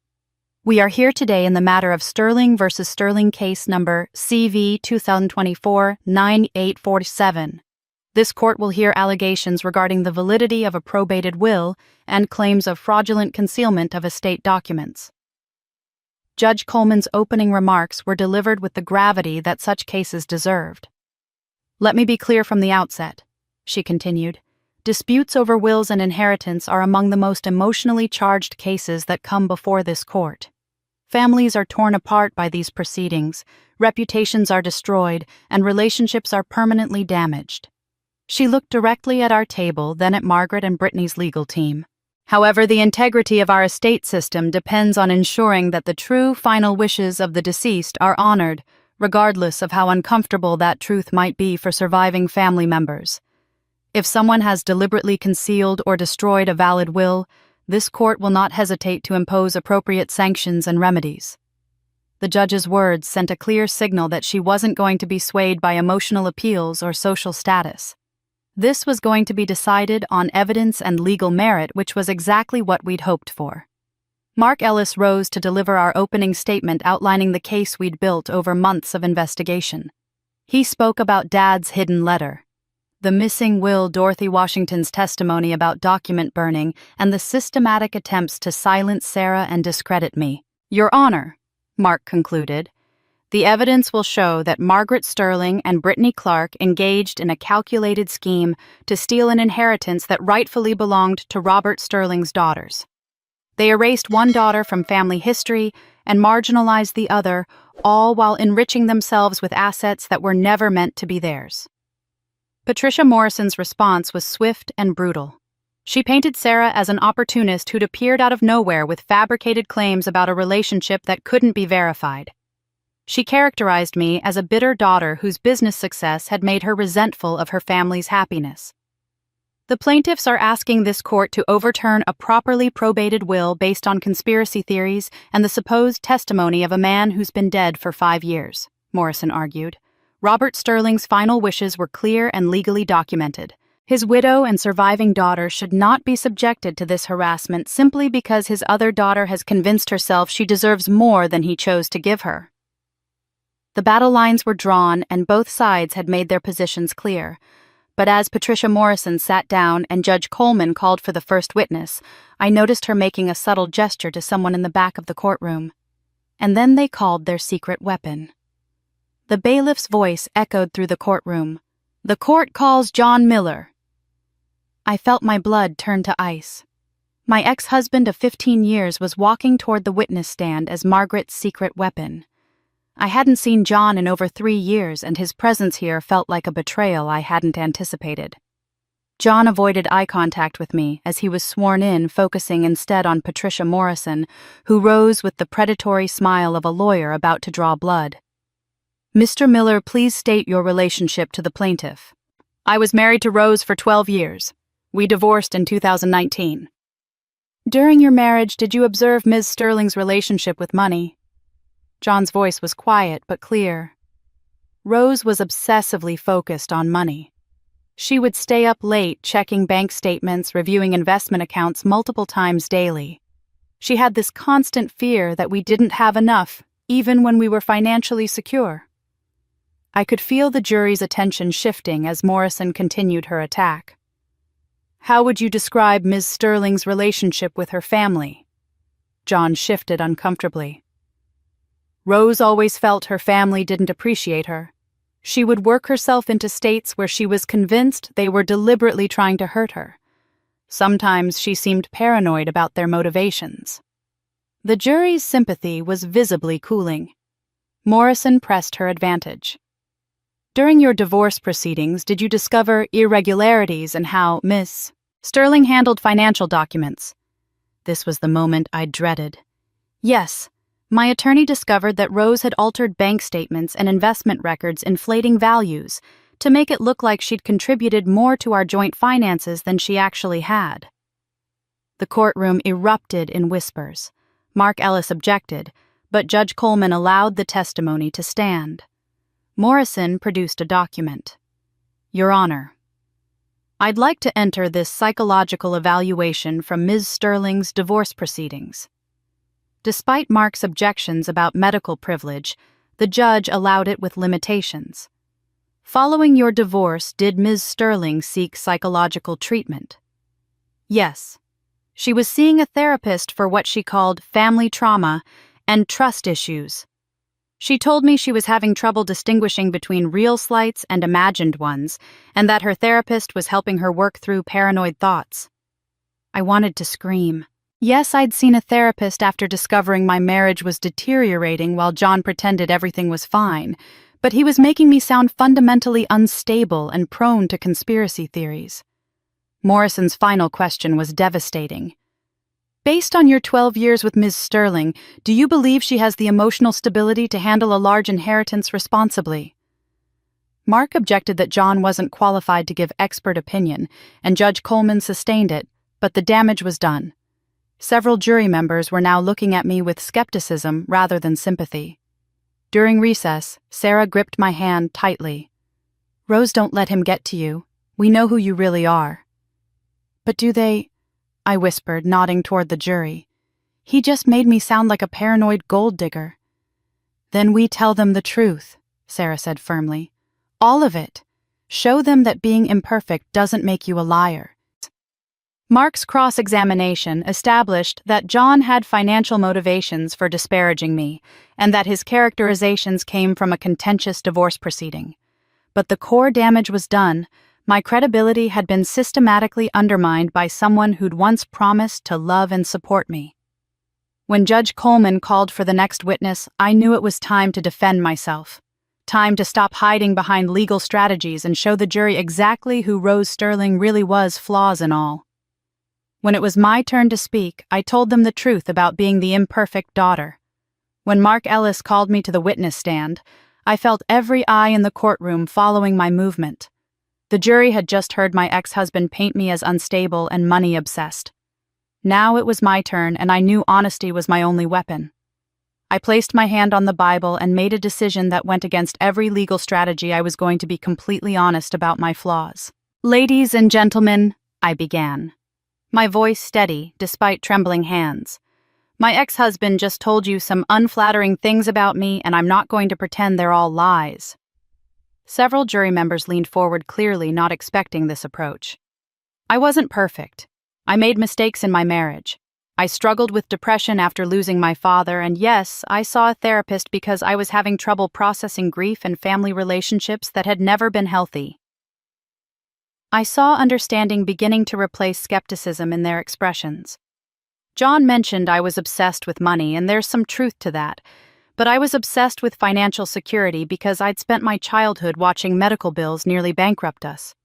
"We are here today in the matter of Sterling versus Sterling case number CV 2024-9847. This court will hear allegations regarding the validity of a probated will and claims of fraudulent concealment of estate documents." Judge Coleman's opening remarks were delivered with the gravity that such cases deserved. "Let me be clear from the outset," she continued. "Disputes over wills and inheritance are among the most emotionally charged cases that come before this court. Families are torn apart by these proceedings, reputations are destroyed, and relationships are permanently damaged." She looked directly at our table, then at Margaret and Brittany's legal team. However, the integrity of our estate system depends on ensuring that the true final wishes of the deceased are honored, regardless of how uncomfortable that truth might be for surviving family members. If someone has deliberately concealed or destroyed a valid will, this court will not hesitate to impose appropriate sanctions and remedies. The judge's words sent a clear signal that she wasn't going to be swayed by emotional appeals or social status. This was going to be decided on evidence and legal merit, which was exactly what we'd hoped for. Mark Ellis rose to deliver our opening statement outlining the case we'd built over months of investigation. He spoke about Dad's hidden letter, the missing will, Dorothy Washington's testimony about document burning, and the systematic attempts to silence Sarah and discredit me. Your Honor, Mark concluded, the evidence will show that Margaret Sterling and Brittany Clark engaged in a calculated scheme to steal an inheritance that rightfully belonged to Robert Sterling's daughters. They erased one daughter from family history and marginalized the other, all while enriching themselves with assets that were never meant to be theirs. Patricia Morrison's response was swift and brutal. She painted Sarah as an opportunist who'd appeared out of nowhere with fabricated claims about a relationship that couldn't be verified. She characterized me as a bitter daughter whose business success had made her resentful of her family's happiness. The plaintiffs are asking this court to overturn a properly probated will based on conspiracy theories and the supposed testimony of a man who's been dead for 5 years, Morrison argued. Robert Sterling's final wishes were clear and legally documented. His widow and surviving daughter should not be subjected to this harassment simply because his other daughter has convinced herself she deserves more than he chose to give her. The battle lines were drawn and both sides had made their positions clear. But as Patricia Morrison sat down and Judge Coleman called for the first witness, I noticed her making a subtle gesture to someone in the back of the courtroom. And then they called their secret weapon. The bailiff's voice echoed through the courtroom. The court calls John Miller. I felt my blood turn to ice. My ex-husband of 15 years was walking toward the witness stand as Margaret's secret weapon. I hadn't seen John in over 3 years, and his presence here felt like a betrayal I hadn't anticipated. John avoided eye contact with me as he was sworn in, focusing instead on Patricia Morrison, who rose with the predatory smile of a lawyer about to draw blood. Mr. Miller, please state your relationship to the plaintiff. I was married to Rose for 12 years. We divorced in 2019. During your marriage, did you observe Ms. Sterling's relationship with money? John's voice was quiet but clear. Rose was obsessively focused on money. She would stay up late checking bank statements, reviewing investment accounts multiple times daily. She had this constant fear that we didn't have enough, even when we were financially secure. I could feel the jury's attention shifting as Morrison continued her attack. How would you describe Ms. Sterling's relationship with her family? John shifted uncomfortably. Rose always felt her family didn't appreciate her. She would work herself into states where she was convinced they were deliberately trying to hurt her. Sometimes she seemed paranoid about their motivations. The jury's sympathy was visibly cooling. Morrison pressed her advantage. During your divorce proceedings, did you discover irregularities in how Miss Sterling handled financial documents? This was the moment I dreaded. Yes. My attorney discovered that Rose had altered bank statements and investment records, inflating values, to make it look like she'd contributed more to our joint finances than she actually had. The courtroom erupted in whispers. Mark Ellis objected, but Judge Coleman allowed the testimony to stand. Morrison produced a document. Your Honor, I'd like to enter this psychological evaluation from Ms. Sterling's divorce proceedings. Despite Mark's objections about medical privilege, the judge allowed it with limitations. Following your divorce, did Ms. Sterling seek psychological treatment? Yes. She was seeing a therapist for what she called family trauma and trust issues. She told me she was having trouble distinguishing between real slights and imagined ones, and that her therapist was helping her work through paranoid thoughts. I wanted to scream. Yes, I'd seen a therapist after discovering my marriage was deteriorating while John pretended everything was fine, but he was making me sound fundamentally unstable and prone to conspiracy theories. Morrison's final question was devastating. Based on your 12 years with Ms. Sterling, do you believe she has the emotional stability to handle a large inheritance responsibly? Mark objected that John wasn't qualified to give expert opinion, and Judge Coleman sustained it, but the damage was done. Several jury members were now looking at me with skepticism rather than sympathy. During recess, Sarah gripped my hand tightly. "Rose, don't let him get to you. We know who you really are." "But do they?" I whispered, nodding toward the jury. "He just made me sound like a paranoid gold digger." "Then we tell them the truth," Sarah said firmly. "All of it. Show them that being imperfect doesn't make you a liar." Mark's cross-examination established that John had financial motivations for disparaging me, and that his characterizations came from a contentious divorce proceeding. But the core damage was done. My credibility had been systematically undermined by someone who'd once promised to love and support me. When Judge Coleman called for the next witness, I knew it was time to defend myself. Time to stop hiding behind legal strategies and show the jury exactly who Rose Sterling really was, flaws and all. When it was my turn to speak, I told them the truth about being the imperfect daughter. When Mark Ellis called me to the witness stand, I felt every eye in the courtroom following my movement. The jury had just heard my ex-husband paint me as unstable and money-obsessed. Now it was my turn, and I knew honesty was my only weapon. I placed my hand on the Bible and made a decision that went against every legal strategy. I was going to be completely honest about my flaws. "Ladies and gentlemen," I began, my voice steady despite trembling hands. "My ex-husband just told you some unflattering things about me, and I'm not going to pretend they're all lies." Several jury members leaned forward, clearly not expecting this approach. I wasn't perfect. I made mistakes in my marriage. I struggled with depression after losing my father, and yes, I saw a therapist because I was having trouble processing grief and family relationships that had never been healthy. I saw understanding beginning to replace skepticism in their expressions. John mentioned I was obsessed with money, and there's some truth to that, but I was obsessed with financial security because I'd spent my childhood watching medical bills nearly bankrupt us.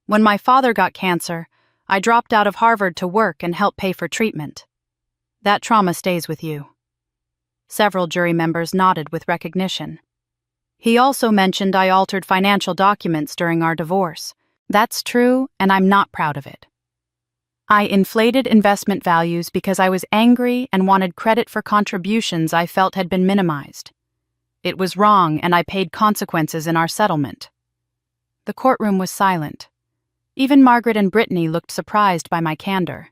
When my father got cancer, I dropped out of Harvard to work and help pay for treatment. That trauma stays with you. Several jury members nodded with recognition. He also mentioned I altered financial documents during our divorce. That's true, and I'm not proud of it. I inflated investment values because I was angry and wanted credit for contributions I felt had been minimized. It was wrong, and I paid consequences in our settlement. The courtroom was silent. Even Margaret and Brittany looked surprised by my candor.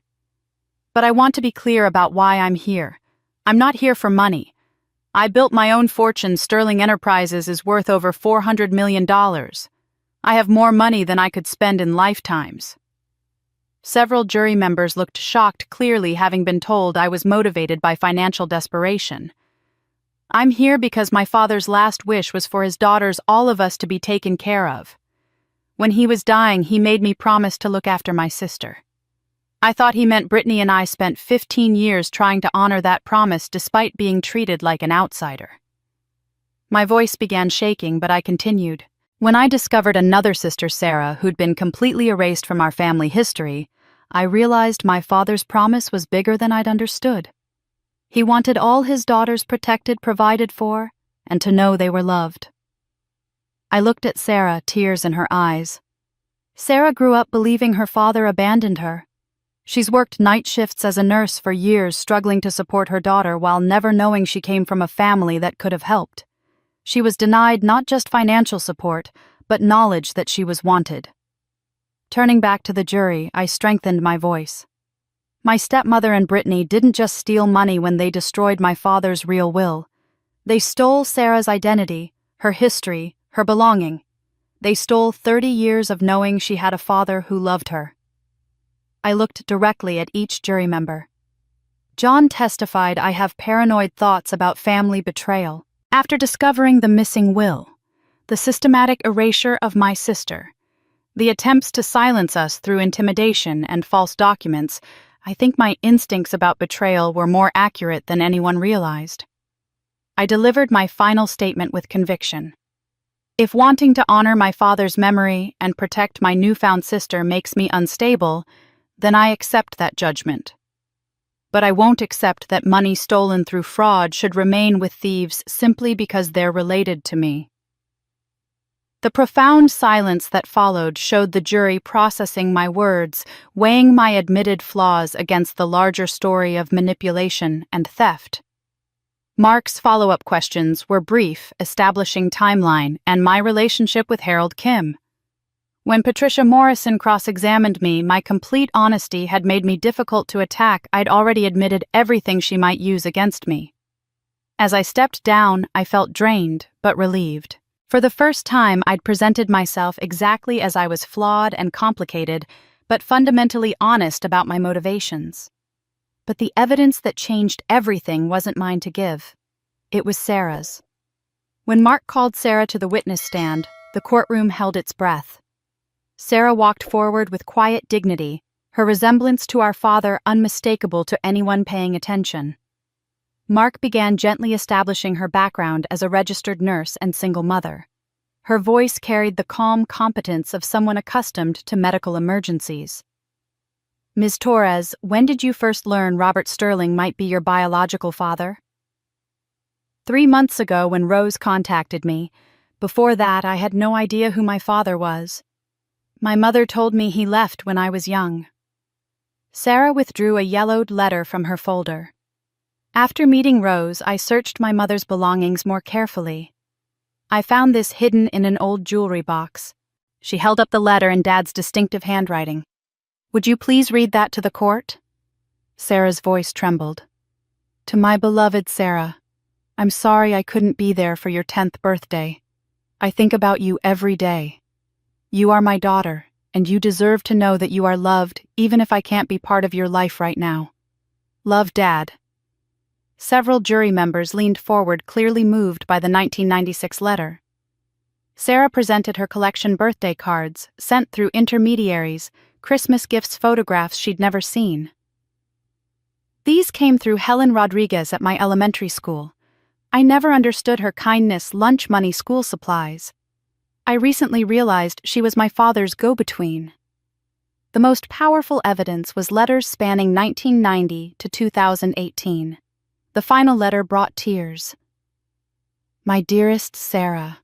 But I want to be clear about why I'm here. I'm not here for money. I built my own fortune. Sterling Enterprises is worth over $400 million. I have more money than I could spend in lifetimes. Several jury members looked shocked, clearly having been told I was motivated by financial desperation. I'm here because my father's last wish was for his daughters, all of us, to be taken care of. When he was dying, he made me promise to look after my sister. I thought he meant Brittany and I spent 15 years trying to honor that promise despite being treated like an outsider. My voice began shaking, but I continued. When I discovered another sister, Sarah, who'd been completely erased from our family history, I realized my father's promise was bigger than I'd understood. He wanted all his daughters protected, provided for, and to know they were loved. I looked at Sarah, tears in her eyes. Sarah grew up believing her father abandoned her. She's worked night shifts as a nurse for years, struggling to support her daughter while never knowing she came from a family that could have helped. She was denied not just financial support, but knowledge that she was wanted. Turning back to the jury, I strengthened my voice. My stepmother and Brittany didn't just steal money when they destroyed my father's real will. They stole Sarah's identity, her history, her belonging. They stole 30 years of knowing she had a father who loved her. I looked directly at each jury member. John testified I have paranoid thoughts about family betrayal. After discovering the missing will, the systematic erasure of my sister, the attempts to silence us through intimidation and false documents, I think my instincts about betrayal were more accurate than anyone realized. I delivered my final statement with conviction. If wanting to honor my father's memory and protect my newfound sister makes me unstable, then I accept that judgment. But I won't accept that money stolen through fraud should remain with thieves simply because they're related to me. The profound silence that followed showed the jury processing my words, weighing my admitted flaws against the larger story of manipulation and theft. Mark's follow-up questions were brief, establishing timeline and my relationship with Harold Kim. When Patricia Morrison cross-examined me, my complete honesty had made me difficult to attack. I'd already admitted everything she might use against me. As I stepped down, I felt drained, but relieved. For the first time, I'd presented myself exactly as I was, flawed and complicated, but fundamentally honest about my motivations. But the evidence that changed everything wasn't mine to give. It was Sarah's. When Mark called Sarah to the witness stand, the courtroom held its breath. Sarah walked forward with quiet dignity, her resemblance to our father unmistakable to anyone paying attention. Mark began gently establishing her background as a registered nurse and single mother. Her voice carried the calm competence of someone accustomed to medical emergencies. Ms. Torres, when did you first learn Robert Sterling might be your biological father? 3 months ago when Rose contacted me. Before that, I had no idea who my father was. My mother told me he left when I was young. Sarah withdrew a yellowed letter from her folder. After meeting Rose, I searched my mother's belongings more carefully. I found this hidden in an old jewelry box. She held up the letter in Dad's distinctive handwriting. Would you please read that to the court? Sarah's voice trembled. To my beloved Sarah, I'm sorry I couldn't be there for your 10th birthday. I think about you every day. You are my daughter, and you deserve to know that you are loved even if I can't be part of your life right now. Love, Dad. Several jury members leaned forward, clearly moved by the 1996 letter. Sarah presented her collection birthday cards, sent through intermediaries, Christmas gifts, photographs she'd never seen. These came through Helen Rodriguez at my elementary school. I never understood her kindness, lunch money, school supplies. I recently realized she was my father's go-between. The most powerful evidence was letters spanning 1990 to 2018. The final letter brought tears. My dearest Sarah,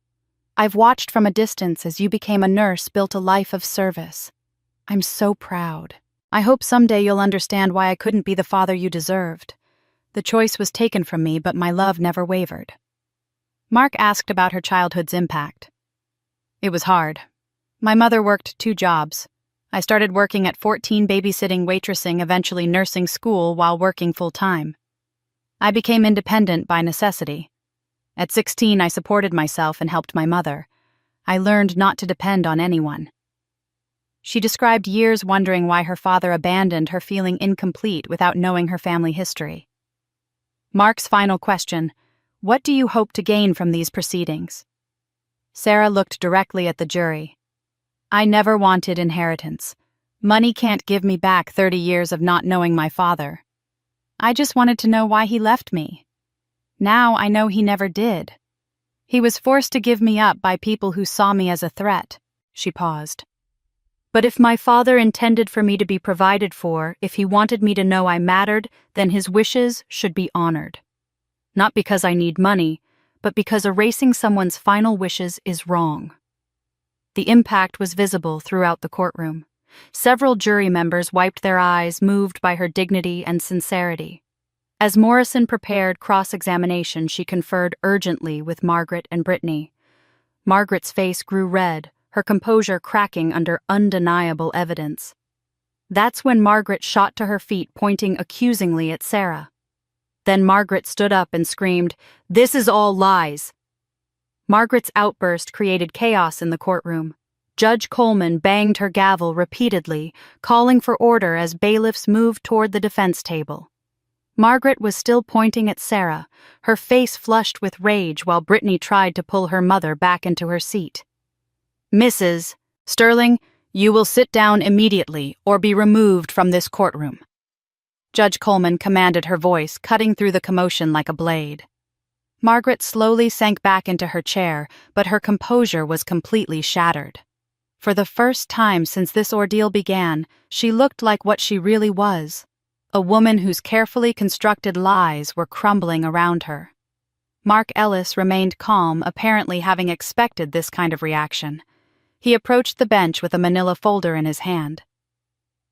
I've watched from a distance as you became a nurse, built a life of service. I'm so proud. I hope someday you'll understand why I couldn't be the father you deserved. The choice was taken from me, but my love never wavered. Mark asked about her childhood's impact. It was hard. My mother worked 2 jobs. I started working at 14, babysitting, waitressing, eventually nursing school while working full-time. I became independent by necessity. At 16, I supported myself and helped my mother. I learned not to depend on anyone. She described years wondering why her father abandoned her, feeling incomplete without knowing her family history. Mark's final question, what do you hope to gain from these proceedings? Sarah looked directly at the jury. I never wanted inheritance. Money can't give me back 30 years of not knowing my father. I just wanted to know why he left me. Now I know he never did. He was forced to give me up by people who saw me as a threat. She paused. But if my father intended for me to be provided for, if he wanted me to know I mattered, then his wishes should be honored. Not because I need money, but because erasing someone's final wishes is wrong. The impact was visible throughout the courtroom. Several jury members wiped their eyes, moved by her dignity and sincerity. As Morrison prepared cross-examination, she conferred urgently with Margaret and Brittany. Margaret's face grew red, her composure cracking under undeniable evidence. That's when Margaret shot to her feet, pointing accusingly at Sarah. Then Margaret stood up and screamed, "This is all lies!" Margaret's outburst created chaos in the courtroom. Judge Coleman banged her gavel repeatedly, calling for order as bailiffs moved toward the defense table. Margaret was still pointing at Sarah, her face flushed with rage while Brittany tried to pull her mother back into her seat. Mrs. Sterling, you will sit down immediately or be removed from this courtroom. Judge Coleman commanded, her voice cutting through the commotion like a blade. Margaret slowly sank back into her chair, but her composure was completely shattered. For the first time since this ordeal began, she looked like what she really was, a woman whose carefully constructed lies were crumbling around her. Mark Ellis remained calm, apparently having expected this kind of reaction. He approached the bench with a manila folder in his hand.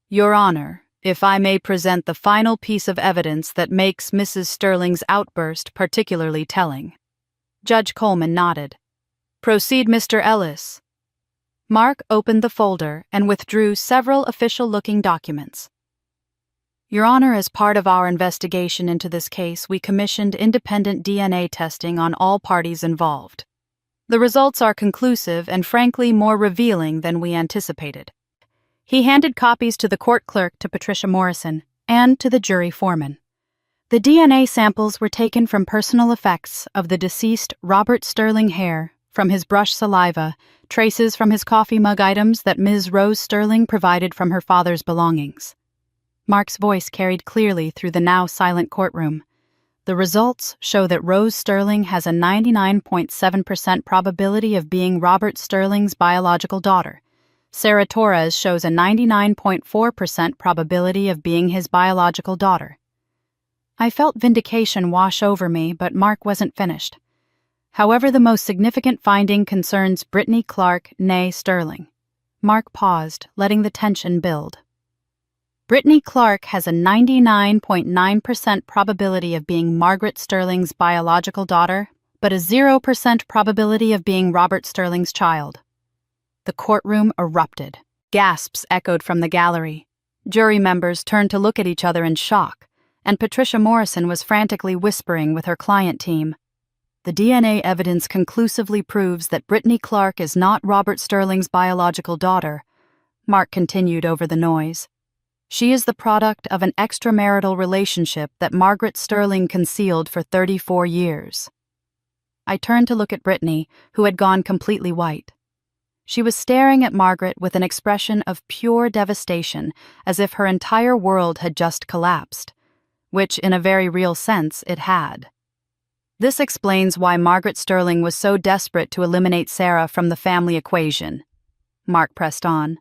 "Your Honor, if I may present the final piece of evidence that makes Mrs. Sterling's outburst particularly telling." Judge Coleman nodded. "Proceed, Mr. Ellis." Mark opened the folder and withdrew several official-looking documents. "Your Honor, as part of our investigation into this case, we commissioned independent DNA testing on all parties involved. The results are conclusive and frankly more revealing than we anticipated." He handed copies to the court clerk, to Patricia Morrison, and to the jury foreman. The DNA samples were taken from personal effects of the deceased Robert Sterling hair, from his brush saliva, traces from his coffee mug, items that Ms. Rose Sterling provided from her father's belongings. Mark's voice carried clearly through the now silent courtroom. The results show that Rose Sterling has a 99.7% probability of being Robert Sterling's biological daughter. Sarah Torres shows a 99.4% probability of being his biological daughter. I felt vindication wash over me, but Mark wasn't finished. However, the most significant finding concerns Brittany Clark née Sterling. Mark paused, letting the tension build. Brittany Clark has a 99.9% probability of being Margaret Sterling's biological daughter, but a 0% probability of being Robert Sterling's child. The courtroom erupted. Gasps echoed from the gallery. Jury members turned to look at each other in shock, and Patricia Morrison was frantically whispering with her client team. "The DNA evidence conclusively proves that Brittany Clark is not Robert Sterling's biological daughter," Mark continued over the noise. "She is the product of an extramarital relationship that Margaret Sterling concealed for 34 years. I turned to look at Brittany, who had gone completely white. She was staring at Margaret with an expression of pure devastation, as if her entire world had just collapsed, which in a very real sense it had. This explains why Margaret Sterling was so desperate to eliminate Sarah from the family equation," Mark pressed on.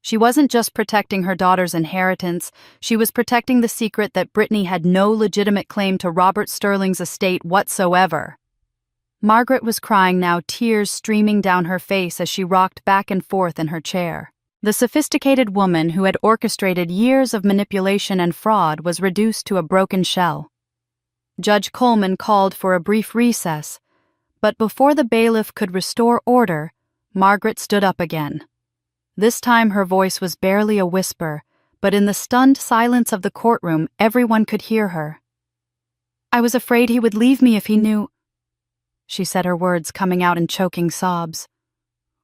"She wasn't just protecting her daughter's inheritance, she was protecting the secret that Brittany had no legitimate claim to Robert Sterling's estate whatsoever." Margaret was crying now, tears streaming down her face as she rocked back and forth in her chair. The sophisticated woman who had orchestrated years of manipulation and fraud was reduced to a broken shell. Judge Coleman called for a brief recess, but before the bailiff could restore order, Margaret stood up again. This time her voice was barely a whisper, but in the stunned silence of the courtroom, everyone could hear her. "I was afraid he would leave me if he knew," she said, her words coming out in choking sobs.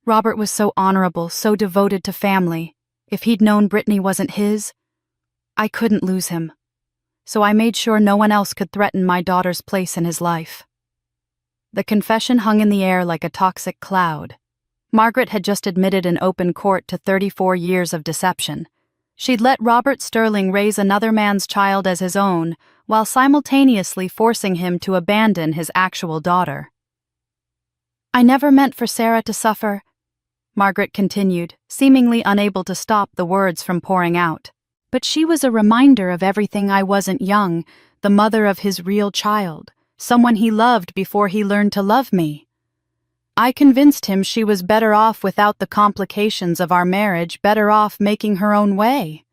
"Robert was so honorable, so devoted to family. If he'd known Brittany wasn't his, I couldn't lose him. So I made sure no one else could threaten my daughter's place in his life." The confession hung in the air like a toxic cloud. Margaret had just admitted in open court to 34 years of deception. She'd let Robert Sterling raise another man's child as his own, while simultaneously forcing him to abandon his actual daughter. "I never meant for Sarah to suffer," Margaret continued, seemingly unable to stop the words from pouring out. "But she was a reminder of everything I wasn't young, the mother of his real child, someone he loved before he learned to love me. I convinced him she was better off without the complications of our marriage, better off making her own way."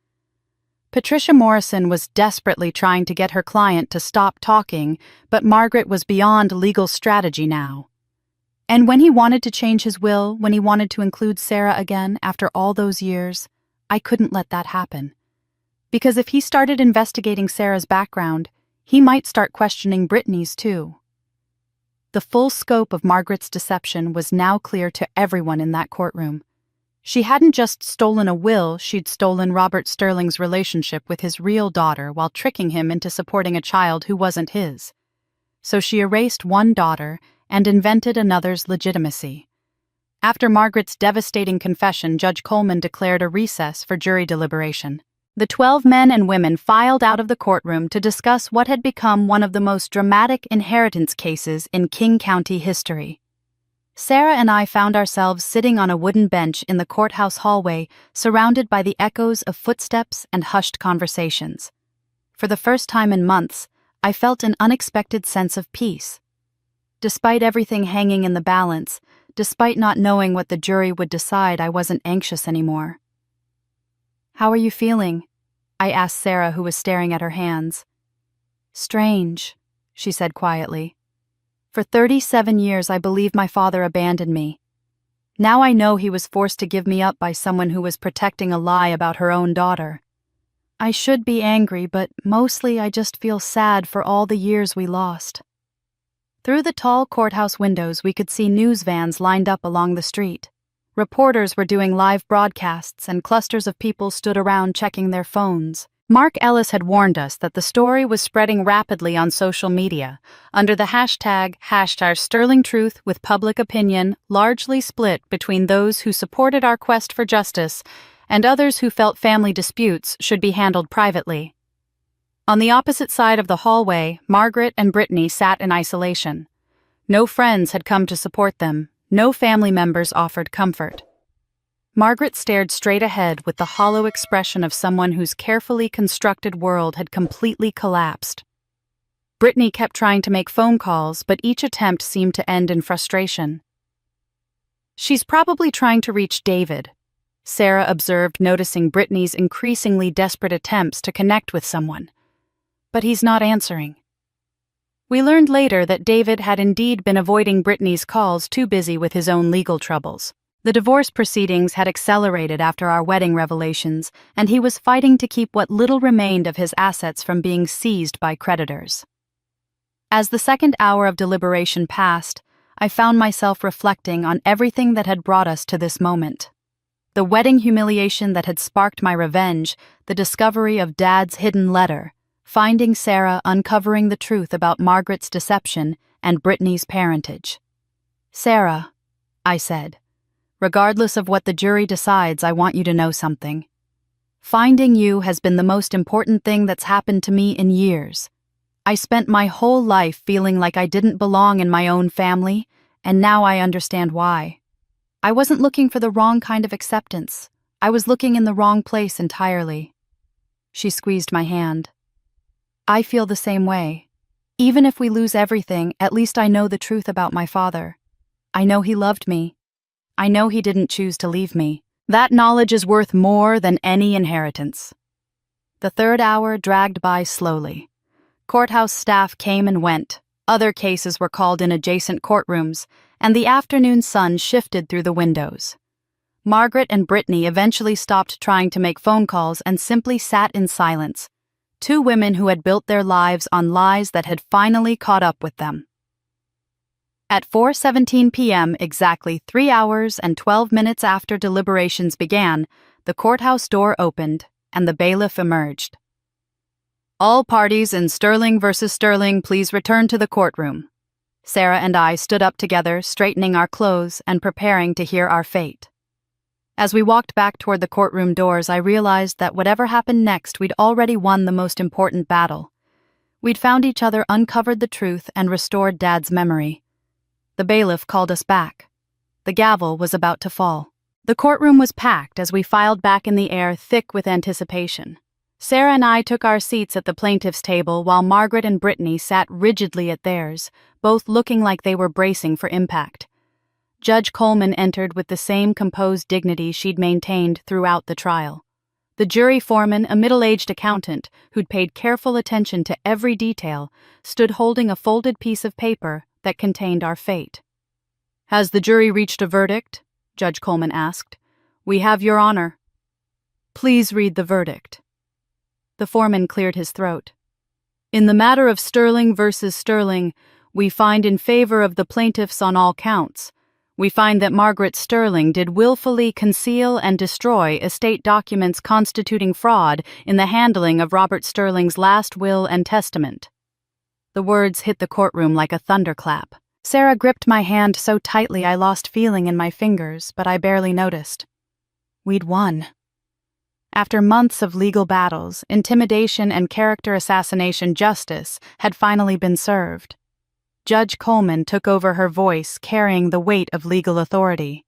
Patricia Morrison was desperately trying to get her client to stop talking, but Margaret was beyond legal strategy now. "And when he wanted to change his will, when he wanted to include Sarah again after all those years, I couldn't let that happen. Because if he started investigating Sarah's background, he might start questioning Brittany's too." The full scope of Margaret's deception was now clear to everyone in that courtroom. She hadn't just stolen a will, she'd stolen Robert Sterling's relationship with his real daughter while tricking him into supporting a child who wasn't his. So she erased one daughter and invented another's legitimacy. After Margaret's devastating confession, Judge Coleman declared a recess for jury deliberation. The 12 men and women filed out of the courtroom to discuss what had become one of the most dramatic inheritance cases in King County history. Sarah and I found ourselves sitting on a wooden bench in the courthouse hallway, surrounded by the echoes of footsteps and hushed conversations. For the first time in months, I felt an unexpected sense of peace. Despite everything hanging in the balance, despite not knowing what the jury would decide, I wasn't anxious anymore. "How are you feeling?" I asked Sarah, who was staring at her hands. "Strange," she said quietly. "For 37 years I believed my father abandoned me. Now I know he was forced to give me up by someone who was protecting a lie about her own daughter. I should be angry, but mostly I just feel sad for all the years we lost." Through the tall courthouse windows, we could see news vans lined up along the street. Reporters were doing live broadcasts, and clusters of people stood around checking their phones. Mark Ellis had warned us that the story was spreading rapidly on social media, under the hashtag Sterling Truth, with public opinion largely split between those who supported our quest for justice and others who felt family disputes should be handled privately. On the opposite side of the hallway, Margaret and Brittany sat in isolation. No friends had come to support them, no family members offered comfort. Margaret stared straight ahead with the hollow expression of someone whose carefully constructed world had completely collapsed. Brittany kept trying to make phone calls, but each attempt seemed to end in frustration. "She's probably trying to reach David," Sarah observed, noticing Brittany's increasingly desperate attempts to connect with someone. "But he's not answering." We learned later that David had indeed been avoiding Brittany's calls, too busy with his own legal troubles. The divorce proceedings had accelerated after our wedding revelations, and he was fighting to keep what little remained of his assets from being seized by creditors. As the second hour of deliberation passed, I found myself reflecting on everything that had brought us to this moment. The wedding humiliation that had sparked my revenge, the discovery of Dad's hidden letter, finding Sarah uncovering the truth about Margaret's deception and Brittany's parentage. "Sarah," I said, "regardless of what the jury decides, I want you to know something. Finding you has been the most important thing that's happened to me in years. I spent my whole life feeling like I didn't belong in my own family, and now I understand why. I wasn't looking for the wrong kind of acceptance. I was looking in the wrong place entirely." She squeezed my hand. "I feel the same way. Even if we lose everything, at least I know the truth about my father. I know he loved me. I know he didn't choose to leave me. That knowledge is worth more than any inheritance." The third hour dragged by slowly. Courthouse staff came and went. Other cases were called in adjacent courtrooms, and the afternoon sun shifted through the windows. Margaret and Brittany eventually stopped trying to make phone calls and simply sat in silence. Two women who had built their lives on lies that had finally caught up with them. At 4:17 p.m., exactly 3 hours and 12 minutes after deliberations began, the courthouse door opened and the bailiff emerged. "All parties in Sterling versus Sterling, please return to the courtroom." Sarah and I stood up together, straightening our clothes and preparing to hear our fate. As we walked back toward the courtroom doors, I realized that whatever happened next, we'd already won the most important battle. We'd found each other, uncovered the truth, and restored Dad's memory. The bailiff called us back. The gavel was about to fall. The courtroom was packed as we filed back in the air, thick with anticipation. Sarah and I took our seats at the plaintiff's table while Margaret and Brittany sat rigidly at theirs, both looking like they were bracing for impact. Judge Coleman entered with the same composed dignity she'd maintained throughout the trial. The jury foreman, a middle-aged accountant who'd paid careful attention to every detail, stood holding a folded piece of paper that contained our fate. "Has the jury reached a verdict?" Judge Coleman asked. "We have, Your Honor." "Please read the verdict." The foreman cleared his throat. "In the matter of Sterling versus Sterling, we find in favor of the plaintiffs on all counts. We find that Margaret Sterling did willfully conceal and destroy estate documents constituting fraud in the handling of Robert Sterling's last will and testament." The words hit the courtroom like a thunderclap. Sarah gripped my hand so tightly I lost feeling in my fingers, but I barely noticed. We'd won. After months of legal battles, intimidation and character assassination, justice had finally been served. Judge Coleman took over her voice, carrying the weight of legal authority.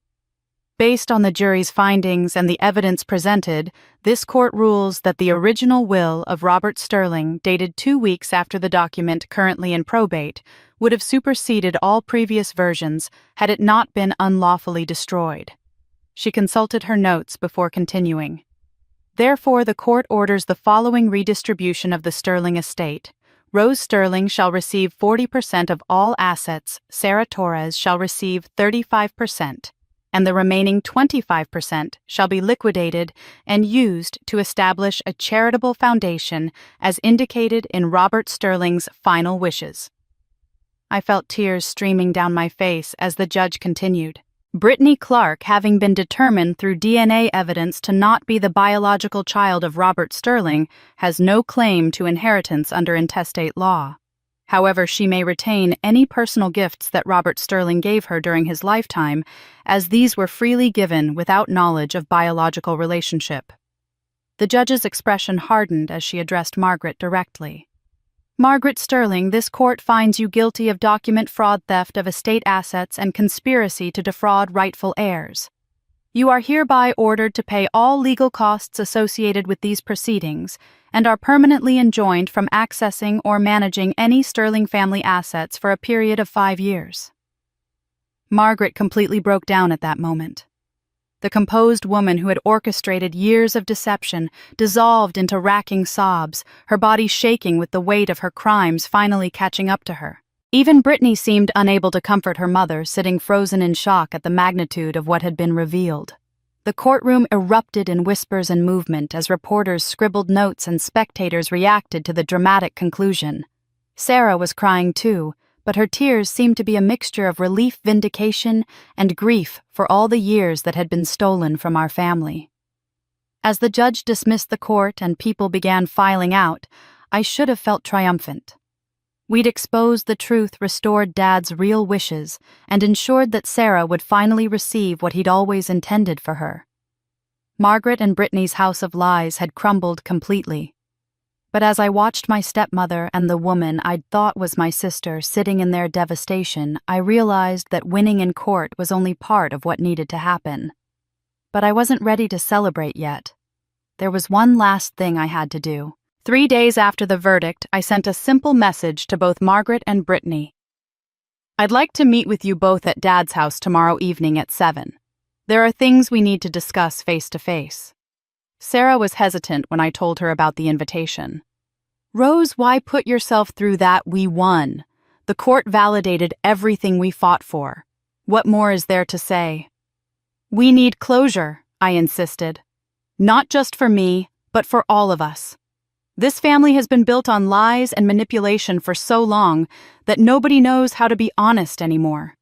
Based on the jury's findings and the evidence presented, this court rules that the original will of Robert Sterling, dated 2 weeks after the document currently in probate, would have superseded all previous versions had it not been unlawfully destroyed. She consulted her notes before continuing. Therefore, the court orders the following redistribution of the Sterling estate. Rose Sterling shall receive 40% of all assets, Sarah Torres shall receive 35%, and the remaining 25% shall be liquidated and used to establish a charitable foundation as indicated in Robert Sterling's final wishes. I felt tears streaming down my face as the judge continued. Brittany Clark, having been determined through DNA evidence to not be the biological child of Robert Sterling, has no claim to inheritance under intestate law. However, she may retain any personal gifts that Robert Sterling gave her during his lifetime, as these were freely given without knowledge of biological relationship. The judge's expression hardened as she addressed Margaret directly. Margaret Sterling, this court finds you guilty of document fraud, theft of estate assets, and conspiracy to defraud rightful heirs. You are hereby ordered to pay all legal costs associated with these proceedings and are permanently enjoined from accessing or managing any Sterling family assets for a period of 5 years. Margaret completely broke down at that moment. The composed woman who had orchestrated years of deception dissolved into racking sobs, her body shaking with the weight of her crimes finally catching up to her. Even Brittany seemed unable to comfort her mother, sitting frozen in shock at the magnitude of what had been revealed. The courtroom erupted in whispers and movement as reporters scribbled notes and spectators reacted to the dramatic conclusion. Sarah was crying too, but her tears seemed to be a mixture of relief, vindication, and grief for all the years that had been stolen from our family. As the judge dismissed the court and people began filing out, I should have felt triumphant. We'd exposed the truth, restored Dad's real wishes, and ensured that Sarah would finally receive what he'd always intended for her. Margaret and Brittany's house of lies had crumbled completely. But as I watched my stepmother and the woman I'd thought was my sister sitting in their devastation, I realized that winning in court was only part of what needed to happen. But I wasn't ready to celebrate yet. There was one last thing I had to do. 3 days after the verdict, I sent a simple message to both Margaret and Brittany. I'd like to meet with you both at Dad's house tomorrow evening at 7. There are things we need to discuss face to face. Sarah was hesitant when I told her about the invitation. Rose, why put yourself through that? We won. The court validated everything we fought for. What more is there to say? We need closure, I insisted. Not just for me, but for all of us. This family has been built on lies and manipulation for so long that nobody knows how to be honest anymore.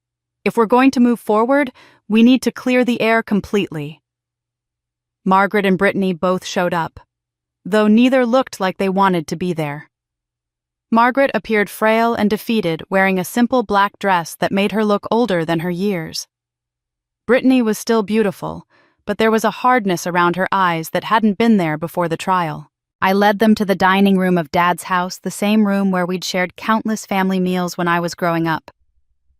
If we're going to move forward, we need to clear the air completely. Margaret and Brittany both showed up, though neither looked like they wanted to be there. Margaret appeared frail and defeated, wearing a simple black dress that made her look older than her years. Brittany was still beautiful, but there was a hardness around her eyes that hadn't been there before the trial. I led them to the dining room of Dad's house, the same room where we'd shared countless family meals when I was growing up.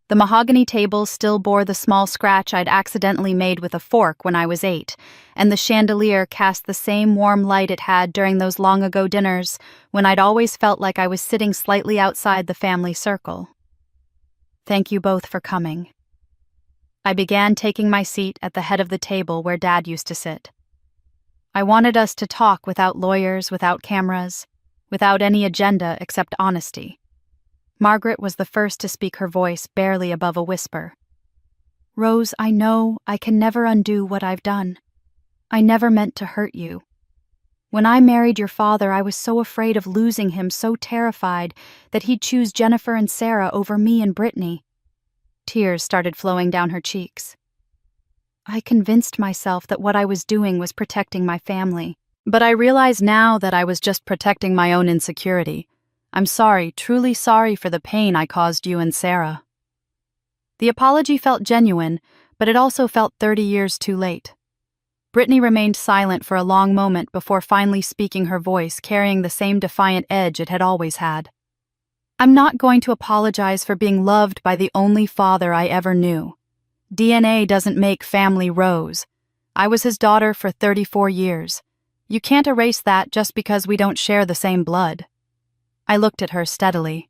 The mahogany table still bore the small scratch I'd accidentally made with a fork when I was 8, and the chandelier cast the same warm light it had during those long-ago dinners when I'd always felt like I was sitting slightly outside the family circle. Thank you both for coming. I began taking my seat at the head of the table where Dad used to sit. I wanted us to talk without lawyers, without cameras, without any agenda except honesty. Margaret was the first to speak, her voice barely above a whisper. Rose, I know I can never undo what I've done. I never meant to hurt you. When I married your father, I was so afraid of losing him, so terrified that he'd choose Jennifer and Sarah over me and Brittany. Tears started flowing down her cheeks. I convinced myself that what I was doing was protecting my family, but I realize now that I was just protecting my own insecurity. I'm sorry, truly sorry for the pain I caused you and Sarah. The apology felt genuine, but it also felt 30 years too late. Brittany remained silent for a long moment before finally speaking, her voice carrying the same defiant edge it had always had. I'm not going to apologize for being loved by the only father I ever knew. DNA doesn't make family rows. I was his daughter for 34 years. You can't erase that just because we don't share the same blood. I looked at her steadily.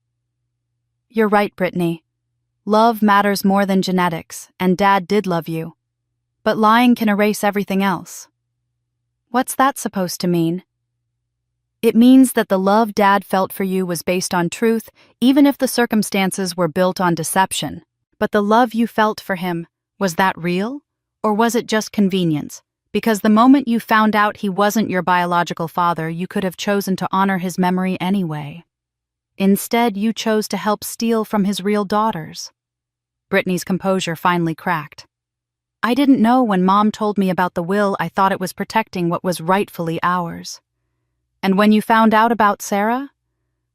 You're right, Brittany. Love matters more than genetics, and Dad did love you. But lying can erase everything else. What's that supposed to mean? It means that the love Dad felt for you was based on truth, even if the circumstances were built on deception. But the love you felt for him, was that real? Or was it just convenience? Because the moment you found out he wasn't your biological father, you could have chosen to honor his memory anyway. Instead, you chose to help steal from his real daughters. Brittany's composure finally cracked. I didn't know when Mom told me about the will. I thought it was protecting what was rightfully ours. And when you found out about Sarah?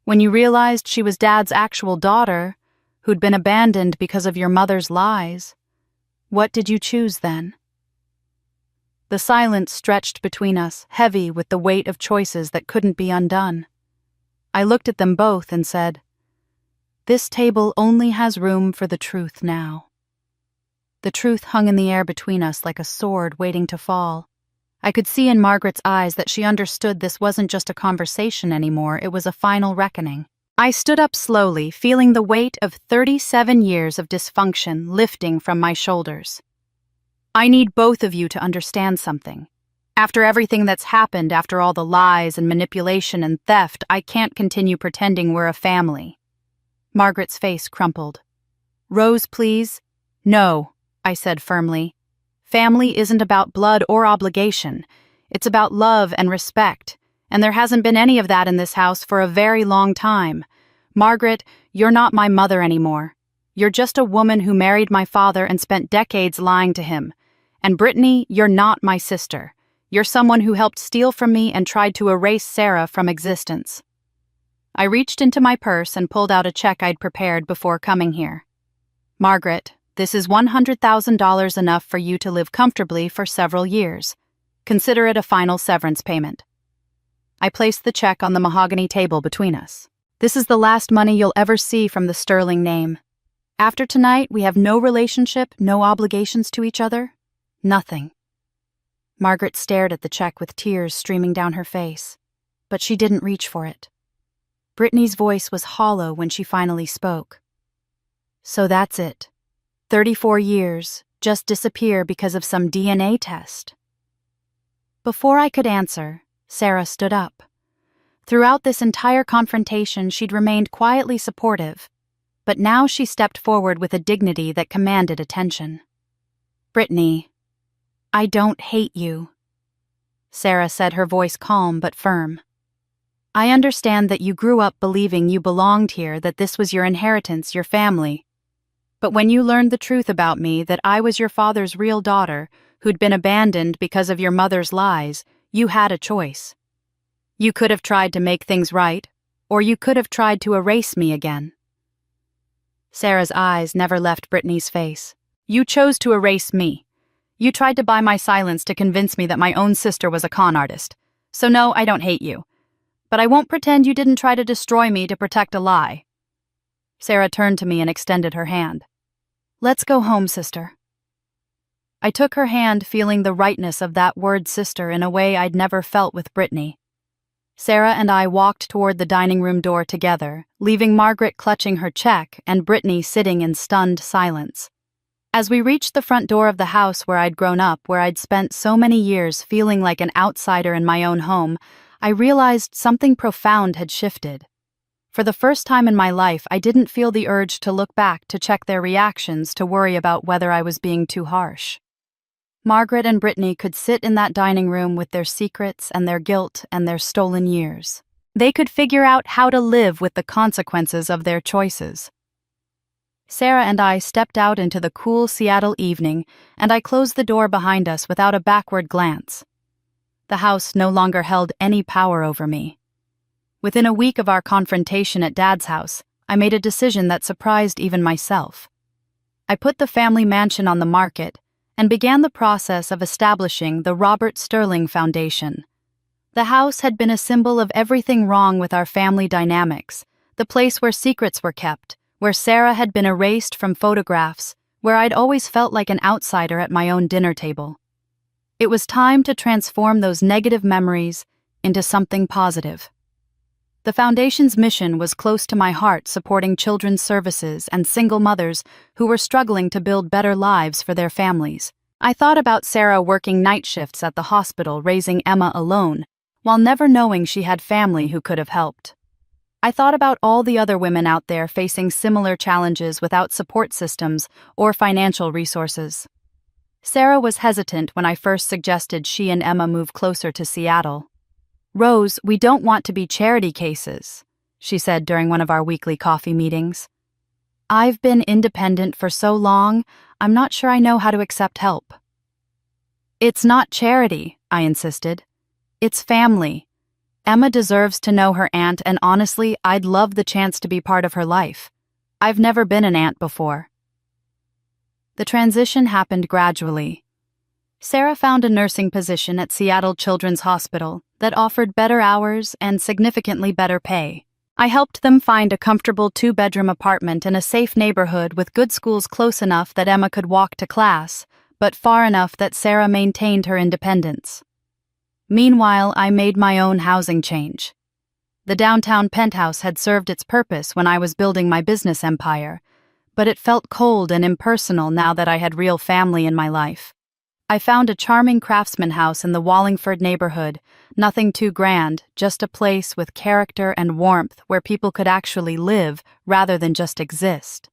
When you realized she was Dad's actual daughter, who'd been abandoned because of your mother's lies, what did you choose then? The silence stretched between us, heavy with the weight of choices that couldn't be undone. I looked at them both and said, "This table only has room for the truth now." The truth hung in the air between us like a sword waiting to fall. I could see in Margaret's eyes that she understood this wasn't just a conversation anymore, it was a final reckoning. I stood up slowly, feeling the weight of 37 years of dysfunction lifting from my shoulders. I need both of you to understand something. After everything that's happened, after all the lies and manipulation and theft, I can't continue pretending we're a family. Margaret's face crumpled. Rose, please. No, I said firmly. Family isn't about blood or obligation. It's about love and respect, and there hasn't been any of that in this house for a very long time. Margaret, you're not my mother anymore. You're just a woman who married my father and spent decades lying to him. And Brittany, you're not my sister. You're someone who helped steal from me and tried to erase Sarah from existence. I reached into my purse and pulled out a check I'd prepared before coming here. Margaret, this is $100,000 enough for you to live comfortably for several years. Consider it a final severance payment. I placed the check on the mahogany table between us. This is the last money you'll ever see from the Sterling name. After tonight, we have no relationship, no obligations to each other. Nothing. Margaret stared at the check with tears streaming down her face, but she didn't reach for it. Brittany's voice was hollow when she finally spoke. So that's it. 34 years, just disappear because of some DNA test. Before I could answer, Sarah stood up. Throughout this entire confrontation, she'd remained quietly supportive, but now she stepped forward with a dignity that commanded attention. Brittany, I don't hate you, Sarah said, her voice calm but firm. I understand that you grew up believing you belonged here, that this was your inheritance, your family. But when you learned the truth about me, that I was your father's real daughter, who'd been abandoned because of your mother's lies, you had a choice. You could have tried to make things right, or you could have tried to erase me again. Sarah's eyes never left Brittany's face. You chose to erase me. You tried to buy my silence to convince me that my own sister was a con artist. So no, I don't hate you. But I won't pretend you didn't try to destroy me to protect a lie. Sarah turned to me and extended her hand. Let's go home, sister. I took her hand, feeling the rightness of that word sister in a way I'd never felt with Brittany. Sarah and I walked toward the dining room door together, leaving Margaret clutching her check and Brittany sitting in stunned silence. As we reached the front door of the house where I'd grown up, where I'd spent so many years feeling like an outsider in my own home, I realized something profound had shifted. For the first time in my life, I didn't feel the urge to look back to check their reactions, to worry about whether I was being too harsh. Margaret and Brittany could sit in that dining room with their secrets and their guilt and their stolen years. They could figure out how to live with the consequences of their choices. Sarah and I stepped out into the cool Seattle evening, and I closed the door behind us without a backward glance. The house no longer held any power over me. Within a week of our confrontation at Dad's house, I made a decision that surprised even myself. I put the family mansion on the market and began the process of establishing the Robert Sterling Foundation. The house had been a symbol of everything wrong with our family dynamics, the place where secrets were kept, where Sarah had been erased from photographs, where I'd always felt like an outsider at my own dinner table. It was time to transform those negative memories into something positive. The Foundation's mission was close to my heart, supporting children's services and single mothers who were struggling to build better lives for their families. I thought about Sarah working night shifts at the hospital, raising Emma alone, while never knowing she had family who could have helped. I thought about all the other women out there facing similar challenges without support systems or financial resources. Sarah was hesitant when I first suggested she and Emma move closer to Seattle. "Rose, we don't want to be charity cases," she said during one of our weekly coffee meetings. "I've been independent for so long, I'm not sure I know how to accept help." "It's not charity," I insisted. "It's family. Emma deserves to know her aunt, and honestly, I'd love the chance to be part of her life. I've never been an aunt before." The transition happened gradually. Sarah found a nursing position at Seattle Children's Hospital that offered better hours and significantly better pay. I helped them find a comfortable 2-bedroom apartment in a safe neighborhood with good schools close enough that Emma could walk to class, but far enough that Sarah maintained her independence. Meanwhile, I made my own housing change. The downtown penthouse had served its purpose when I was building my business empire, but it felt cold and impersonal now that I had real family in my life. I found a charming craftsman house in the Wallingford neighborhood, nothing too grand, just a place with character and warmth where people could actually live rather than just exist.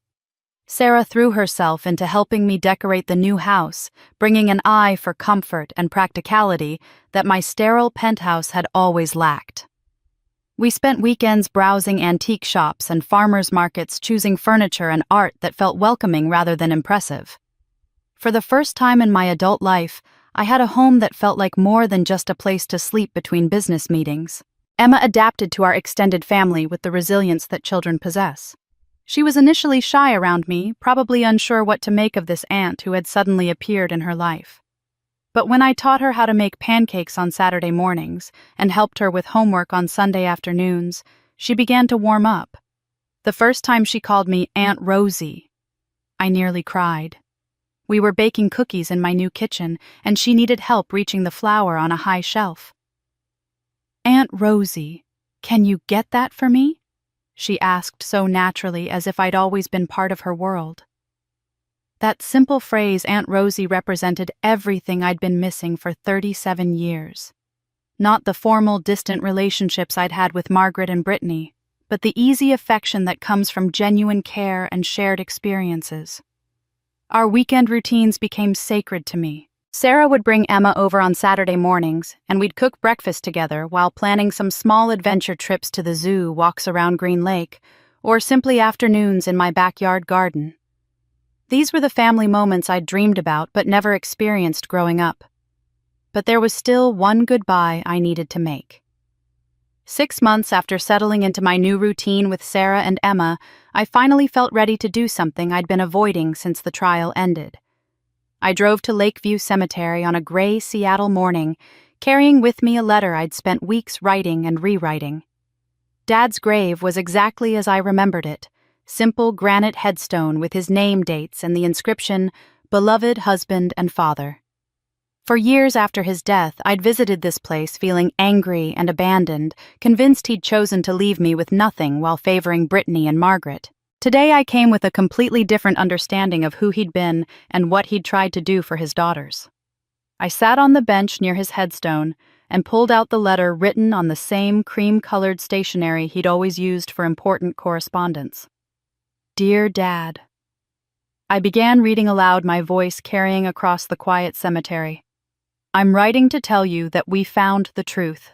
Sarah threw herself into helping me decorate the new house, bringing an eye for comfort and practicality that my sterile penthouse had always lacked. We spent weekends browsing antique shops and farmers markets, choosing furniture and art that felt welcoming rather than impressive. For the first time in my adult life, I had a home that felt like more than just a place to sleep between business meetings. Emma adapted to our extended family with the resilience that children possess. She was initially shy around me, probably unsure what to make of this aunt who had suddenly appeared in her life. But when I taught her how to make pancakes on Saturday mornings and helped her with homework on Sunday afternoons, she began to warm up. The first time she called me Aunt Rosie, I nearly cried. We were baking cookies in my new kitchen, and she needed help reaching the flour on a high shelf. "Aunt Rosie, can you get that for me?" she asked so naturally, as if I'd always been part of her world. That simple phrase, Aunt Rosie, represented everything I'd been missing for 37 years. Not the formal, distant relationships I'd had with Margaret and Brittany, but the easy affection that comes from genuine care and shared experiences. Our weekend routines became sacred to me. Sarah would bring Emma over on Saturday mornings, and we'd cook breakfast together while planning some small adventure trips to the zoo, walks around Green Lake, or simply afternoons in my backyard garden. These were the family moments I'd dreamed about but never experienced growing up. But there was still one goodbye I needed to make. 6 months after settling into my new routine with Sarah and Emma, I finally felt ready to do something I'd been avoiding since the trial ended. I drove to Lakeview Cemetery on a gray Seattle morning, carrying with me a letter I'd spent weeks writing and rewriting. Dad's grave was exactly as I remembered it, simple granite headstone with his name dates and the inscription, "Beloved husband and father." For years after his death, I'd visited this place feeling angry and abandoned, convinced he'd chosen to leave me with nothing while favoring Brittany and Margaret. Today I came with a completely different understanding of who he'd been and what he'd tried to do for his daughters. I sat on the bench near his headstone and pulled out the letter written on the same cream-colored stationery he'd always used for important correspondence. "Dear Dad." I began reading aloud, my voice carrying across the quiet cemetery. "I'm writing to tell you that we found the truth.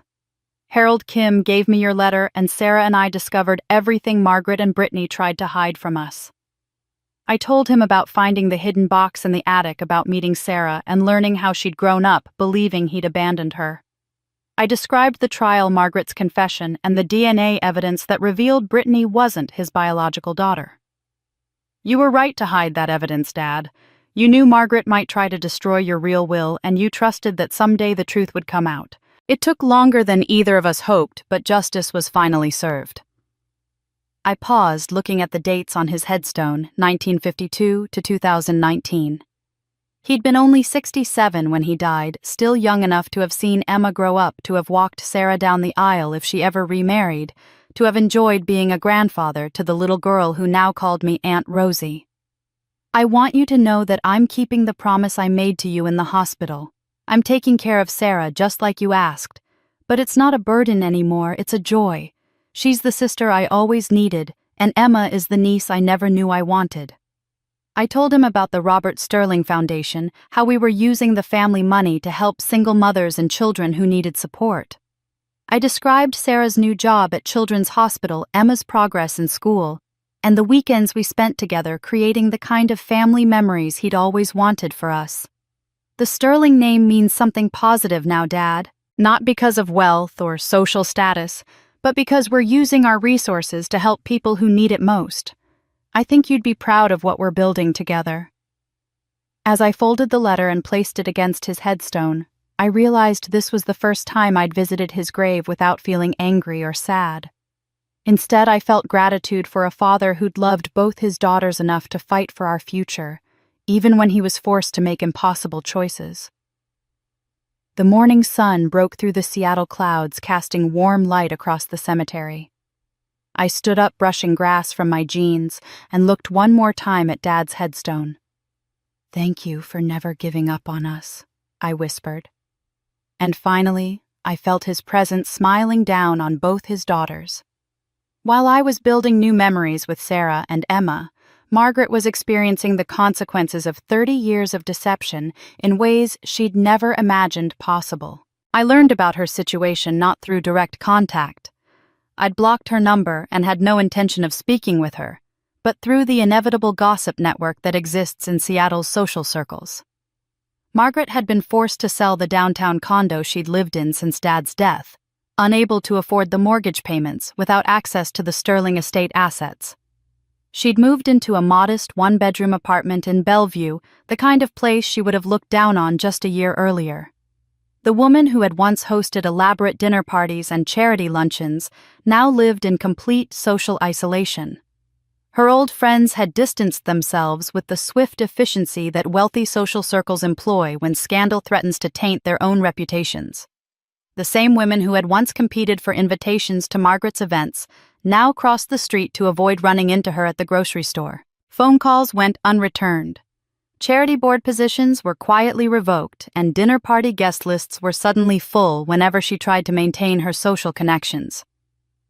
Harold Kim gave me your letter, and Sarah and I discovered everything Margaret and Brittany tried to hide from us. I told him about finding the hidden box in the attic, about meeting Sarah and learning how she'd grown up, believing he'd abandoned her. I described the trial, Margaret's confession, and the DNA evidence that revealed Brittany wasn't his biological daughter. You were right to hide that evidence, Dad. You knew Margaret might try to destroy your real will, and you trusted that someday the truth would come out. It took longer than either of us hoped, but justice was finally served." I paused, looking at the dates on his headstone, 1952 to 2019. He'd been only 67 when he died, still young enough to have seen Emma grow up, to have walked Sarah down the aisle if she ever remarried, to have enjoyed being a grandfather to the little girl who now called me Aunt Rosie. I want you to know that I'm keeping the promise I made to you in the hospital. I'm taking care of Sarah just like you asked. But it's not a burden anymore, it's a joy. She's the sister I always needed, and Emma is the niece I never knew I wanted. I told him about the Robert Sterling Foundation, how we were using the family money to help single mothers and children who needed support. I described Sarah's new job at Children's Hospital, Emma's progress in school, and the weekends we spent together creating the kind of family memories he'd always wanted for us. The Sterling name means something positive now, Dad. Not because of wealth or social status, but because we're using our resources to help people who need it most. I think you'd be proud of what we're building together. As I folded the letter and placed it against his headstone, I realized this was the first time I'd visited his grave without feeling angry or sad. Instead, I felt gratitude for a father who'd loved both his daughters enough to fight for our future, even when he was forced to make impossible choices. The morning sun broke through the Seattle clouds, casting warm light across the cemetery. I stood up, brushing grass from my jeans, and looked one more time at Dad's headstone. "Thank you for never giving up on us," I whispered. And finally, I felt his presence smiling down on both his daughters. While I was building new memories with Sarah and Emma, Margaret was experiencing the consequences of 30 years of deception in ways she'd never imagined possible. I learned about her situation not through direct contact. I'd blocked her number and had no intention of speaking with her, but through the inevitable gossip network that exists in Seattle's social circles. Margaret had been forced to sell the downtown condo she'd lived in since Dad's death, unable to afford the mortgage payments without access to the Sterling estate assets. She'd moved into a modest one-bedroom apartment in Bellevue, the kind of place she would have looked down on just a year earlier. The woman who had once hosted elaborate dinner parties and charity luncheons now lived in complete social isolation. Her old friends had distanced themselves with the swift efficiency that wealthy social circles employ when scandal threatens to taint their own reputations. The same women who had once competed for invitations to Margaret's events now crossed the street to avoid running into her at the grocery store. Phone calls went unreturned. Charity board positions were quietly revoked, and dinner party guest lists were suddenly full whenever she tried to maintain her social connections.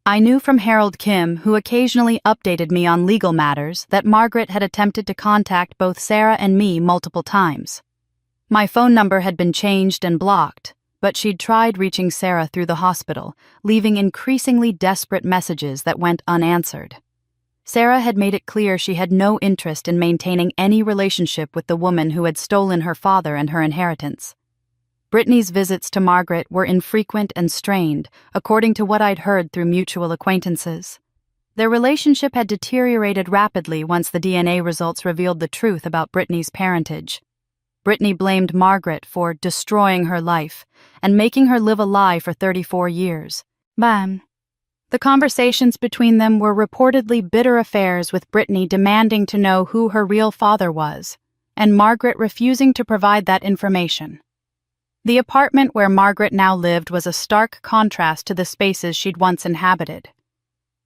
I knew from Harold Kim, who occasionally updated me on legal matters, that Margaret had attempted to contact both Sarah and me multiple times. My phone number had been changed and blocked, but she'd tried reaching Sarah through the hospital, leaving increasingly desperate messages that went unanswered. Sarah had made it clear she had no interest in maintaining any relationship with the woman who had stolen her father and her inheritance. Brittany's visits to Margaret were infrequent and strained, according to what I'd heard through mutual acquaintances. Their relationship had deteriorated rapidly once the DNA results revealed the truth about Brittany's parentage. Brittany blamed Margaret for destroying her life and making her live a lie for 34 years. Bam. The conversations between them were reportedly bitter affairs, with Brittany demanding to know who her real father was, and Margaret refusing to provide that information. The apartment where Margaret now lived was a stark contrast to the spaces she'd once inhabited.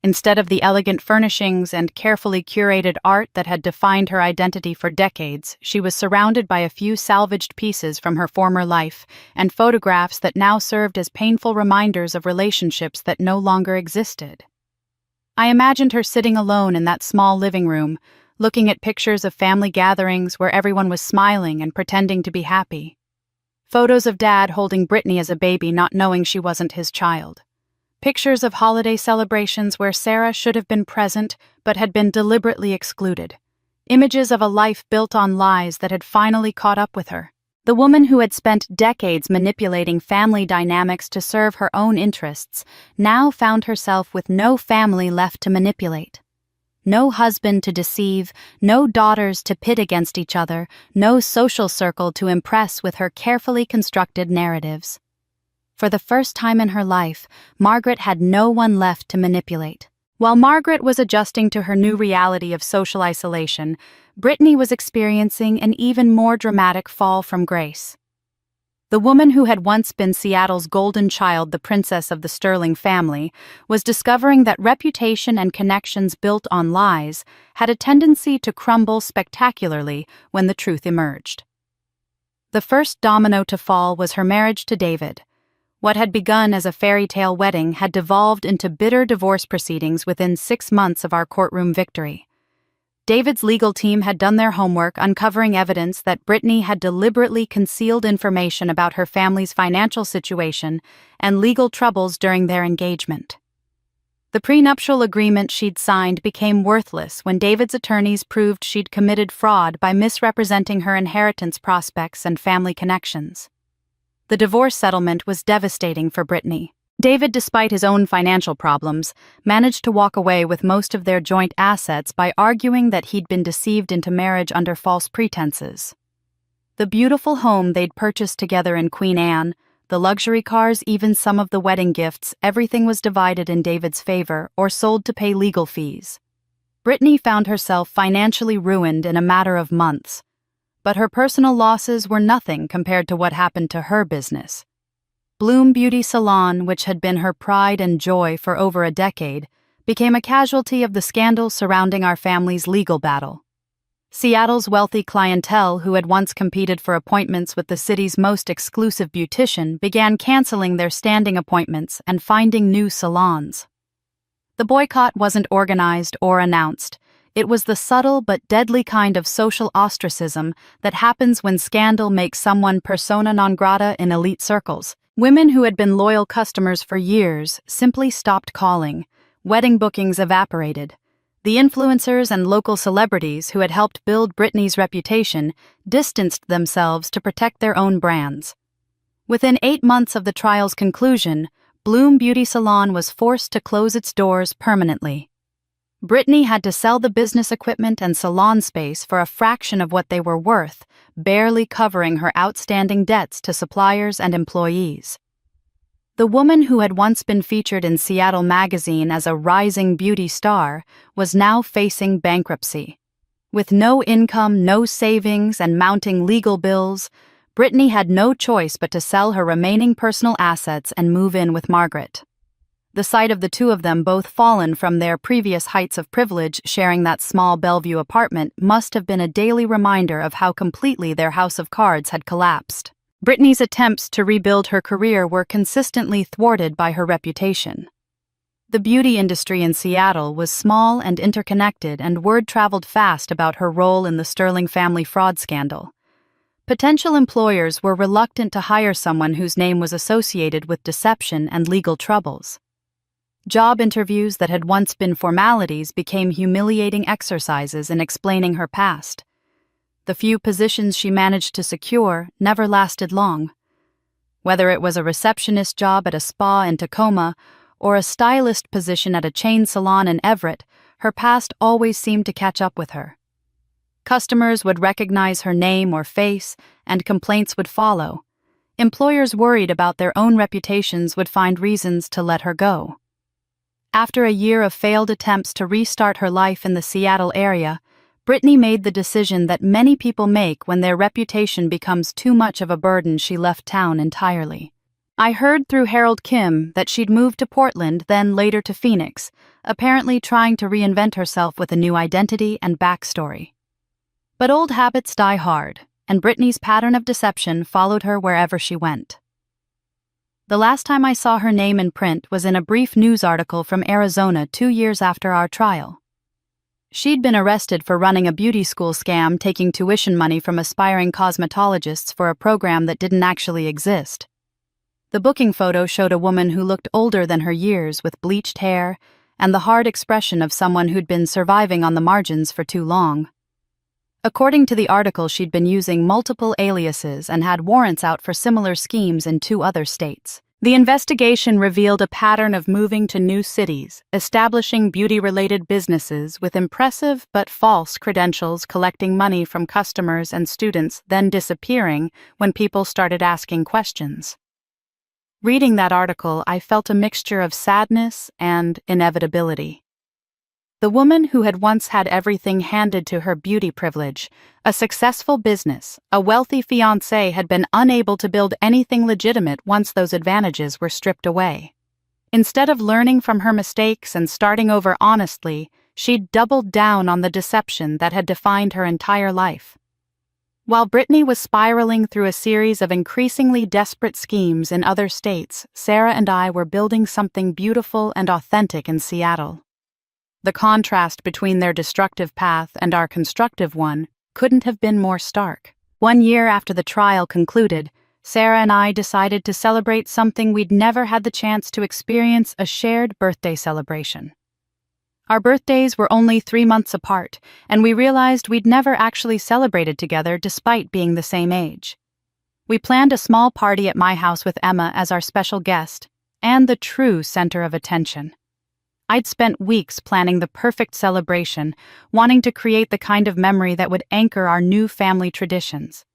Instead of the elegant furnishings and carefully curated art that had defined her identity for decades, she was surrounded by a few salvaged pieces from her former life and photographs that now served as painful reminders of relationships that no longer existed. I imagined her sitting alone in that small living room, looking at pictures of family gatherings where everyone was smiling and pretending to be happy. Photos of Dad holding Brittany as a baby, not knowing she wasn't his child. Pictures of holiday celebrations where Sarah should have been present but had been deliberately excluded. Images of a life built on lies that had finally caught up with her. The woman who had spent decades manipulating family dynamics to serve her own interests now found herself with no family left to manipulate. No husband to deceive, no daughters to pit against each other, no social circle to impress with her carefully constructed narratives. For the first time in her life, Margaret had no one left to manipulate. While Margaret was adjusting to her new reality of social isolation, Brittany was experiencing an even more dramatic fall from grace. The woman who had once been Seattle's golden child, the princess of the Sterling family, was discovering that reputation and connections built on lies had a tendency to crumble spectacularly when the truth emerged. The first domino to fall was her marriage to David. What had begun as a fairy tale wedding had devolved into bitter divorce proceedings within 6 months of our courtroom victory. David's legal team had done their homework, uncovering evidence that Brittany had deliberately concealed information about her family's financial situation and legal troubles during their engagement. The prenuptial agreement she'd signed became worthless when David's attorneys proved she'd committed fraud by misrepresenting her inheritance prospects and family connections. The divorce settlement was devastating for Brittany. David, despite his own financial problems, managed to walk away with most of their joint assets by arguing that he'd been deceived into marriage under false pretenses. The beautiful home they'd purchased together in Queen Anne, the luxury cars, even some of the wedding gifts, everything was divided in David's favor or sold to pay legal fees. Brittany found herself financially ruined in a matter of months, but her personal losses were nothing compared to what happened to her business. Bloom Beauty Salon, which had been her pride and joy for over a decade, became a casualty of the scandals surrounding our family's legal battle. Seattle's wealthy clientele, who had once competed for appointments with the city's most exclusive beautician, began canceling their standing appointments and finding new salons. The boycott wasn't organized or announced. It was the subtle but deadly kind of social ostracism that happens when scandal makes someone persona non grata in elite circles. Women who had been loyal customers for years simply stopped calling. Wedding bookings evaporated. The influencers and local celebrities who had helped build Brittany's reputation distanced themselves to protect their own brands. Within 8 months of the trial's conclusion, Bloom Beauty Salon was forced to close its doors permanently. Brittany had to sell the business equipment and salon space for a fraction of what they were worth, barely covering her outstanding debts to suppliers and employees. The woman who had once been featured in Seattle magazine as a rising beauty star was now facing bankruptcy. With no income, no savings, and mounting legal bills, Brittany had no choice but to sell her remaining personal assets and move in with Margaret. The sight of the two of them, both fallen from their previous heights of privilege sharing that small Bellevue apartment, must have been a daily reminder of how completely their house of cards had collapsed. Brittany's attempts to rebuild her career were consistently thwarted by her reputation. The beauty industry in Seattle was small and interconnected, and word traveled fast about her role in the Sterling family fraud scandal. Potential employers were reluctant to hire someone whose name was associated with deception and legal troubles. Job interviews that had once been formalities became humiliating exercises in explaining her past. The few positions she managed to secure never lasted long. Whether it was a receptionist job at a spa in Tacoma or a stylist position at a chain salon in Everett, her past always seemed to catch up with her. Customers would recognize her name or face, and complaints would follow. Employers worried about their own reputations would find reasons to let her go. After a year of failed attempts to restart her life in the Seattle area, Brittany made the decision that many people make when their reputation becomes too much of a burden. She left town entirely. I heard through Harold Kim that she'd moved to Portland, then later to Phoenix, apparently trying to reinvent herself with a new identity and backstory. But old habits die hard, and Brittany's pattern of deception followed her wherever she went. The last time I saw her name in print was in a brief news article from Arizona 2 years after our trial. She'd been arrested for running a beauty school scam, taking tuition money from aspiring cosmetologists for a program that didn't actually exist. The booking photo showed a woman who looked older than her years, with bleached hair and the hard expression of someone who'd been surviving on the margins for too long. According to the article, she'd been using multiple aliases and had warrants out for similar schemes in 2 other states. The investigation revealed a pattern of moving to new cities, establishing beauty-related businesses with impressive but false credentials, collecting money from customers and students, then disappearing when people started asking questions. Reading that article, I felt a mixture of sadness and inevitability. The woman who had once had everything handed to her beauty privilege, a successful business, a wealthy fiancé had been unable to build anything legitimate once those advantages were stripped away. Instead of learning from her mistakes and starting over honestly, she'd doubled down on the deception that had defined her entire life. While Brittany was spiraling through a series of increasingly desperate schemes in other states, Sarah and I were building something beautiful and authentic in Seattle. The contrast between their destructive path and our constructive one couldn't have been more stark. 1 year after the trial concluded, Sarah and I decided to celebrate something we'd never had the chance to experience: a shared birthday celebration. Our birthdays were only 3 months apart, and we realized we'd never actually celebrated together despite being the same age. We planned a small party at my house with Emma as our special guest, and the true center of attention. I'd spent weeks planning the perfect celebration, wanting to create the kind of memory that would anchor our new family traditions.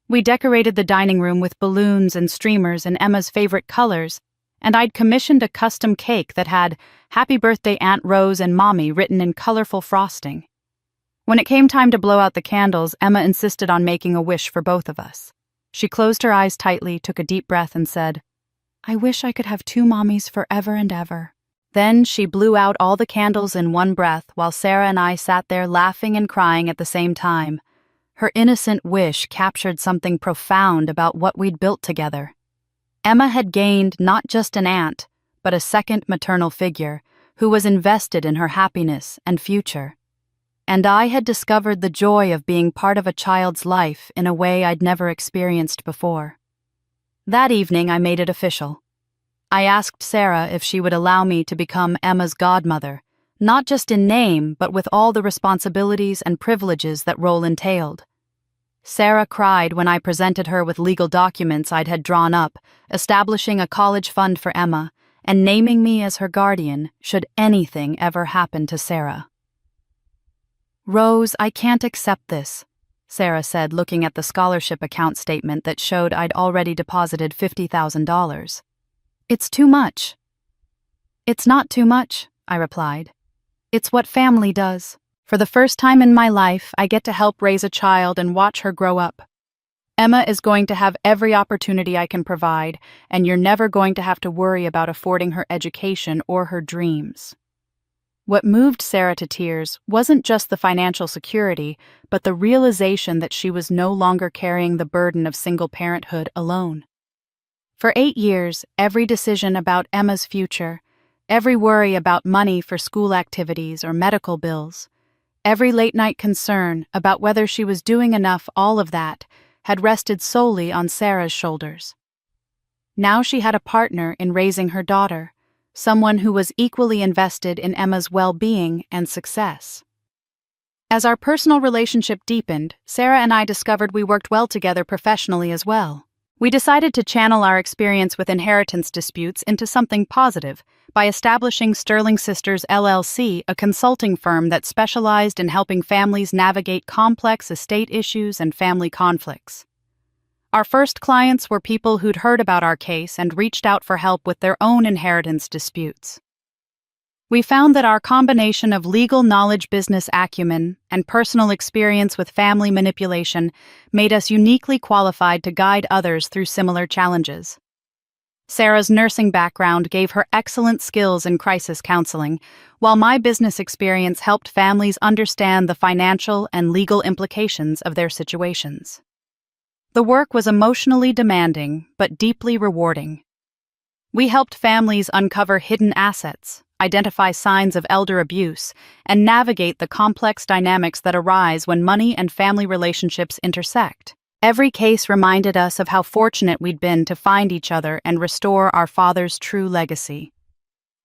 We decorated the dining room with balloons and streamers in Emma's favorite colors, and I'd commissioned a custom cake that had "Happy Birthday Aunt Rose and Mommy" written in colorful frosting. When it came time to blow out the candles, Emma insisted on making a wish for both of us. She closed her eyes tightly, took a deep breath, and said, "I wish I could have 2 mommies forever and ever." Then she blew out all the candles in one breath while Sarah and I sat there laughing and crying at the same time. Her innocent wish captured something profound about what we'd built together. Emma had gained not just an aunt, but a second maternal figure who was invested in her happiness and future. And I had discovered the joy of being part of a child's life in a way I'd never experienced before. That evening I made it official. I asked Sarah if she would allow me to become Emma's godmother, not just in name, but with all the responsibilities and privileges that role entailed. Sarah cried when I presented her with legal documents I'd had drawn up, establishing a college fund for Emma, and naming me as her guardian should anything ever happen to Sarah. "Rose, I can't accept this," Sarah said, looking at the scholarship account statement that showed I'd already deposited $50,000. "It's too much." "It's not too much," I replied. "It's what family does. For the first time in my life, I get to help raise a child and watch her grow up. Emma is going to have every opportunity I can provide, and you're never going to have to worry about affording her education or her dreams." What moved Sarah to tears wasn't just the financial security, but the realization that she was no longer carrying the burden of single parenthood alone. For 8 years, every decision about Emma's future, every worry about money for school activities or medical bills, every late-night concern about whether she was doing enough, all of that had rested solely on Sarah's shoulders. Now she had a partner in raising her daughter, someone who was equally invested in Emma's well-being and success. As our personal relationship deepened, Sarah and I discovered we worked well together professionally as well. We decided to channel our experience with inheritance disputes into something positive by establishing Sterling Sisters LLC, a consulting firm that specialized in helping families navigate complex estate issues and family conflicts. Our first clients were people who'd heard about our case and reached out for help with their own inheritance disputes. We found that our combination of legal knowledge, business acumen, and personal experience with family manipulation made us uniquely qualified to guide others through similar challenges. Sarah's nursing background gave her excellent skills in crisis counseling, while my business experience helped families understand the financial and legal implications of their situations. The work was emotionally demanding, but deeply rewarding. We helped families uncover hidden assets, identify signs of elder abuse, and navigate the complex dynamics that arise when money and family relationships intersect. Every case reminded us of how fortunate we'd been to find each other and restore our father's true legacy.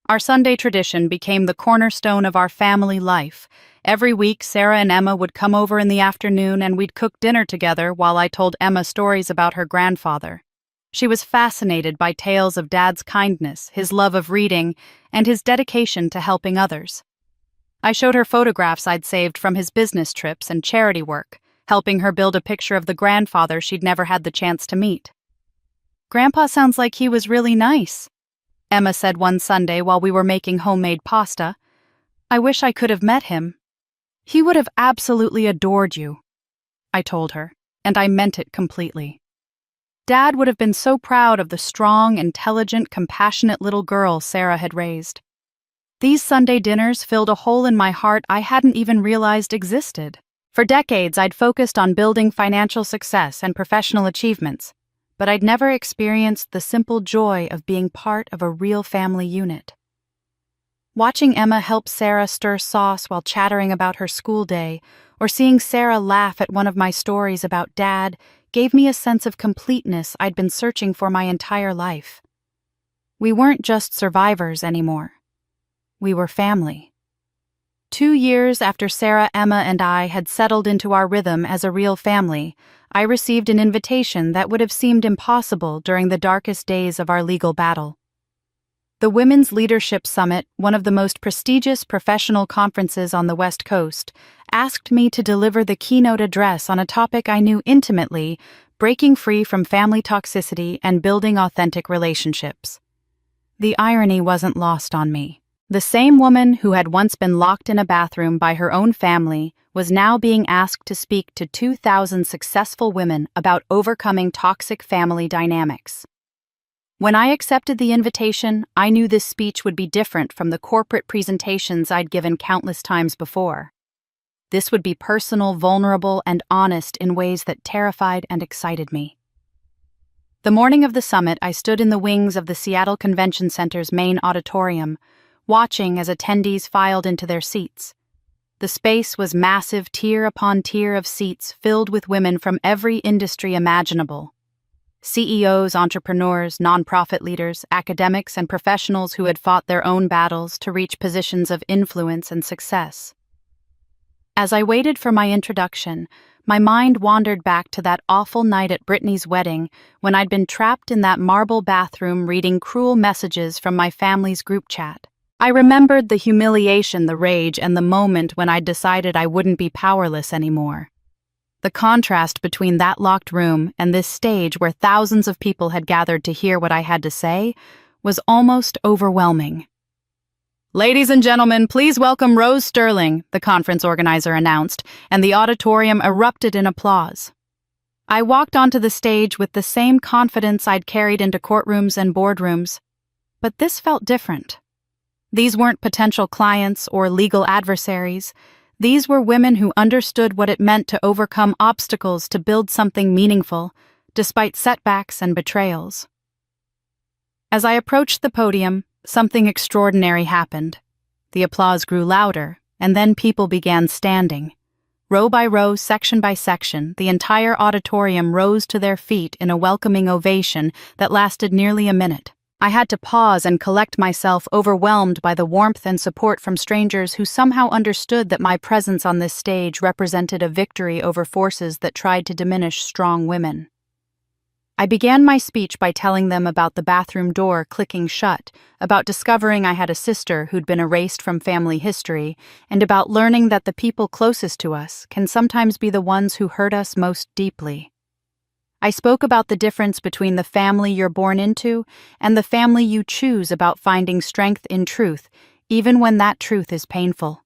Our Sunday tradition became the cornerstone of our family life. Every week, Sarah and Emma would come over in the afternoon and we'd cook dinner together while I told Emma stories about her grandfather. She was fascinated by tales of Dad's kindness, his love of reading, and his dedication to helping others. I showed her photographs I'd saved from his business trips and charity work, helping her build a picture of the grandfather she'd never had the chance to meet. "Grandpa sounds like he was really nice," Emma said one Sunday while we were making homemade pasta. I wish I could have met him. He would have absolutely adored you, I told her, and I meant it completely. Dad would have been so proud of the strong, intelligent, compassionate little girl Sarah had raised. These Sunday dinners filled a hole in my heart I hadn't even realized existed. For decades, I'd focused on building financial success and professional achievements, but I'd never experienced the simple joy of being part of a real family unit. Watching Emma help Sarah stir sauce while chattering about her school day, or seeing Sarah laugh at one of my stories about Dad, gave me a sense of completeness I'd been searching for my entire life. We weren't just survivors anymore. We were family. 2 years after Sarah, Emma, and I had settled into our rhythm as a real family, I received an invitation that would have seemed impossible during the darkest days of our legal battle. The Women's Leadership Summit, one of the most prestigious professional conferences on the West Coast, asked me to deliver the keynote address on a topic I knew intimately: breaking free from family toxicity and building authentic relationships. The irony wasn't lost on me. The same woman who had once been locked in a bathroom by her own family was now being asked to speak to 2,000 successful women about overcoming toxic family dynamics. When I accepted the invitation, I knew this speech would be different from the corporate presentations I'd given countless times before. This would be personal, vulnerable, and honest in ways that terrified and excited me. The morning of the summit, I stood in the wings of the Seattle Convention Center's main auditorium, watching as attendees filed into their seats. The space was massive, tier upon tier of seats filled with women from every industry imaginable. CEOs, entrepreneurs, nonprofit leaders, academics, and professionals who had fought their own battles to reach positions of influence and success. As I waited for my introduction, my mind wandered back to that awful night at Brittany's wedding when I'd been trapped in that marble bathroom reading cruel messages from my family's group chat. I remembered the humiliation, the rage, and the moment when I'd decided I wouldn't be powerless anymore. The contrast between that locked room and this stage where thousands of people had gathered to hear what I had to say was almost overwhelming. "Ladies and gentlemen, please welcome Rose Sterling," the conference organizer announced, and the auditorium erupted in applause. I walked onto the stage with the same confidence I'd carried into courtrooms and boardrooms, but this felt different. These weren't potential clients or legal adversaries. These were women who understood what it meant to overcome obstacles to build something meaningful, despite setbacks and betrayals. As I approached the podium, something extraordinary happened. The applause grew louder, and then people began standing. Row by row, section by section, the entire auditorium rose to their feet in a welcoming ovation that lasted nearly a minute. I had to pause and collect myself, overwhelmed by the warmth and support from strangers who somehow understood that my presence on this stage represented a victory over forces that tried to diminish strong women. I began my speech by telling them about the bathroom door clicking shut, about discovering I had a sister who'd been erased from family history, and about learning that the people closest to us can sometimes be the ones who hurt us most deeply. I spoke about the difference between the family you're born into and the family you choose, about finding strength in truth, even when that truth is painful.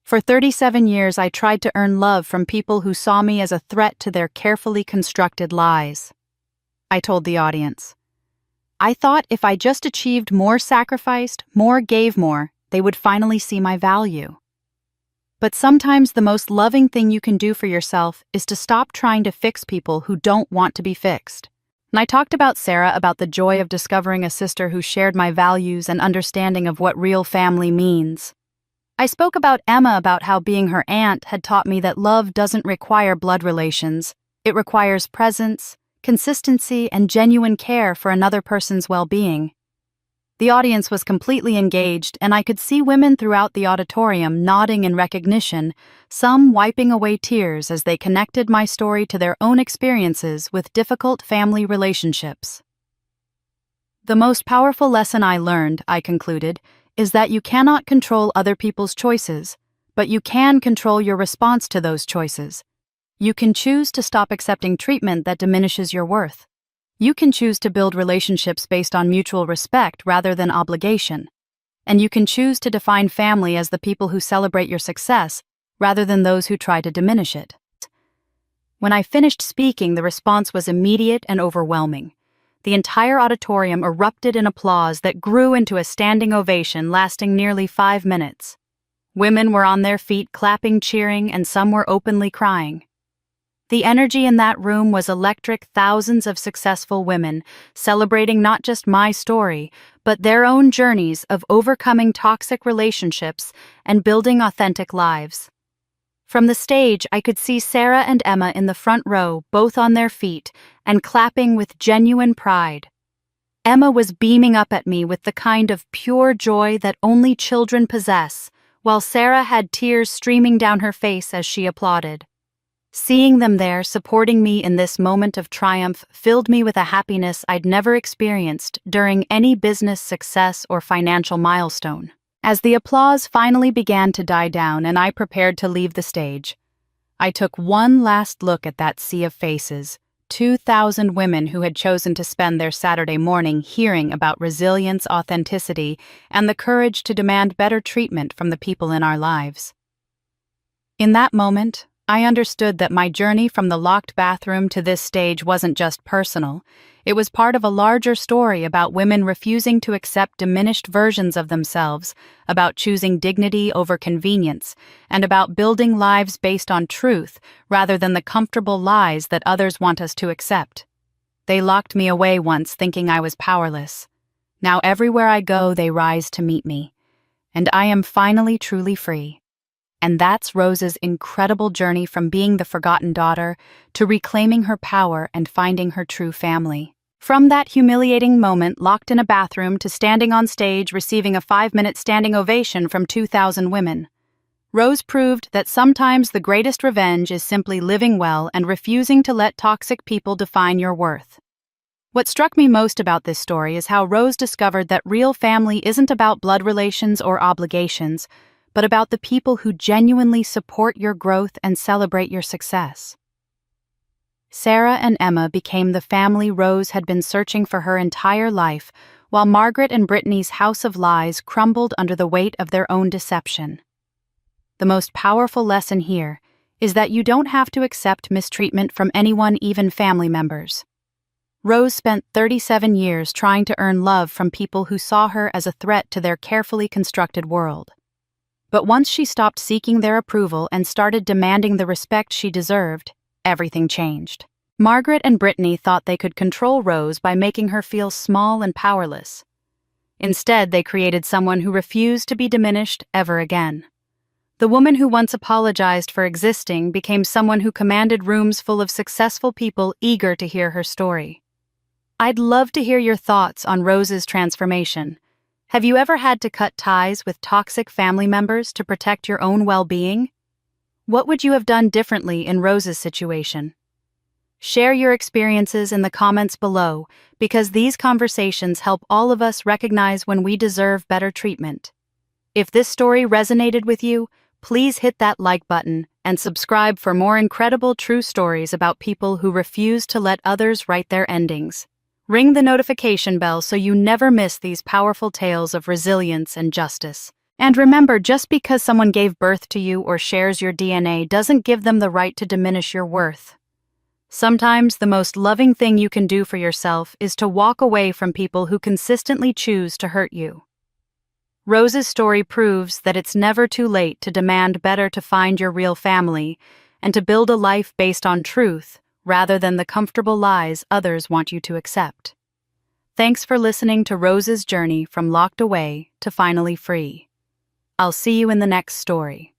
For 37 years, I tried to earn love from people who saw me as a threat to their carefully constructed lies. I told the audience. I thought if I just achieved more, sacrificed more, gave more, they would finally see my value. But sometimes the most loving thing you can do for yourself is to stop trying to fix people who don't want to be fixed. And I talked about Sarah, about the joy of discovering a sister who shared my values and understanding of what real family means. I spoke about Emma, about how being her aunt had taught me that love doesn't require blood relations. It requires presence, consistency, and genuine care for another person's well-being. The audience was completely engaged, and I could see women throughout the auditorium nodding in recognition, some wiping away tears as they connected my story to their own experiences with difficult family relationships. The most powerful lesson I learned, I concluded, is that you cannot control other people's choices, but you can control your response to those choices. You can choose to stop accepting treatment that diminishes your worth. You can choose to build relationships based on mutual respect rather than obligation. And you can choose to define family as the people who celebrate your success rather than those who try to diminish it. When I finished speaking, the response was immediate and overwhelming. The entire auditorium erupted in applause that grew into a standing ovation lasting nearly 5 minutes. Women were on their feet clapping, cheering, and some were openly crying. The energy in that room was electric. Thousands of successful women celebrating not just my story, but their own journeys of overcoming toxic relationships and building authentic lives. From the stage, I could see Sarah and Emma in the front row, both on their feet, and clapping with genuine pride. Emma was beaming up at me with the kind of pure joy that only children possess, while Sarah had tears streaming down her face as she applauded. Seeing them there, supporting me in this moment of triumph, filled me with a happiness I'd never experienced during any business success or financial milestone. As the applause finally began to die down and I prepared to leave the stage, I took one last look at that sea of faces, 2,000 women who had chosen to spend their Saturday morning hearing about resilience, authenticity, and the courage to demand better treatment from the people in our lives. In that moment, I understood that my journey from the locked bathroom to this stage wasn't just personal. It was part of a larger story about women refusing to accept diminished versions of themselves, about choosing dignity over convenience, and about building lives based on truth rather than the comfortable lies that others want us to accept. They locked me away once thinking I was powerless. Now everywhere I go, they rise to meet me. And I am finally truly free. And that's Rose's incredible journey from being the forgotten daughter to reclaiming her power and finding her true family. From that humiliating moment locked in a bathroom to standing on stage receiving a 5-minute standing ovation from 2,000 women, Rose proved that sometimes the greatest revenge is simply living well and refusing to let toxic people define your worth. What struck me most about this story is how Rose discovered that real family isn't about blood relations or obligations, but about the people who genuinely support your growth and celebrate your success. Sarah and Emma became the family Rose had been searching for her entire life, while Margaret and Brittany's house of lies crumbled under the weight of their own deception. The most powerful lesson here is that you don't have to accept mistreatment from anyone, even family members. Rose spent 37 years trying to earn love from people who saw her as a threat to their carefully constructed world. But once she stopped seeking their approval and started demanding the respect she deserved, everything changed. Margaret and Brittany thought they could control Rose by making her feel small and powerless. Instead, they created someone who refused to be diminished ever again. The woman who once apologized for existing became someone who commanded rooms full of successful people eager to hear her story. I'd love to hear your thoughts on Rose's transformation. Have you ever had to cut ties with toxic family members to protect your own well-being? What would you have done differently in Rose's situation? Share your experiences in the comments below, because these conversations help all of us recognize when we deserve better treatment. If this story resonated with you, please hit that like button and subscribe for more incredible true stories about people who refuse to let others write their endings. Ring the notification bell so you never miss these powerful tales of resilience and justice. And remember, just because someone gave birth to you or shares your DNA doesn't give them the right to diminish your worth. Sometimes the most loving thing you can do for yourself is to walk away from people who consistently choose to hurt you. Rose's story proves that it's never too late to demand better, to find your real family, and to build a life based on truth rather than the comfortable lies others want you to accept. Thanks for listening to Rose's journey from locked away to finally free. I'll see you in the next story.